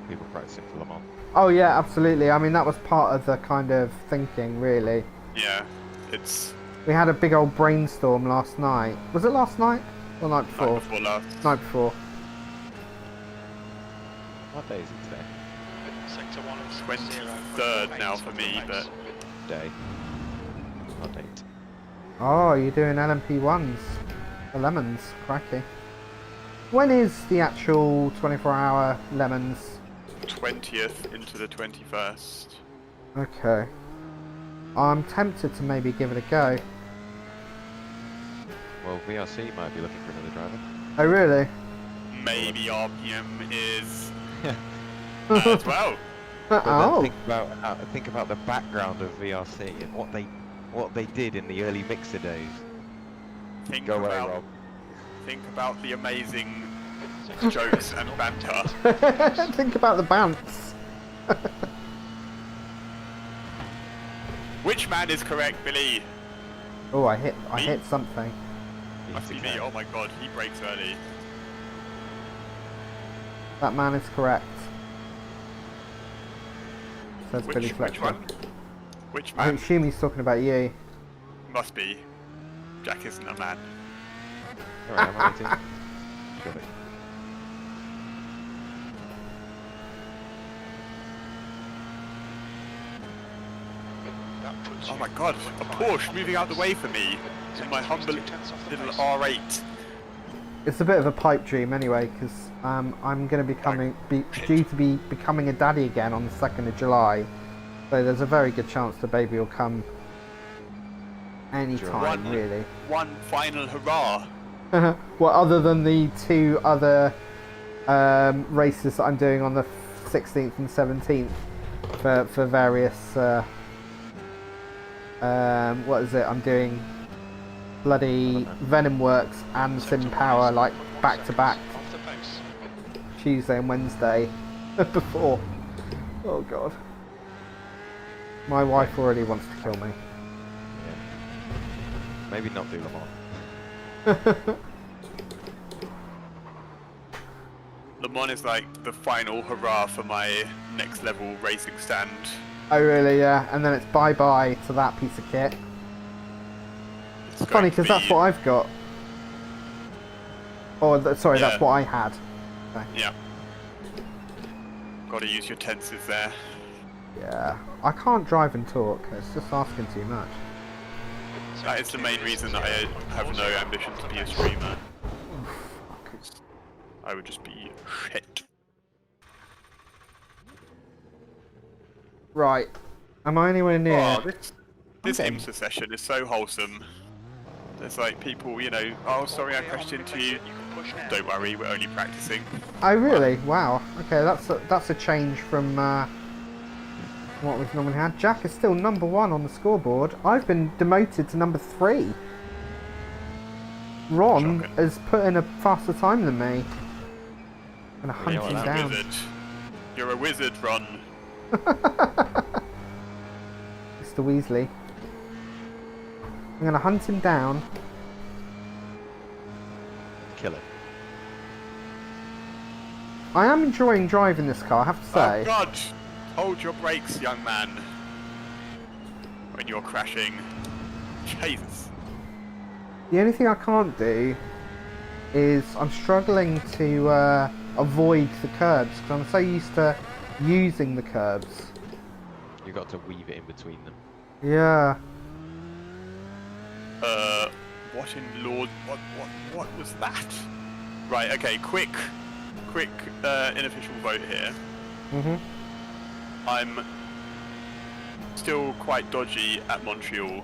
People practicing for Le Mans. Oh yeah, absolutely. I mean, that was part of the kind of thinking, really. Yeah, it's We had a big old brainstorm last night. Was it last night or night before? night before last. Night before. What day is it today? Sector 1 is 23rd now for me, but Day. Not date. Oh, you're doing LMP1s. The Lemons. Cracky. When is the actual 24-hour Lemons? 20th into the 21st. Okay. I'm tempted to maybe give it a go. Well, VRC might be looking for another driver. Oh, really? Maybe RPM is as well. But Oh. then think about the background of VRC and what they did in the early mixer days. Think Go away, about Rob. think about the amazing jokes and banter. Think about the bounce. Which man is correct, Billy? Oh, I hit something. Must be me. Oh my God, he brakes early. That man is correct. Says Billy Which Fletcher. one? Which I man? assume he's talking about you. Must be. Jack isn't a man. Alright, I'm waiting. Got it. That puts Oh you my god, a 1.5 Porsche moving out the way for me. In my humble little R8. It's a bit of a pipe dream anyway, because I'm going to be due to be becoming a daddy again on the 2nd of July. So there's a very good chance the baby will come anytime, really. One final hurrah. Well, other than the 2 other races that I'm doing on the 16th and 17th for various what is it? I'm doing bloody Venom Works and Sim Power like back to back off the pace. Tuesday and Wednesday before. Oh god. My wife already wants to kill me. Yeah. Maybe not do Le Mans. Le Mans is like the final hurrah for my next level racing stand. Oh really? Yeah. And then it's bye bye to that piece of kit. It's Funny going to because that's be- what I've got. Oh, sorry, Yeah. that's what I had. Okay. Yeah. Gotta use your tenses there. Yeah. I can't drive and talk. It's just asking too much. That is the main reason that I have no ambition to be a streamer. I would just be shit. Right. Am I anywhere near? Oh, this Okay. IMSA session is so wholesome. There's like people, you know, oh sorry I crashed into you. You can push now. Don't worry, we're only practicing. Oh really? Wow. Okay, that's a change from what we've normally had. Jack is still number 1 on the scoreboard. I've been demoted to number 3. Ron Shocking. has put in a faster time than me. Gonna hunt Yeah, well, him that's down. Wizard. You're a wizard, Ron. Mr. Weasley. I'm gonna hunt him down. Kill it. I am enjoying driving this car, I have to say. Oh god! Hold your brakes, young man. When you're crashing. Jesus. The only thing I can't do is I'm struggling to avoid the curbs because I'm so used to using the curbs. You got to weave it in between them. Yeah. What in Lord? What was that? Right. Okay. Quick, unofficial vote here. Mhm. I'm still quite dodgy at Montreal.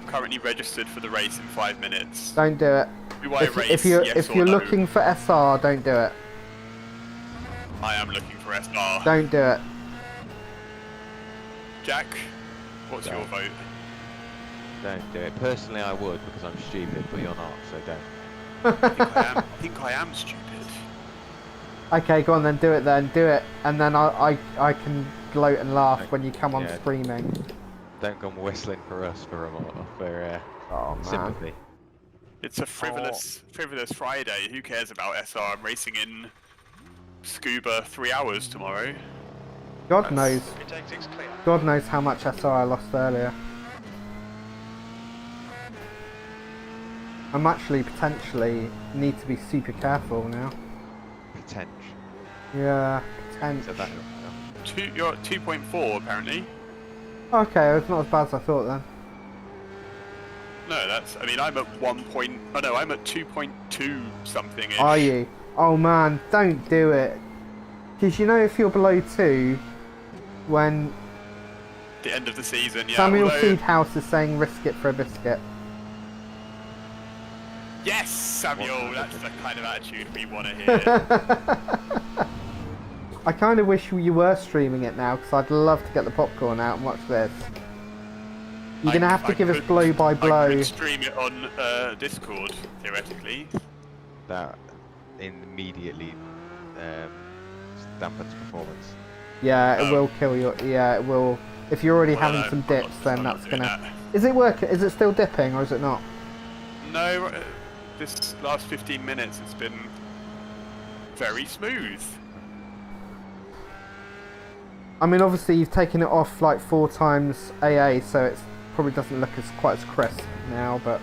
Currently registered for the race in 5 minutes. Don't do it. Do I race? If you're yes or you're no? looking for SR, don't do it. I am looking for SR. Don't do it. Jack, what's your Don't. vote? Don't do it. Personally, I would because I'm stupid, but you're not, so don't. I think I am stupid. Okay, go on then. Do it then. Do it, and then I can gloat and laugh when you come on Yeah. screaming. Don't come whistling for us for Oh man. sympathy. It's a frivolous Friday. Who cares about SR? I'm racing in Scuba 3 hours tomorrow. God That's- knows. Pit exit's clear. God knows how much SR I lost earlier. I'm actually potentially need to be super careful now. Potential. Yeah, So potential. that. You're at 2.4 apparently. Okay, it's not as bad as I thought then. No, that's. I mean, I'm at 1. Oh no, I'm at 2.2 something. Are you? Oh man, don't do it. Because you know if you're below 2, when The end of the season, yeah. Samuel although- Seedhouse is saying risk it for a biscuit. Yes, Samuel. That's the kind of attitude we want to hear. I kind of wish you were streaming it now because I'd love to get the popcorn out and watch this. You're going to have to I give us could- blow by I blow. could stream it on Discord theoretically. That immediately dampens performance. Yeah, it Oh. will kill you. Yeah, it will. If you're already Well, having no, some I'm dips, not- then I'm not that's doing gonna. that. Is it working? Is it still dipping or is it not? No, this last 15 minutes it's been very smooth. I mean, obviously you've taken it off like 4 times AA, so it probably doesn't look as quite as crisp now. But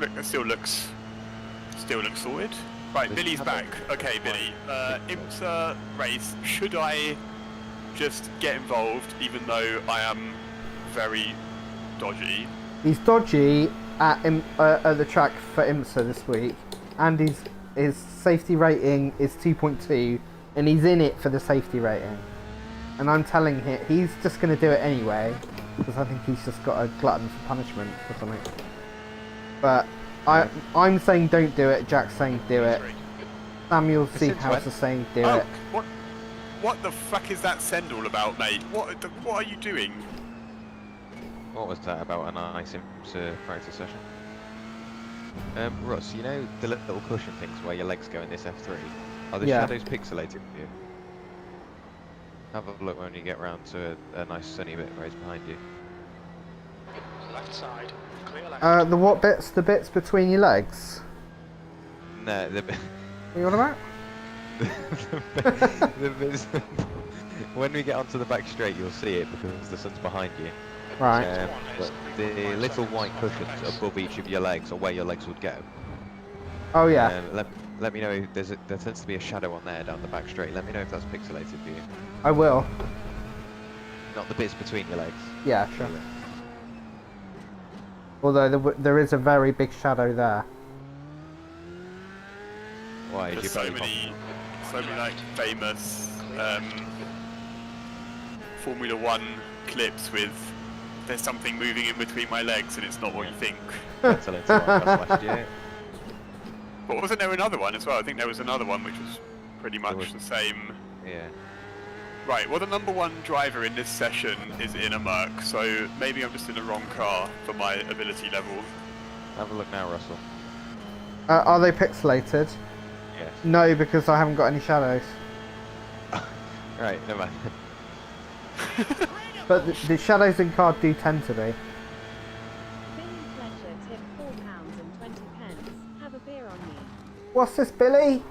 Look, it still looks sorted. Right, Just Billy's have back. Okay, Billy. IMSA race. Should I just get involved, even though I am very dodgy. He's dodgy at the track for IMSA this week, and his safety rating is 2.2, and he's in it for the safety rating. And I'm telling him he's just going to do it anyway, because I think he's just got a glutton for punishment or something. But I'm saying don't do it. Jack's saying do it. Samuel Seahouse is saying do it. What the fuck is that send all about, mate? What are you doing? What was that about a nice IMSA practice session? Russ, you know the little cushion things where your legs go in this F3? Are the shadows pixelated for you? Have a look when you get round to a nice sunny bit right behind you. Left side, clear left. The what bits? The bits between your legs? No, the What are you on about? the bits, when we get onto the back straight, you'll see it because the sun's behind you. Right. But the little white cushions above each of your legs are where your legs would go. Oh yeah. Let me know if there tends to be a shadow on there down the back straight. Let me know if that's pixelated for you. I will. Not the bits between your legs. Yeah, sure. Although there is a very big shadow there. Why? There's so many like famous Formula 1 clips with there's something moving in between my legs and it's not what you think. That's a little last year. But wasn't there another one as well? I think there was another one which was pretty much the same. Yeah. Right, well the number one driver in this session is in a Merc, so maybe I'm just in the wrong car for my ability level. Have a look now, Russell. Are they pixelated? Yes. No, because I haven't got any shadows. Right, never mind. But the shadows in car do tend to be. Billy Fletcher tipped £4.20. Have a beer on me. What's this, Billy?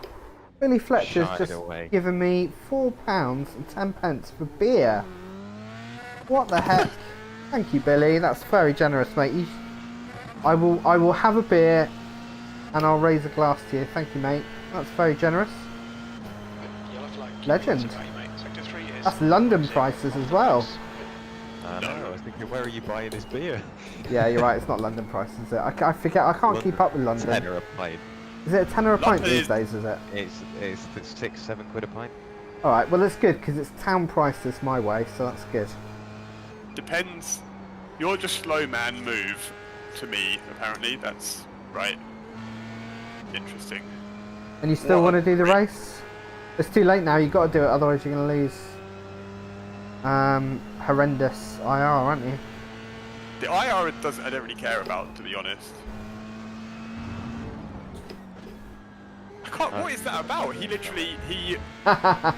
Billy Fletcher's Shied just away. given me £4.10 for beer. What the heck? Thank you, Billy. That's very generous, mate. I will have a beer, and I'll raise a glass to you. Thank you, mate. That's very generous. You'll have like Legend. today, mate. Sector 3 is. That's London prices as well. I know, I was thinking, where are you buying this beer? Yeah, you're right. It's not London prices, is it? I forget. I can't keep up with London. Tenner a pint. Is it a tenner a pint London these is- days? Is it? It's 6-7 quid a pint. All right. Well, it's good because it's town prices my way, so that's good. Depends. You're just slow man move to me, apparently. That's right. Interesting. And you still What want to a do the great- race? It's too late now. You've got to do it, otherwise you're going to lose. Horrendous IR, aren't you? The IR I don't really care about, to be honest. I can't. What is that about? He literally I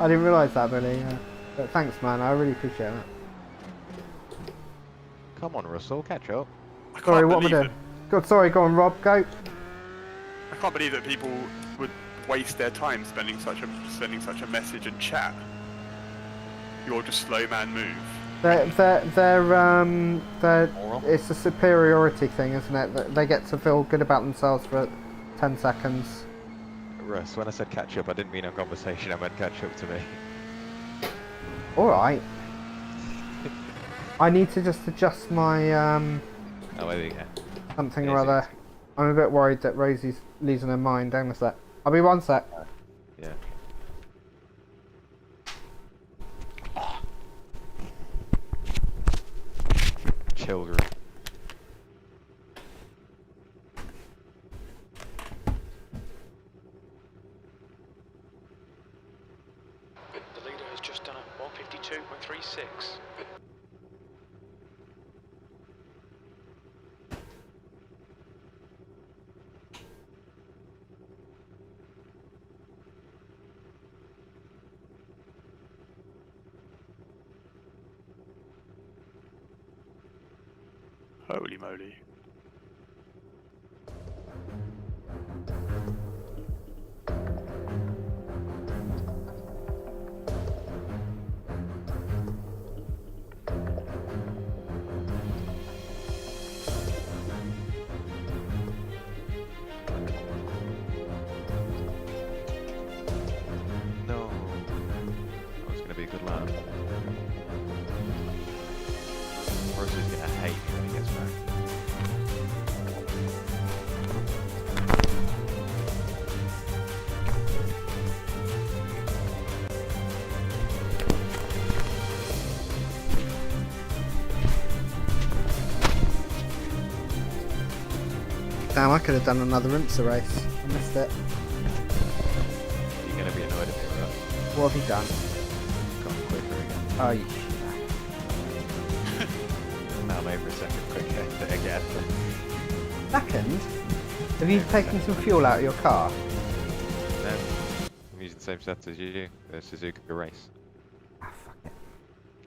didn't realise that, Billy. Yeah. But thanks, man. I really appreciate that. Come on, Russell, catch up. I can't Sorry, what am I believe doing? God, sorry. Go on, Rob. Go. I can't believe that people would waste their time spending such a message and chat. You're just slow man move. It's a superiority thing, isn't it? They get to feel good about themselves for 10 seconds. Russ, when I said catch up, I didn't mean a conversation, I meant catch up to me. Alright. I need to just adjust my, Oh, there we go. something Easy. or other. I'm a bit worried that Rosie's losing her mind. Hang on a sec. I'll be 1 sec. Yeah. Children. The leader has just done a 152.36. Holy moly. No. That was Damn, I could have done another IMSA race. I missed it. You're going to be annoyed at me, right? What have you done? Got quicker again. Oh, you Now I'm over a second quicker again. second? Have you taken some fuel out of your car? I'm using the same set as you, the Suzuka race. Ah, fuck it.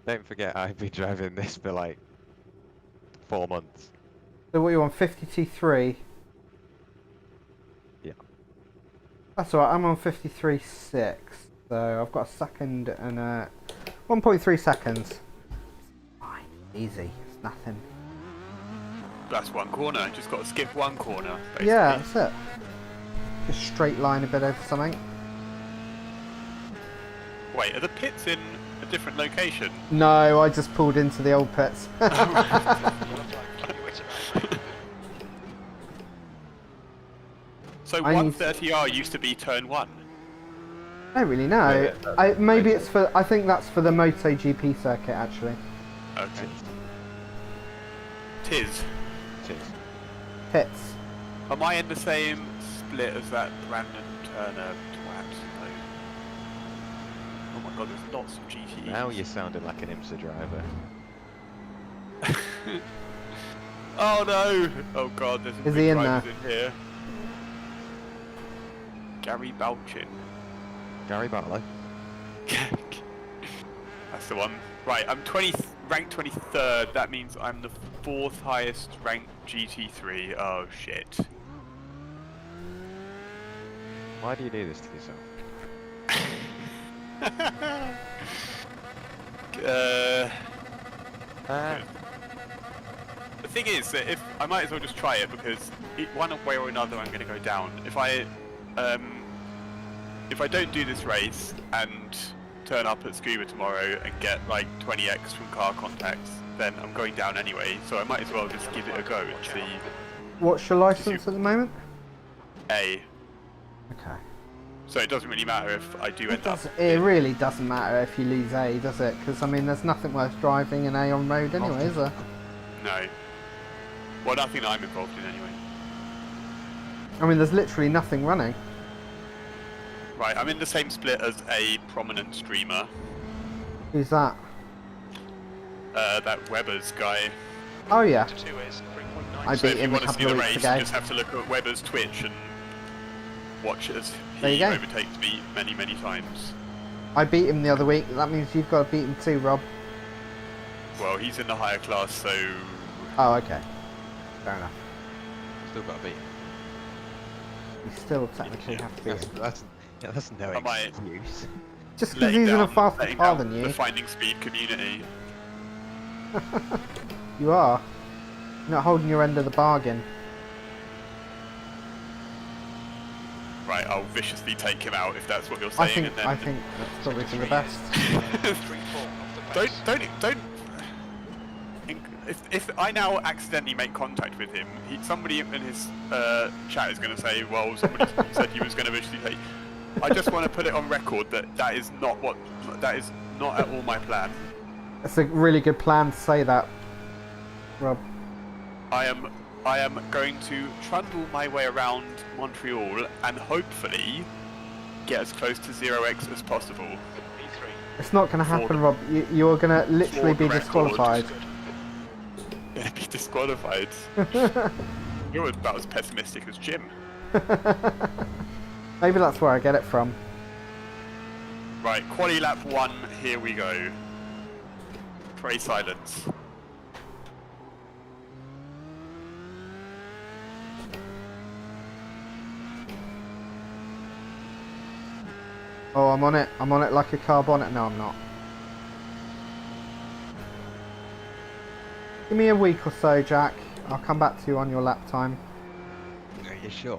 Don't forget, I've been driving this for like 4 months. So what are you on, 52.3? Yeah. That's alright, I'm on 53.6. So I've got a second and 1.3 seconds. Fine, easy, it's nothing. That's one corner. Just got to skip one corner. Basically. Yeah, that's it. Just straight line a bit over something. Wait, are the pits in a different location? No, I just pulled into the old pits. So I need- 130R used to be turn 1. I don't really know. Yeah, Maybe it's for. I think that's for the MotoGP circuit actually. Okay. Tis. Cheers. Pits. Am I in the same split as that Brandon Turner twat? No. Oh my god, there's lots of GTEs. Now you're sounding like an IMSA driver. Oh no! Oh god, there's some Is big he in drivers in here. Gary Balchin. Gary Barlow. That's the one. Right, I'm ranked 23rd. That means I'm the 4th highest ranked GT3. Oh shit. Why do you do this to yourself? The thing is that if I might as well just try it because one way or another I'm going to go down. If I don't do this race and turn up at Scuba tomorrow and get like 20x from car contacts, then I'm going down anyway. So I might as well just give it a go and see. What's your license at the moment? A. Okay. So it doesn't really matter if I do end up. It really doesn't matter if you lose A, does it? Because I mean, there's nothing worth driving an A on road anyway, is there? No. Well, nothing that I'm involved in anyway. I mean, there's literally nothing running. Right, I'm in the same split as a prominent streamer. Who's that? That Weber's guy. Oh yeah. To 2 is 3.9. I So beat if you him a want to see couple the of race, weeks you ago. just have to look at Weber's Twitch and watch it as There you he go. overtakes me many, many times. I beat him the other week. That means you've got to beat him too, Rob. Well, he's in the higher class, so Oh, okay. Fair enough. Still got to beat. You still technically have to beat him. That's no Am I- excuse. Just because letting he's in a down- faster letting car down than you. the finding speed community. You are. You're not holding your end of the bargain. Right, I'll viciously take him out if that's what you're saying, and then I think that's probably for the best. 3.4 off the pace. don't. If I now accidentally make contact with him, somebody in his chat is going to say, "Well, somebody said he was going to viciously take." I just want to put it on record that is not at all my plan. It's a really good plan to say that, Rob. I am going to trundle my way around Montreal and hopefully get as close to 0x as possible. P3. It's not going to happen, the- Rob. You're going to literally for be the record. disqualified. Gonna be disqualified. You're about as pessimistic as Jim. Maybe that's where I get it from. Right, quali lap 1, here we go. Pray silence. Oh, I'm on it. I'm on it like a car bonnet. No, I'm not. Give me a week or so, Jack. I'll come back to you on your lap time. Are you sure?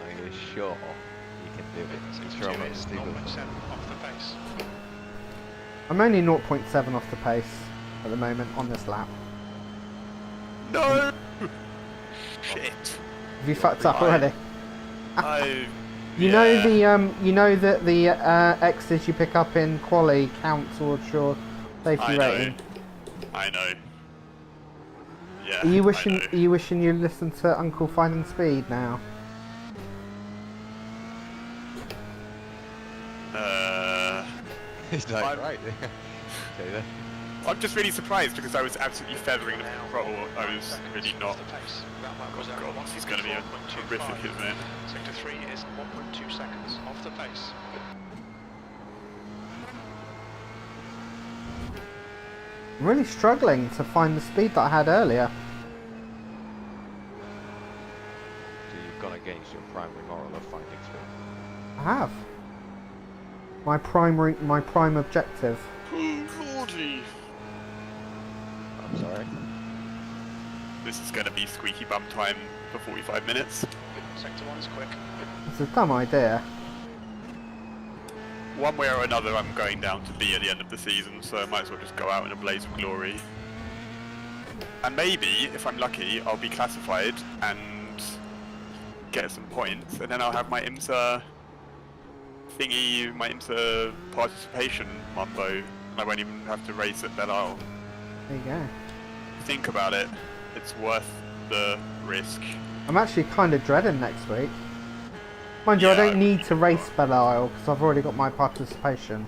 Are you sure you can do it? You sure I'm 2 not is stupid? 0.7 off the pace. I'm only 0.7 off the pace at the moment on this lap. No! Shit. Have you fucked up I- already? You You know that the X's you pick up in quali count towards your safety I know. rating. I know. Yeah. Are you I wishing? know. Are you wishing you listened to Uncle Finding Speed now? He's like, I'm- right. Okay then. I'm just really surprised because I was absolutely feathering the throttle. I was Seconds really off not. the pace. That lap was at God, this is going to be a 1:54.25. horrific, isn't it? Sector 3 is 1.2 seconds off the pace. I'm really struggling to find the speed that I had earlier. So you've gone against your primary moral of finding speed. I have. My prime objective. Oh, Lordy. I'm sorry. This is going to be squeaky bum time for 45 minutes. Sector 1's quick. It's a dumb idea. One way or another, I'm going down to B at the end of the season, so I might as well just go out in a blaze of glory. And maybe, if I'm lucky, I'll be classified and get some points, and then I'll have my IMSA thingy, my IMSA participation mumbo, and I won't even have to race at Belle Isle. There you go. Think about it, it's worth the risk. I'm actually kind of dreading next week. Mind you, Yeah, I don't I need to race Belle Isle because I've already got my participation.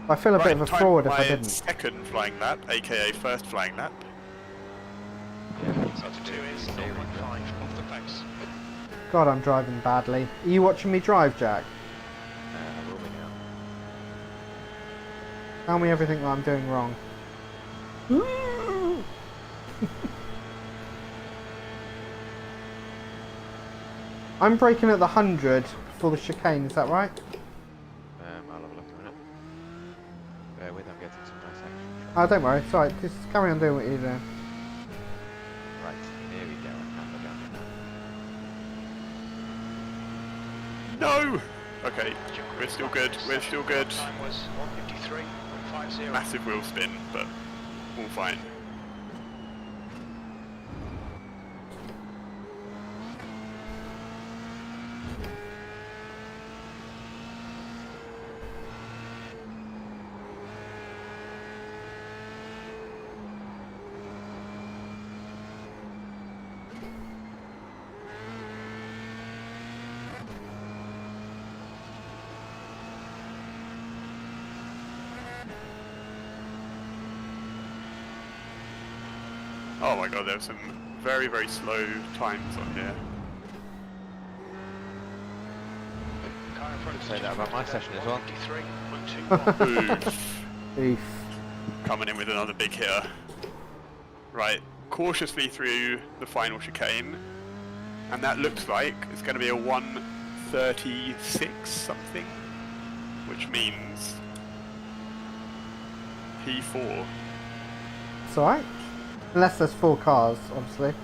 I feel a bit of a time fraud for if I my didn't. second flying lap, aka first flying lap. Sector 2 is 0.5 off the pace. God, I'm driving badly. Are you watching me drive, Jack? Will be now. Tell me everything that I'm doing wrong. I'm braking at the 100 for the chicane, is that right? I'll have a look in a minute. Bear with, I'm getting some nice action. Oh, don't worry, it's alright, just carry on doing what you're doing. Right, here we go. No! Okay, we're still good, we're still good. Time was 1:53.50. Massive wheel spin, but all fine. Oh my god, there are some very, very slow times on here. Car in front Say that about my session as well. 53.21. Oof. Oof. Coming in with another big hitter. Right, cautiously through the final chicane. And that looks like it's going to be a 1:36 something. Which means P4. It's alright. Unless there's 4 cars, obviously.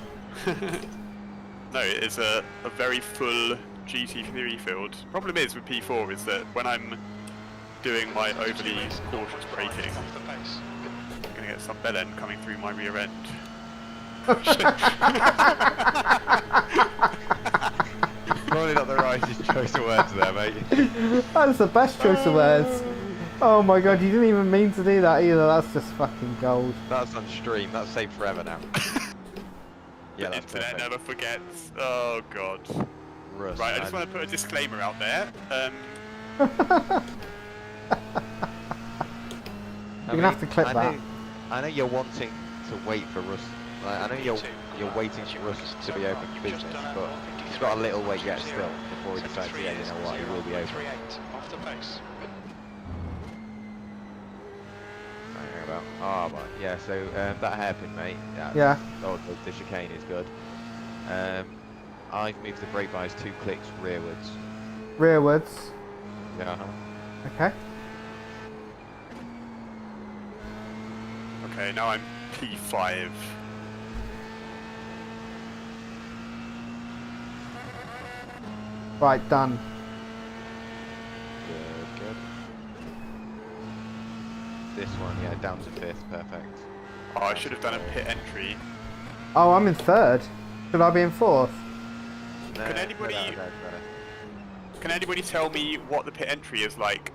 No, it's a very full GT3 field. Problem is with P4 is that when I'm doing my overly cautious braking, Off the pace. I'm going to get some bell end coming through my rear end. Probably not the rightest choice of words there, mate. That's the best choice of words. Oh my god, you didn't even mean to do that either. That's just fucking gold. That's on stream. That's saved forever now. Yeah, The that's internet perfect. never forgets. Oh god. Russ, Right, I just want to put a disclaimer out there. You're gonna have to clip that. I know you're wanting to wait for Russ. I know you're waiting for Russ to be open for business, but he's got a little wait yet still before he decides, yeah, you know what, he will be open. 38 off the pace. Right, about. Oh, but yeah. So that hairpin, mate. Yeah. Oh, the chicane is good. I've moved the brake bias 2 clicks rearwards. Rearwards. Yeah. Okay. Okay, now I'm P5. Right, done. Good. This one, yeah, down to 5th, perfect. Oh, I should have done a pit entry. Oh, I'm in 3rd. Should I be in 4th? No, Can anybody- no, better. Can anybody tell me what the pit entry is like?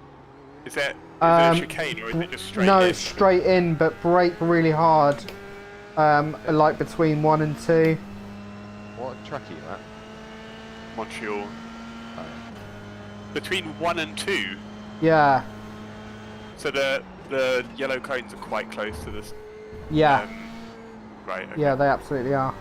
Is it a chicane or is it just straight No, in? it's straight in, but brake really hard. Like between 1 and 2. What track are you at? Montreal. Oh, Between 1 and 2, Yeah, so the yellow cones are quite close to this. yeah, Right. Okay. yeah, they absolutely are.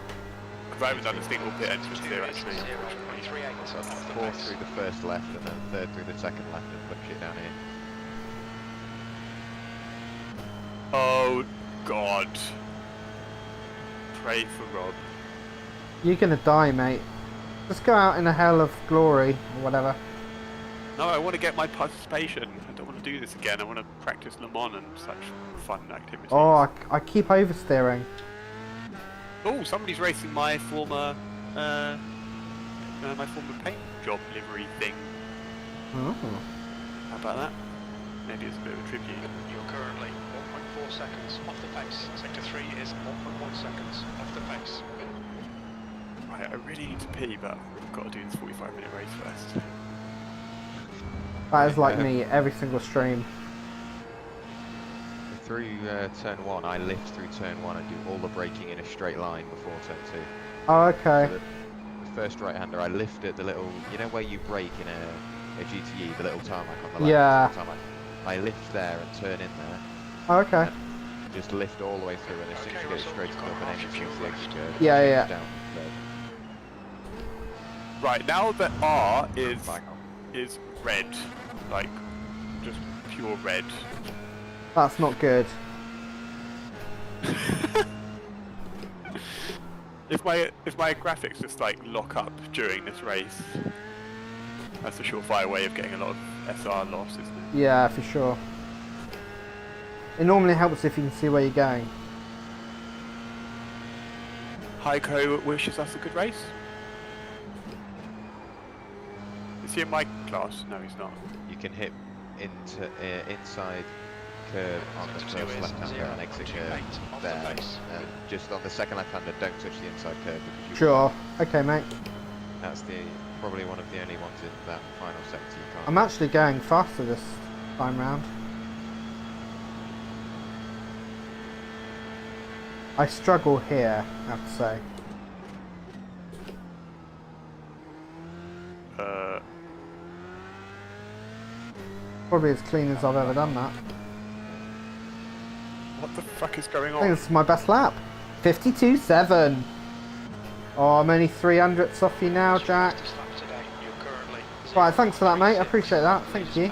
Because I haven't done a single pit entrance here actually. 0.38 so off the fourth pace. through the first left and then third through the second left and push it down here. Oh God. Pray for Rob. You're gonna die, mate. Just go out in a hell of glory or whatever. No, I want to get my participation. I don't want to do this again. I want to practice Le Mans and such fun activities. Oh, I keep oversteering. Oh, somebody's racing my former paint job livery thing. Oh. How about that? Maybe it's a bit of a tribute. You're currently 1.4 seconds off the pace. Sector 3 is 1.1 seconds off the pace. Right, I really need to pee, but I've got to do this 45-minute race first. That is like me every single stream. Through turn 1, I lift through turn 1 and do all the braking in a straight line before turn 2. Oh, okay. So the first right-hander, I lift at the little, you know where you brake in a GTE, the little tarmac on the left? Yeah. Tarmac. I lift there and turn in there. Oh, okay. Just lift all the way through, and as soon as you get straight to the open aim towards the exit curve, Yeah, change yeah. down third. Right, now the R is Bang on. red. Like, just pure red. That's not good. If my graphics just like lock up during this race, that's a surefire way of getting a lot of SR loss, isn't it? Yeah, for sure. It normally helps if you can see where you're going. Heiko wishes us a good race. Is he in my class? No, he's not. You can hit into inside curve on the Sector 2 first is left-hander and exit 0.28 curve off the there, pace. and just on the second left-hander, don't touch the inside curve because you Sure. Okay, mate. That's probably one of the only ones in that final sector you can't. I'm actually going faster this time round. I struggle here, I have to say. Probably as clean as I've ever done that. What the fuck is going I think on? this is my best lap. 52.7. Oh, I'm only 300ths off you now, Jack. Fastest lap today. You're currently Right, thanks for that, mate. I appreciate that. Thank you.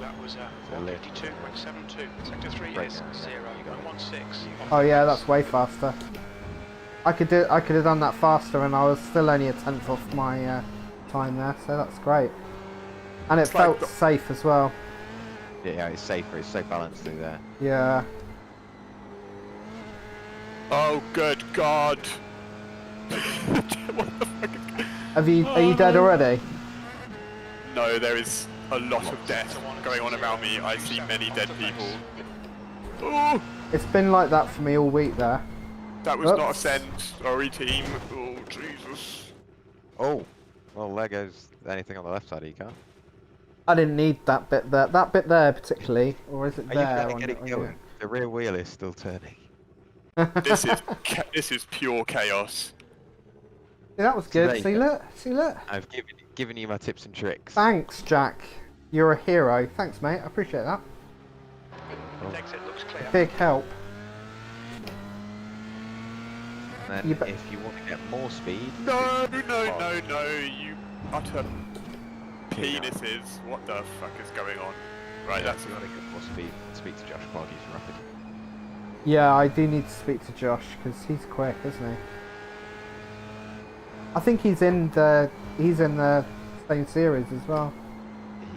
That was So lift. 152.72. Sector 3 Break is down. 0.16. Oh yeah, that's way faster. I could have done that faster, and I was still only a tenth off my time there, so that's great. And it It's like felt the- safe as well. Yeah, it's safer. It's so balanced through there. Yeah. Oh, good God! What the fuck is... Are you dead already? No, there is a lot of death going on around me. I see many dead people. Oh, It's been like that for me all week there. that was not a Oops. send. Sorry, team. Oh, Jesus. Oh, well, there goes anything on the left side of your car. I didn't need that bit there. That bit there particularly, or is it Are there? you trying to on get it your- going? The rear wheel is still turning. This is this is pure chaos. Yeah, that was So good. there you See, go. look. See, look. I've given you my tips and tricks. Thanks, Jack. You're a hero. Thanks, mate. I appreciate that. Exit looks clear. Big help. And then You bet- if you want to get more speed, No, do- no, oh, no, no, you utter penises. What the fuck is going on? Right, yeah, that's if you want to get more speed, speak to Josh Clark, he's rapid. Yeah, I do need to speak to Josh because he's quick, isn't he? I think he's in the same series as well.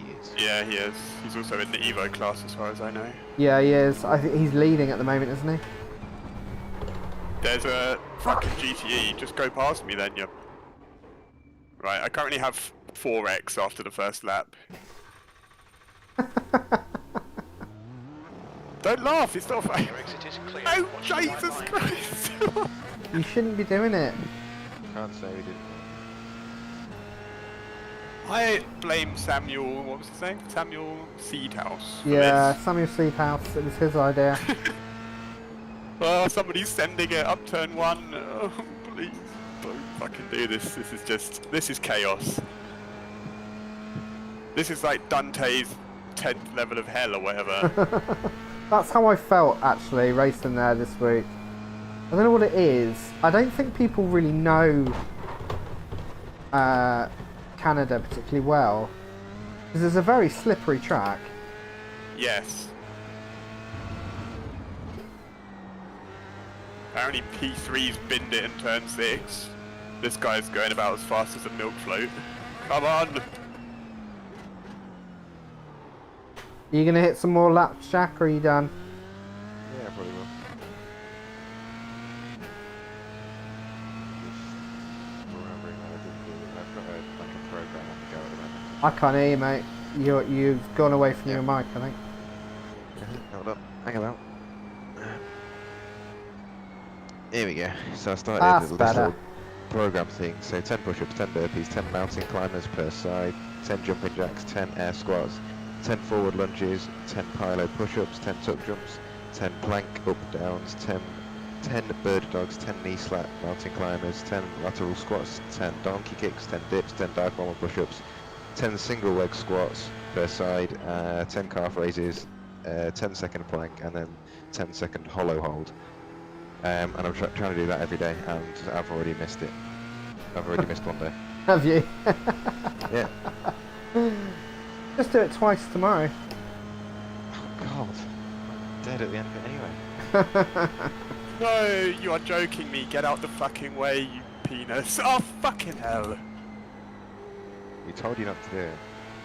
He is. Yeah, he is. He's also in the Evo class as far as I know. Yeah, he is. I think he's leading at the moment, isn't he? There's a fucking GTE. Just go past me then, you. Right, I currently have 4x after the first lap. Don't laugh, it's not funny. Your exit is clear. Oh, Watch the white Jesus line. Christ! You shouldn't be doing it. Can't say we didn't. I blame Samuel, what was his name? Samuel Seedhouse. for Yeah, this. Samuel Sleephouse. It was his idea. Oh, somebody's sending it up turn 1. Oh, please, don't fucking do this. This is chaos. This is like Dante's 10th level of hell or whatever. That's how I felt actually racing there this week. I don't know what it is. I don't think people really know Canada particularly well, because it's a very slippery track. Yes. Apparently P3's binned it in turn 6. This guy's going about as fast as a milk float. Come on! Are you going to hit some more laps, Jack, or are you done? Yeah, I probably will. Just remembering that I didn't do it. I've got a program on the go at the moment. I can't hear you, mate. You've gone away from your mic, I think. Hold up, hang about. Here we go. So I started That's this better. little program thing. So 10 push-ups, 10 burpees, 10 mountain climbers per side, 10 jumping jacks, 10 air squats, 10 forward lunges, 10 pilo push-ups, 10 tuck jumps, 10 plank up downs, 10 bird dogs, 10 knee slap mountain climbers, 10 lateral squats, 10 donkey kicks, 10 dips, 10 dive bomber push-ups, 10 single leg squats per side, 10 calf raises, 10 second plank, and then 10 second hollow hold. And I'm trying to do that every day, and I've already missed it. I've already missed one day. Have you? Yeah. Just do it twice tomorrow. Oh God. I'm dead at the end of it anyway. No, you are joking me. Get out the fucking way, you penis. Oh, fucking hell. We told you not to do it.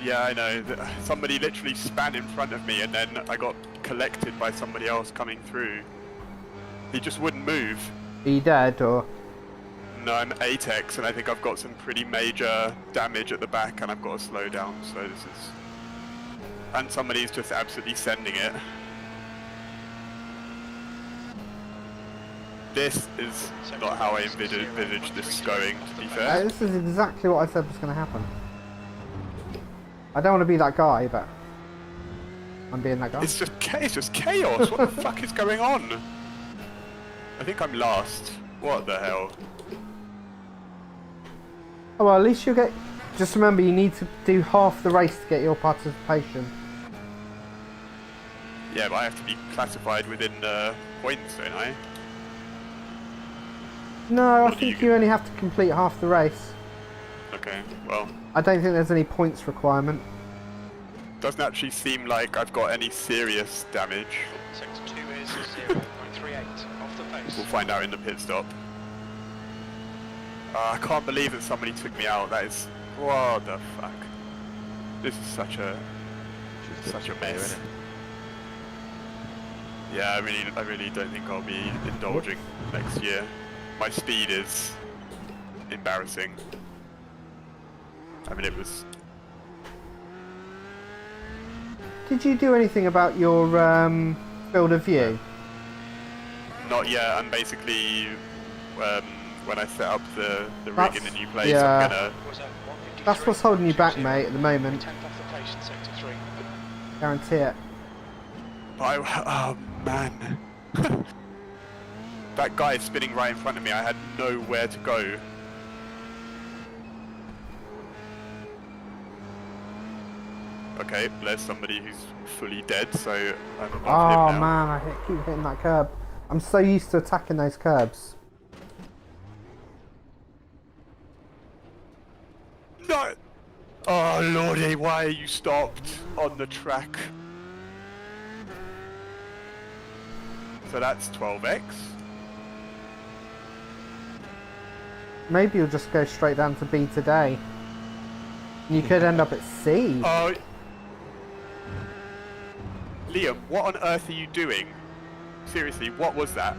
Yeah, I know. Somebody literally span in front of me and then I got collected by somebody else coming through. He just wouldn't move. Are you dead, or? No, I'm ATEX and I think I've got some pretty major damage at the back and I've got to slow down, so this is... And somebody's just absolutely sending it. This is not how I envisaged this going, to be fair. This is exactly what I said was going to happen. I don't want to be that guy, but I'm being that guy. It's just chaos. What the fuck is going on? I think I'm last. What the hell? Oh well, at least you'll get... Just remember, you need to do half the race to get your participation. Yeah, but I have to be classified within points, don't I? No, I do think you you only have to complete half the race. Okay, well, I don't think there's any points requirement. doesn't actually seem like I've got any serious damage. Sector 2 is 0.38 off the pace. We'll find out in the pit stop. I can't believe that somebody took me out. That is... What the fuck? This is such a mess. Yeah, I really don't think I'll be indulging next year. My speed is embarrassing. I mean, it was... Did you do anything about your field of view? Not yet. I'm basically... when I set up the rig That's- in the new place, yeah. I'm gonna... That's what's holding you back, mate, at the moment. 10th off the pace in sector 3. Guarantee it. Oh, man. That guy spinning right in front of me, I had nowhere to go. Okay, there's somebody who's fully dead, so I'm above Oh him now. man, I keep hitting that curb. I'm so used to attacking those curbs. No! Oh lordy, why are you stopped on the track? So that's 12x. Maybe you'll just go straight down to B today. You could end up at C. Oh, Liam, what on earth are you doing? Seriously, what was that?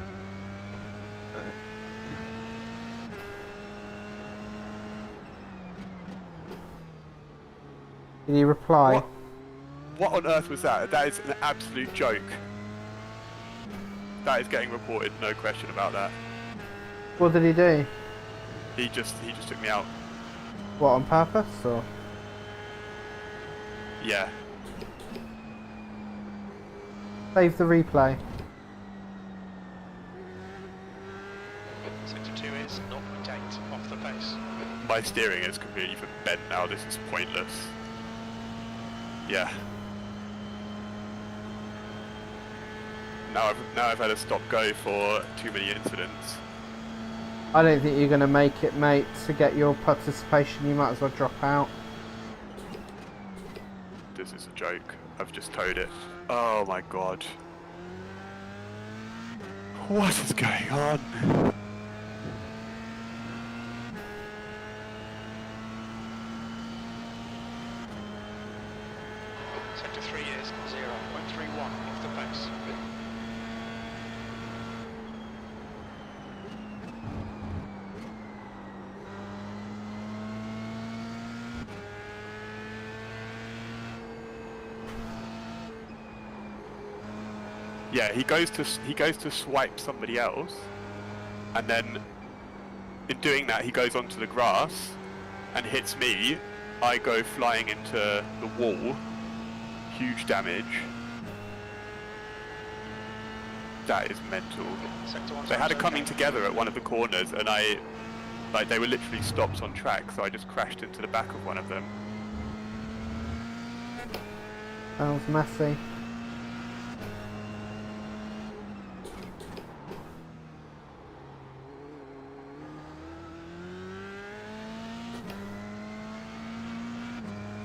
Did he reply? What on earth was that? That is an absolute joke. That is getting reported, no question about that. What did he do? He just took me out. What, on purpose, or? Yeah. Save the replay. my steering is completely bent now. This is pointless. Yeah. Now I've had a stop go for too many incidents. I don't think you're going to make it, mate. To get your participation, you might as well drop out. This is a joke. I've just towed it. Oh my god. What is going on? Sector 3 is 0.31 off the pace. Yeah, he goes to swipe somebody else, and then in doing that he goes onto the grass and hits me. I go flying into the wall. Huge damage. That is mental. They had a coming together at one of the corners, and they were literally stopped on track, so I just crashed into the back of one of them. Sounds messy.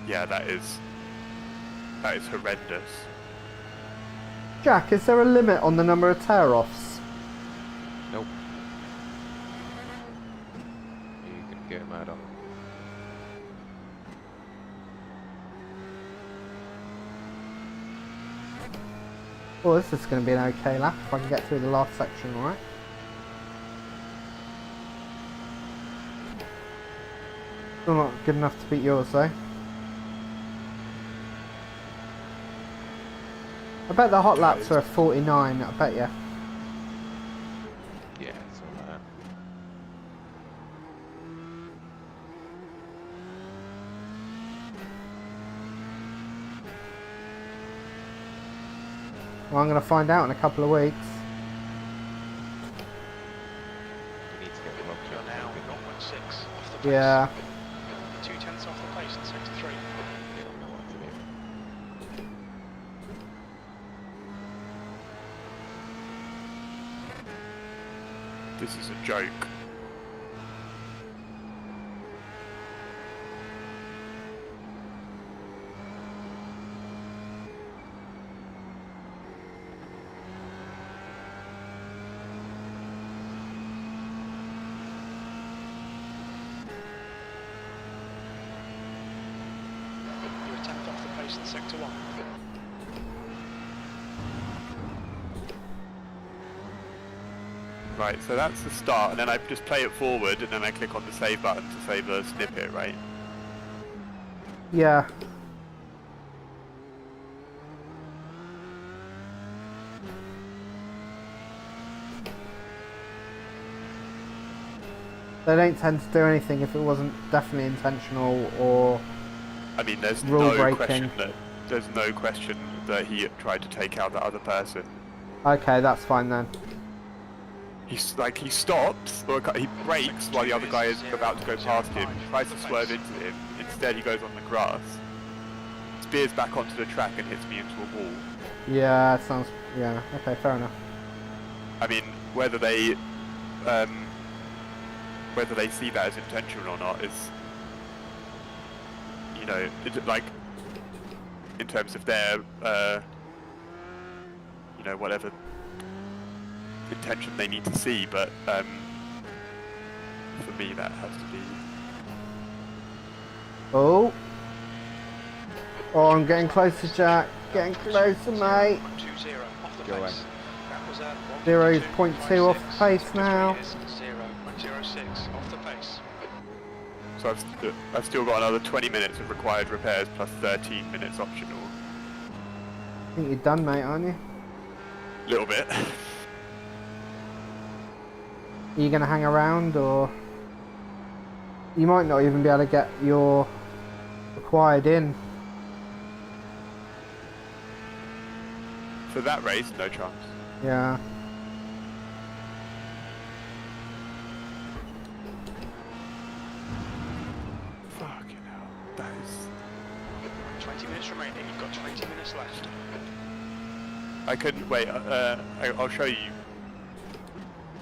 Yeah, that is horrendous. Jack, is there a limit on the number of tear-offs? Nope. You can get mad on. Well, this is going to be an okay lap if I can get through the last section, alright? Still not good enough to beat yours, though. I bet the hot laps are a 49, I bet you. Yeah, it's all that. Well, I'm going to find out in a couple of weeks. You need to get the log You're check. now 0.6 off the pace. Yeah. 0.2 off the pace in sector 3. You don't know what to do. This is a joke. You're 10th off the pace in sector 1. Right, so that's the start, and then I just play it forward, and then I click on the save button to save the snippet, right? Yeah. They don't tend to do anything if it wasn't definitely intentional or I mean, there's rule no breaking. question that he tried to take out that other person. Okay, that's fine then. He stops, or he brakes while the other guy is about to go past him, tries to swerve into him, instead he goes on the grass, spears back onto the track and hits me into a wall. Yeah, sounds... yeah, okay, fair enough. I mean, whether they see that as intentional or not is, you know, like, in terms of their, you know, whatever intention they need to see, but for me that has to be... Oh! Oh, I'm getting closer, Jack. Getting closer, mate. 0.20 off the Go away. pace. That was at 0.2 off the pace now. 0.06 off the pace. So I've still got another 20 minutes of required repairs plus 13 minutes optional. I think you're done, mate, aren't you? Little bit. Are you going to hang around, or... You might not even be able to get your required in. For that race, no chance. Yeah. minutes remaining. You've got 20 minutes left. I could wait. I'll show you.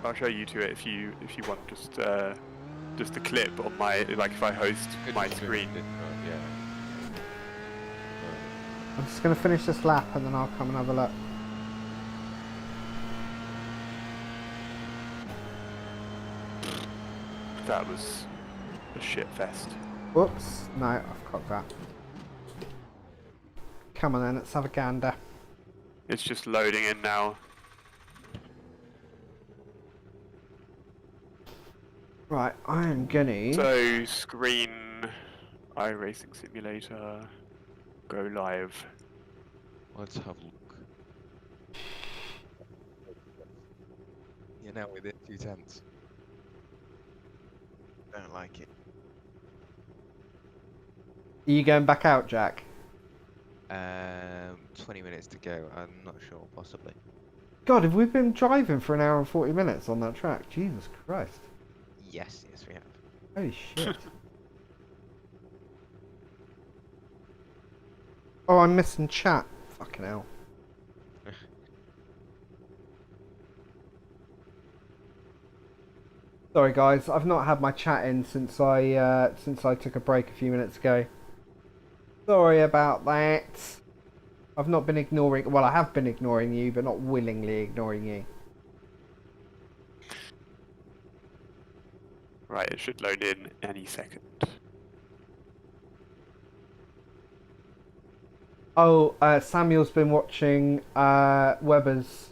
I'll show you to it if you want. Just a clip on my if I host my screen. Yeah. I'm just going to finish this lap and then I'll come and have a look. That was a shit fest. Whoops. No, I've cocked that. Come on then, let's have a gander. It's just loading in now. Right, I am gonna... So screen, iRacing simulator, go live. Let's have a look. You're now within 2 tenths. Don't like it. Are you going back out, Jack? 20 minutes to go. I'm not sure, possibly. God, have we been driving for an hour and 40 minutes on that track? Jesus Christ. Yes, we have. Holy shit. Oh, I'm missing chat. Fucking hell. Sorry guys, I've not had my chat in since I took a break a few minutes ago. Sorry about that. I've not been ignoring... Well, I have been ignoring you, but not willingly ignoring you. Right, it should load in any second. Oh, Samuel's been watching Weber's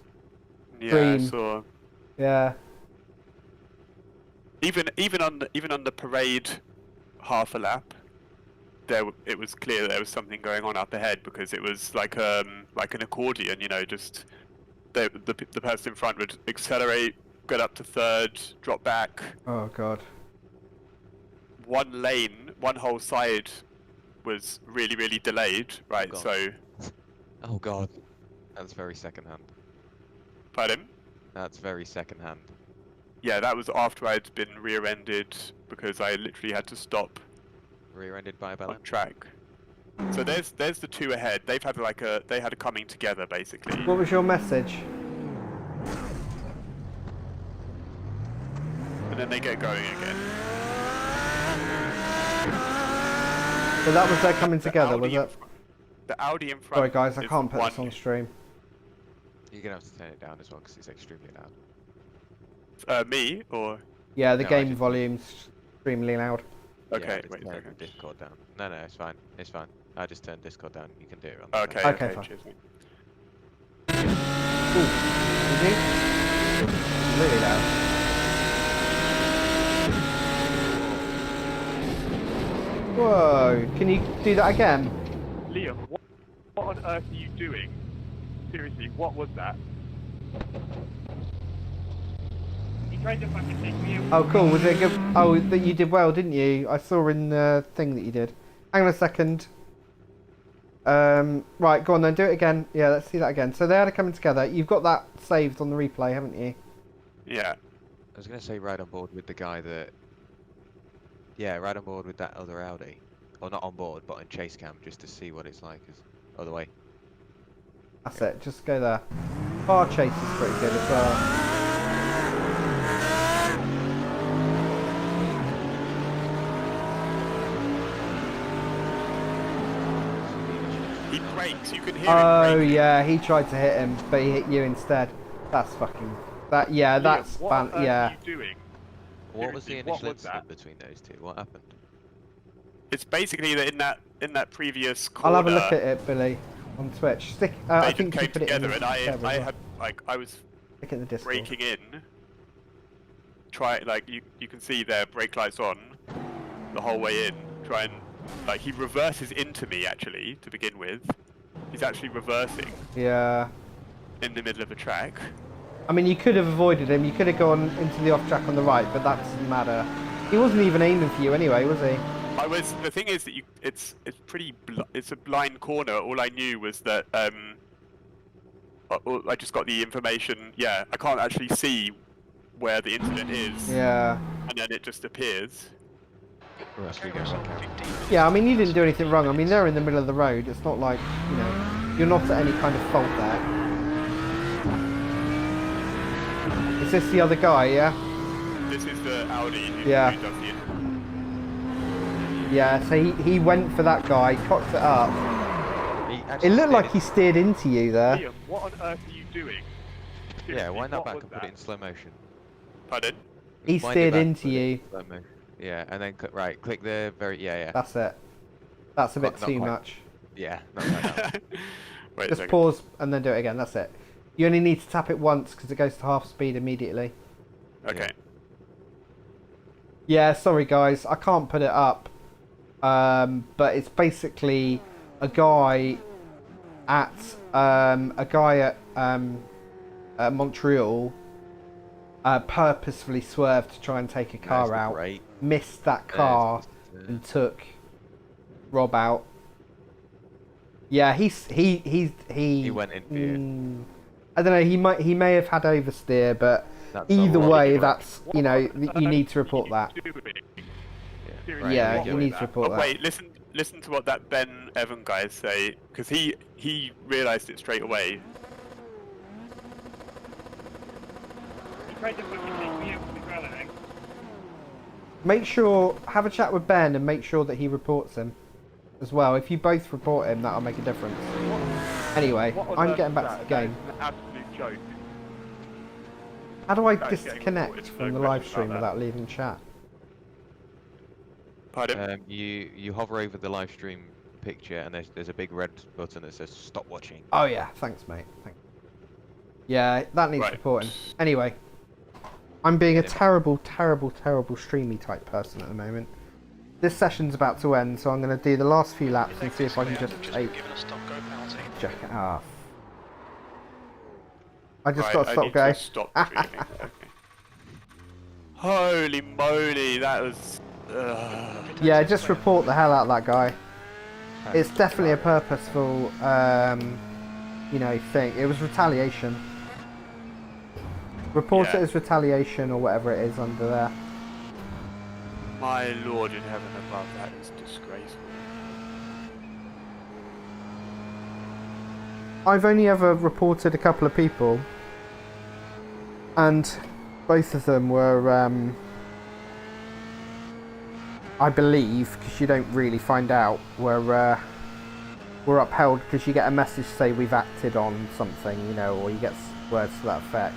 Yeah, stream. I saw. Yeah. Even on the parade half a lap, it was clear that there was something going on up ahead because it was like an accordion, you know, just the person in front would accelerate, get up to third, drop back. Oh god. One lane, one whole side was really delayed, right? God. So. Oh god. That's very second-hand. Pardon? That's very second-hand. Yeah, that was after I'd been rear-ended because I literally had to stop. Rear-ended by a balance. On track. So there's the two ahead. They had a coming together basically. What was your message? And then they get going again. So that was their coming together, was it? The Audi in front. Sorry guys, I is can't put one, this on stream. You're gonna have to turn it down as well because it's extremely loud. Me or? Yeah, the No, I game just- volume's extremely loud. Okay, Yeah, just wait a turn second. Discord down. No, it's fine. It's fine. I just turned Discord down. You can do it on Okay, the Okay, okay, fine. cheers, mate. Ooh, is it? Really loud. Whoa, can you do that again? Liam, what on earth are you doing? Seriously, what was that? He tried to fucking take me away. Oh cool, was it good? Oh, that you did well, didn't you? I saw in the thing that you did. Hang on a second. Right, go on then, do it again. Yeah, let's see that again. So they had it coming together. You've got that saved on the replay, haven't you? Yeah. I was gonna say ride on board with the guy that. Yeah, ride on board with that other Audi. Or not on board, but on chase cam, just to see what it's like. Other way. That's it, just go there. Bar chase is pretty good as well. He brakes, you can hear Oh him brake. yeah, he tried to hit him, but he hit you instead. That's fucking... That, yeah, that's... What on earth yeah. are you doing? What was the Seriously, what initial was that? incident between those two? What happened? It's basically that in that previous corner. I'll have a look at it, Billy, on Twitch. Stick... They I just think you came put it in together, the and I server as well. had I was Stick it in the Discord. braking in. You can see their brake lights on the whole way in. Try and he reverses into me actually to begin with. He's actually reversing Yeah. in the middle of a track. I mean, you could have avoided him. You could have gone into the off track on the right, but that doesn't matter. He wasn't even aiming for you anyway, was he? The thing is that it's it's a blind corner. All I knew was that I just got the information. Yeah, I can't actually see where the incident is. Yeah. And then it just appears. Russ, we Okay, go Russell, back out. 15. Yeah, I mean, you didn't do anything wrong. I mean, they're in the middle of the road. It's not like, you know, you're not at any kind of fault there. Is this the other guy, yeah? This is the Audi who, Yeah. who does the Yeah, so he went for that guy, cocked it up. He It actually looked like steered he steered into you there. Liam, what on earth are you doing? Yeah, wind that what back was and put it in slow motion. Pardon? He Wind it steered back, into put it in you. slow motion. Yeah, and then right, click the very yeah. That's it. That's a bit Not too quite. much. Yeah, not like that. Wait a Just second. pause and then do it again. That's it. You only need to tap it once because it goes to half speed immediately. Okay. Yeah, sorry guys, I can't put it up. But it's basically a guy at Montreal purposefully swerved to try and take a car There's the out. brake. Missed that car There's and took Rob out. Yeah, he went in for you. I don't know. He may have had oversteer, but That's either all way, right. that's you know you need to report that. Yeah, right, Yeah, there we you go. need to report that. Wait, listen to what that Ben Evan guy say, because he realised it straight away. Make sure, have a chat with Ben and make sure that he reports him as well. If you both report him, that'll make a difference. Anyway, I'm getting back to the game. That is an absolute joke. How do I That's getting disconnect reported, from no the live question stream about that. without leaving chat? Pardon? You hover over the live stream picture and there's a big red button that says stop watching. Oh yeah, thanks mate. Thanks. Yeah, that needs Right. reporting. Anyway, I'm being a Get him. terrible streamy type person at the moment. This session's about to end, so I'm going to do the last few laps and see if I can just take Given a stop go penalty. check it off. I just Right, got to I stop need going. to stop streaming. Okay. Holy moly, that was. Yeah, just report the hell out of that guy. It's definitely a purposeful, you know, thing. It was retaliation. Report Yeah. it as retaliation or whatever it is under there. My lord in heaven above, that is disgraceful. I've only ever reported a couple of people, and both of them were, I believe, because you don't really find out, were upheld because you get a message say we've acted on something, you know, or you get words to that effect.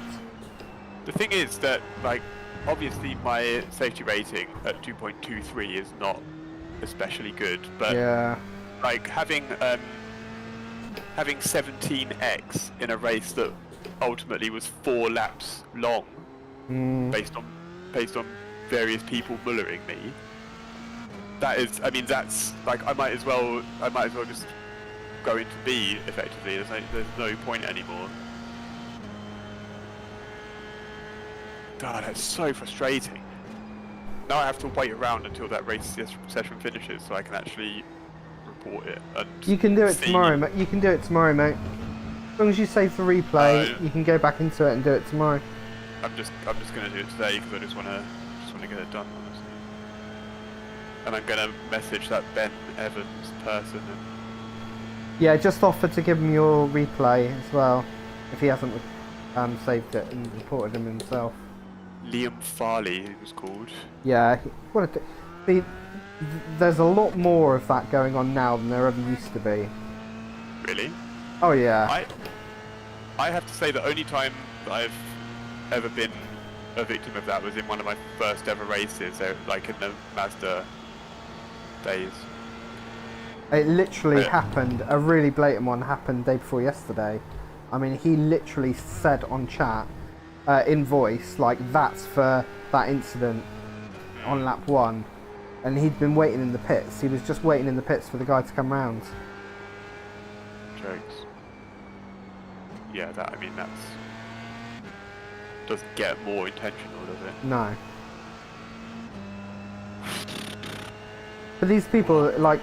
The thing is that, like, obviously my safety rating at 2.23 is not especially good, but Yeah. like having 17x in a race that ultimately was 4 laps long, Mm. based on various people mullering me. That is, I mean, that's like I might as well just go into B effectively. There's no point anymore. God, that's so frustrating. Now I have to wait around until that race session finishes so I can actually report it. And You can do it see- tomorrow, mate. You can do it tomorrow, mate. As long as you save the replay, Oh. you can go back into it and do it tomorrow. I'm just gonna do it today because I just wanna get it done, honestly. And I'm gonna message that Ben Evans person. And Yeah, just offer to give him your replay as well, if he hasn't saved it and reported him himself. Liam Farley, he was called. Yeah, there's a lot more of that going on now than there ever used to be. Really? Oh yeah. I have to say the only time that I've ever been a victim of that was in one of my first ever races, like in the Mazda days. It literally Yeah. happened, a really blatant one happened day before yesterday. I mean, he literally said on chat, in voice, like, that's for that incident on lap 1. And he'd been waiting in the pits. He was just waiting in the pits for the guy to come round. Jokes. Yeah, that's doesn't get more intentional, does it? No. But these people, like,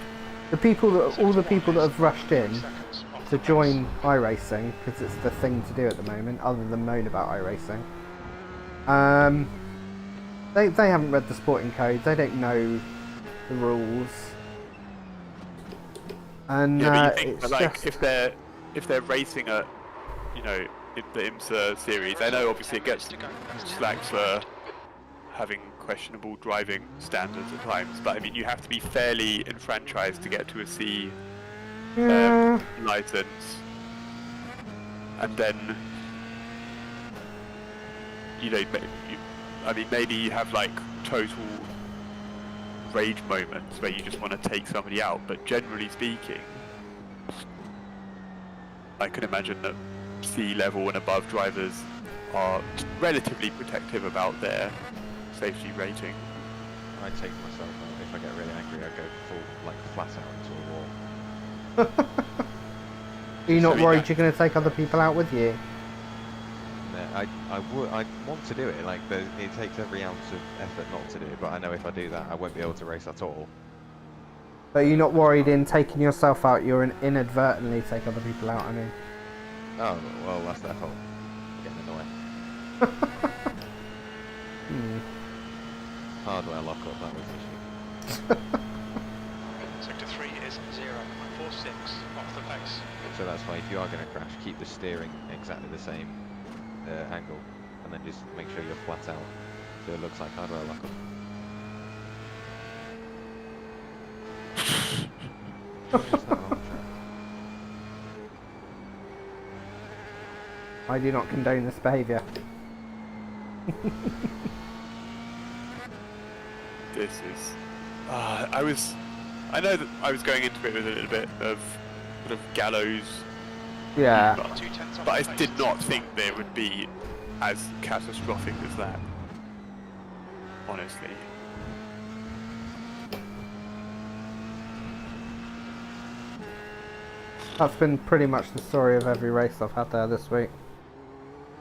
all the people that have rushed in to join iRacing, because it's the thing to do at the moment, other than moan about iRacing. They haven't read the sporting code. They don't know the rules. And Yeah, but you think it's that, like, just... if they're racing at, you know, in the IMSA series, I know obviously it gets slack for having questionable driving standards at times, but I mean, you have to be fairly enfranchised to get to a C Yeah. license, and then, you know, I mean, maybe you have like total rage moments where you just want to take somebody out, but generally speaking, I can imagine that C level and above drivers are relatively protective about their safety rating. I take myself out. If I get really angry, I go full, like, flat out into a wall. Are you not I mean, worried you're going to take other people out with you? No, I want to do it. Like, it takes every ounce of effort not to do it, but I know if I do that, I won't be able to race at all. But you're not worried in taking yourself out, you're inadvertently take other people out, I mean. Oh, well, that's their fault. Getting in the way. Hardware lockup, that was the issue. Sector 3 is 0.46 off the pace. So that's why if you are going to crash, keep the steering exactly the same angle, and then just make sure you're flat out, so it looks like hardware lockup. I do not condone this behaviour. This is. I know that I was going into it with a little bit of sort of gallows, Yeah. but I did not think that it would be as catastrophic as that. Honestly. That's been pretty much the story of every race I've had there this week.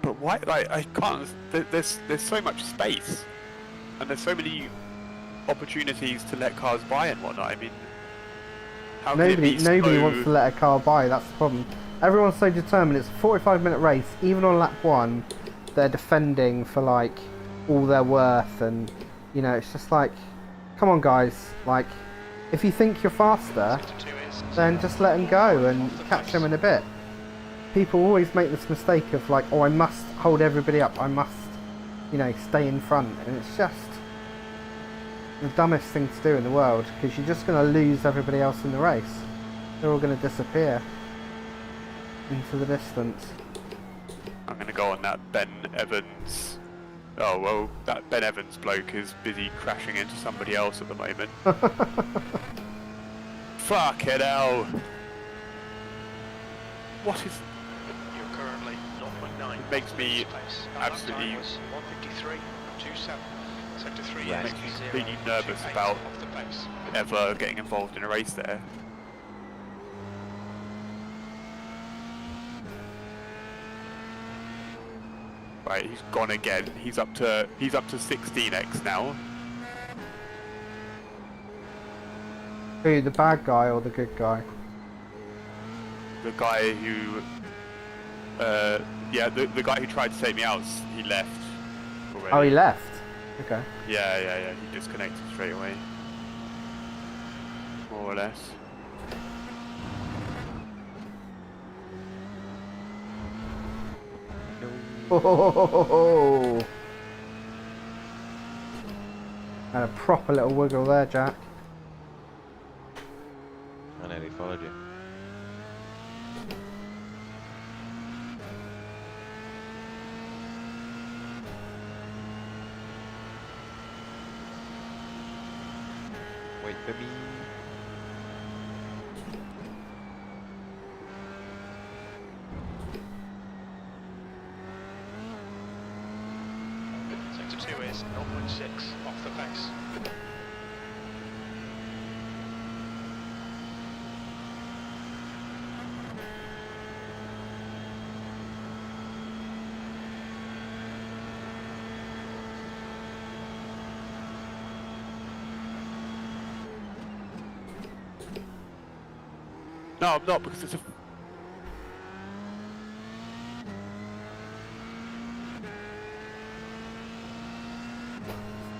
But why? Like, I can't. There's so much space, and there's so many opportunities to let cars by and whatnot. I mean, how can it be Nobody so... wants to let a car by, that's the problem. Everyone's so determined, it's a 45-minute race, even on lap 1, they're defending for, like, all their worth, and, you know, it's just like, come on guys, like, if you think you're faster, then just let them go and catch them in a bit. People always make this mistake of like, oh, I must hold everybody up, I must, you know, stay in front, and it's just the dumbest thing to do in the world, because you're just going to lose everybody else in the race. They're all going to disappear into the distance. I'm going to go on that Ben Evans. Oh, well, that Ben Evans bloke is busy crashing into somebody else at the moment. Fuck it hell. What is... You're currently 0.9. It makes me absolutely... 153.27. Sector 3 It makes me completely nervous about ever getting involved in a race there. Right, he's gone again. He's up to 16x now. Who, the bad guy or the good guy? The guy who, yeah, the guy who tried to take me out, he left already. Oh, he left? Okay. Yeah, he disconnected straight away. More or less. Oh, and a proper little wiggle there, Jack. I nearly followed you. Wait for me. Sector 2 is 0.6 off the pace. No, I'm not, because it's a...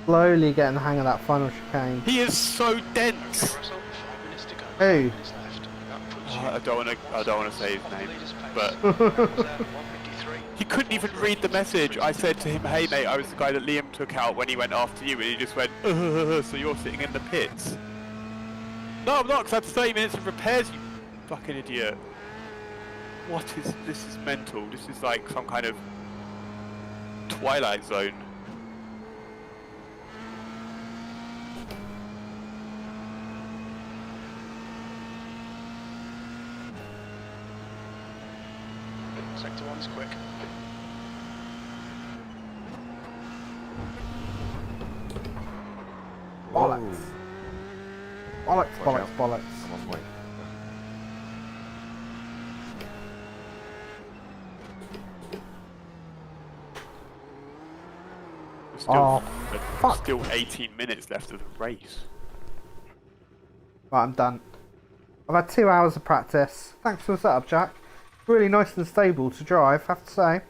Slowly getting the hang of that final chicane. He is so dense. Okay, Russell, 5 minutes to go. Who? 5 minutes left. That puts you I don't want to say his name, leader's pace. but That was 153. he couldn't even read the message. I said to him, "Hey mate, I was the guy that Liam took out when he went after you," and he just went, "So you're sitting in the pits?" No, I'm not, because I had 30 minutes of repairs. You fucking idiot. What is this? Is mental. This is like some kind of Twilight Zone. Sector 1's quick. Bollocks. Bollocks, Watch bollocks, out. bollocks. I'm on my way. There's still, Oh, there's fuck. still 18 minutes left of the race. Right, I'm done. I've had 2 hours of practice. Thanks for the setup, Jack. Really nice and stable to drive, I have to say.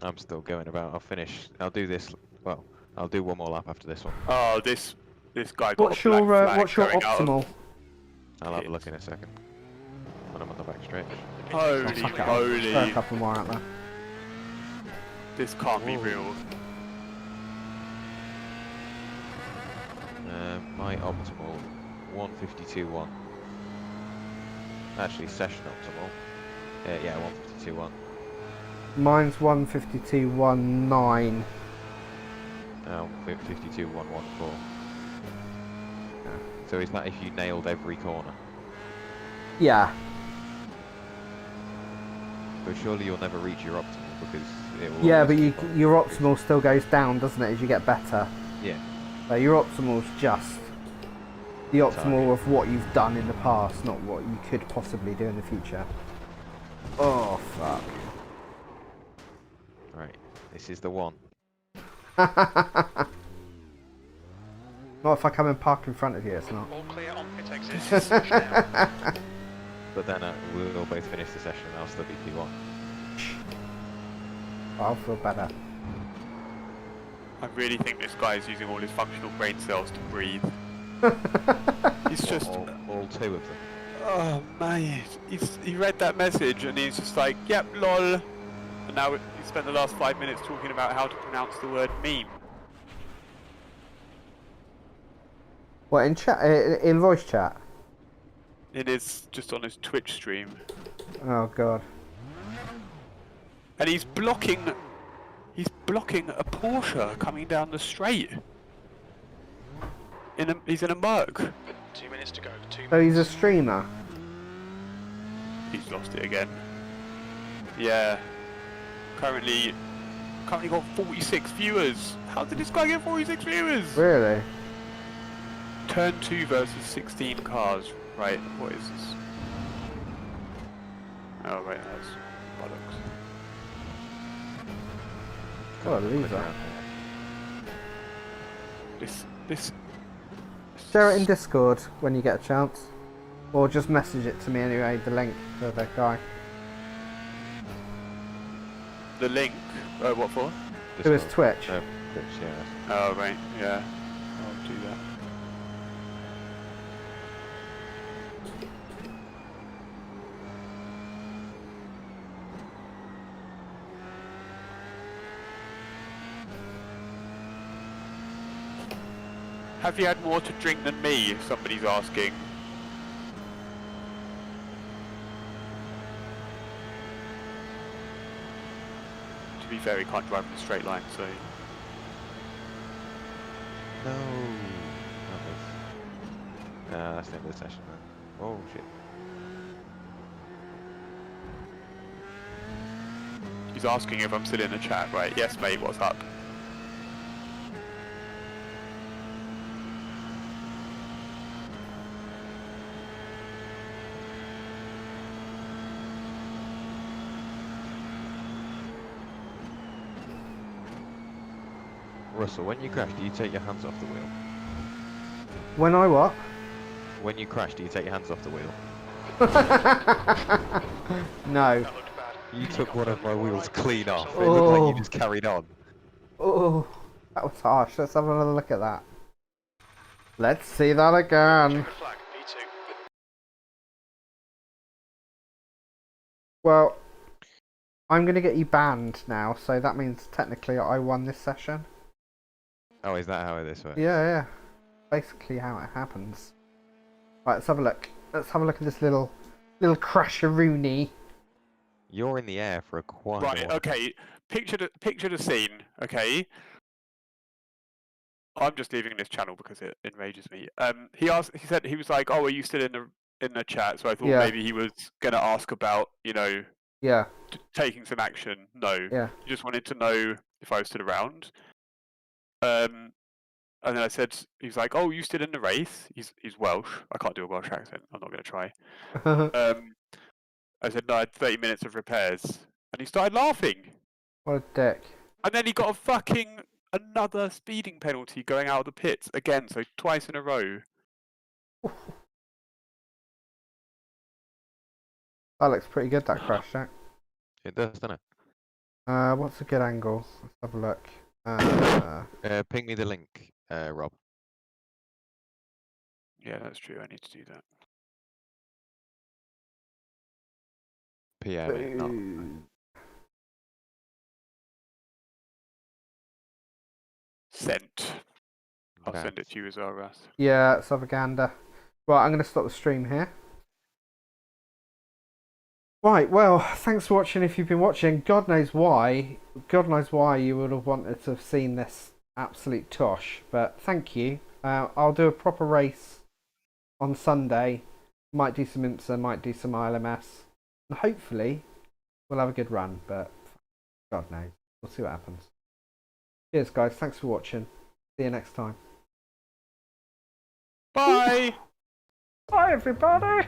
I'm still going about. I'll finish. I'll do this. Well, I'll do one more lap after this one. Oh, this guy got What's a black your flag what's your going out of- optimal? I'll have a look in a second. When I'm on the back stretch. Holy Fuck it, I'll throw a moly! couple more out there. This can't be Whoa. real. My optimal 152.1. Actually, session optimal. Yeah, 152.1. Mine's 152.19. Now 52.114. So is that if you nailed every corner? Yeah. But surely you'll never reach your optimal because it will. Yeah, always but keep on your increasing. optimal still goes down, doesn't it, as you get better? Yeah. So your optimal's just the optimal Target. of what you've done in the past, not what you could possibly do in the future. Oh, fuck. Right. This is the one. Not if I come and park in front of you, it's not. All clear on pit exit. Now. But then we'll both finish the session and I'll still be P1. I'll feel better. I really think this guy is using all his functional brain cells to breathe. He's just, all two of them. oh mate, he read that message and he's just like, yep, lol. And now he spent the last 5 minutes talking about how to pronounce the word meme. What, in chat? In voice chat? It is just on his Twitch stream. Oh, God. And he's blocking a Porsche coming down the straight. He's in a Merc. 2 minutes to go. 2 minutes. So he's a streamer? He's lost it again. Yeah. Currently got 46 viewers. How did this guy get 46 viewers? Really? Turn 2 versus 16 cars. Right, what is this? Oh right, that's bollocks. What a loser. This Share it in Discord when you get a chance. Or just message it to me anyway, the link for the guy. the link. What for? To his Discord. Twitch. Twitch, yeah. Oh right, yeah. I'll do that. Have you had more to drink than me? Somebody's asking. To be fair, he can't drive in a straight line, so... No. That's the end of the session then. Oh shit. He's asking if I'm still in the chat, right? Yes, mate, what's up? Russell, when you crash, do you take your hands off the wheel? When I what? When you crash, do you take your hands off the wheel? No. That looked bad. You took one of my wheels clean off. It Oh. looked like you just carried on. Oh. That was harsh. Let's have another look at that. Let's see that again. Check the flag, P2. Well, I'm going to get you banned now, so that means technically I won this session. Oh, is that how this works? Yeah. Basically how it happens. Right, let's have a look. Let's have a look at this little crasheroonie. You're in the air for a quite Right. a while. Okay. Picture the scene. Okay. I'm just leaving this channel because it enrages me. He said he was like, "Oh, are you still in the chat?" So I thought Yeah. maybe he was gonna ask about, Yeah. taking some action. No, Yeah. he just wanted to know if I was still around. And then I said, he was like, "Oh, you still in the race?" He's Welsh. I can't do a Welsh accent. I'm not gonna try. I said, "No, I had 30 minutes of repairs," and he started laughing. What a dick. And then he got another speeding penalty going out of the pits again, so twice in a row. That looks pretty good, that crash, Jack. It does, doesn't it? What's a good angle? Let's have a look. Ping me the link, Rob. Yeah, that's true. I need to do that. PM it, not. Sent. I'll send it That's- to you as well, Russ. Yeah, Savaganda. Right, I'm going to stop the stream here. Right, well, thanks for watching if you've been watching. God knows why you would have wanted to have seen this absolute tosh, but thank you. I'll do a proper race on Sunday. Might do some IMSA, might do some ILMS. And hopefully, we'll have a good run, but God knows. We'll see what happens. Cheers, guys. Thanks for watching. See you next time. Bye! Bye, everybody!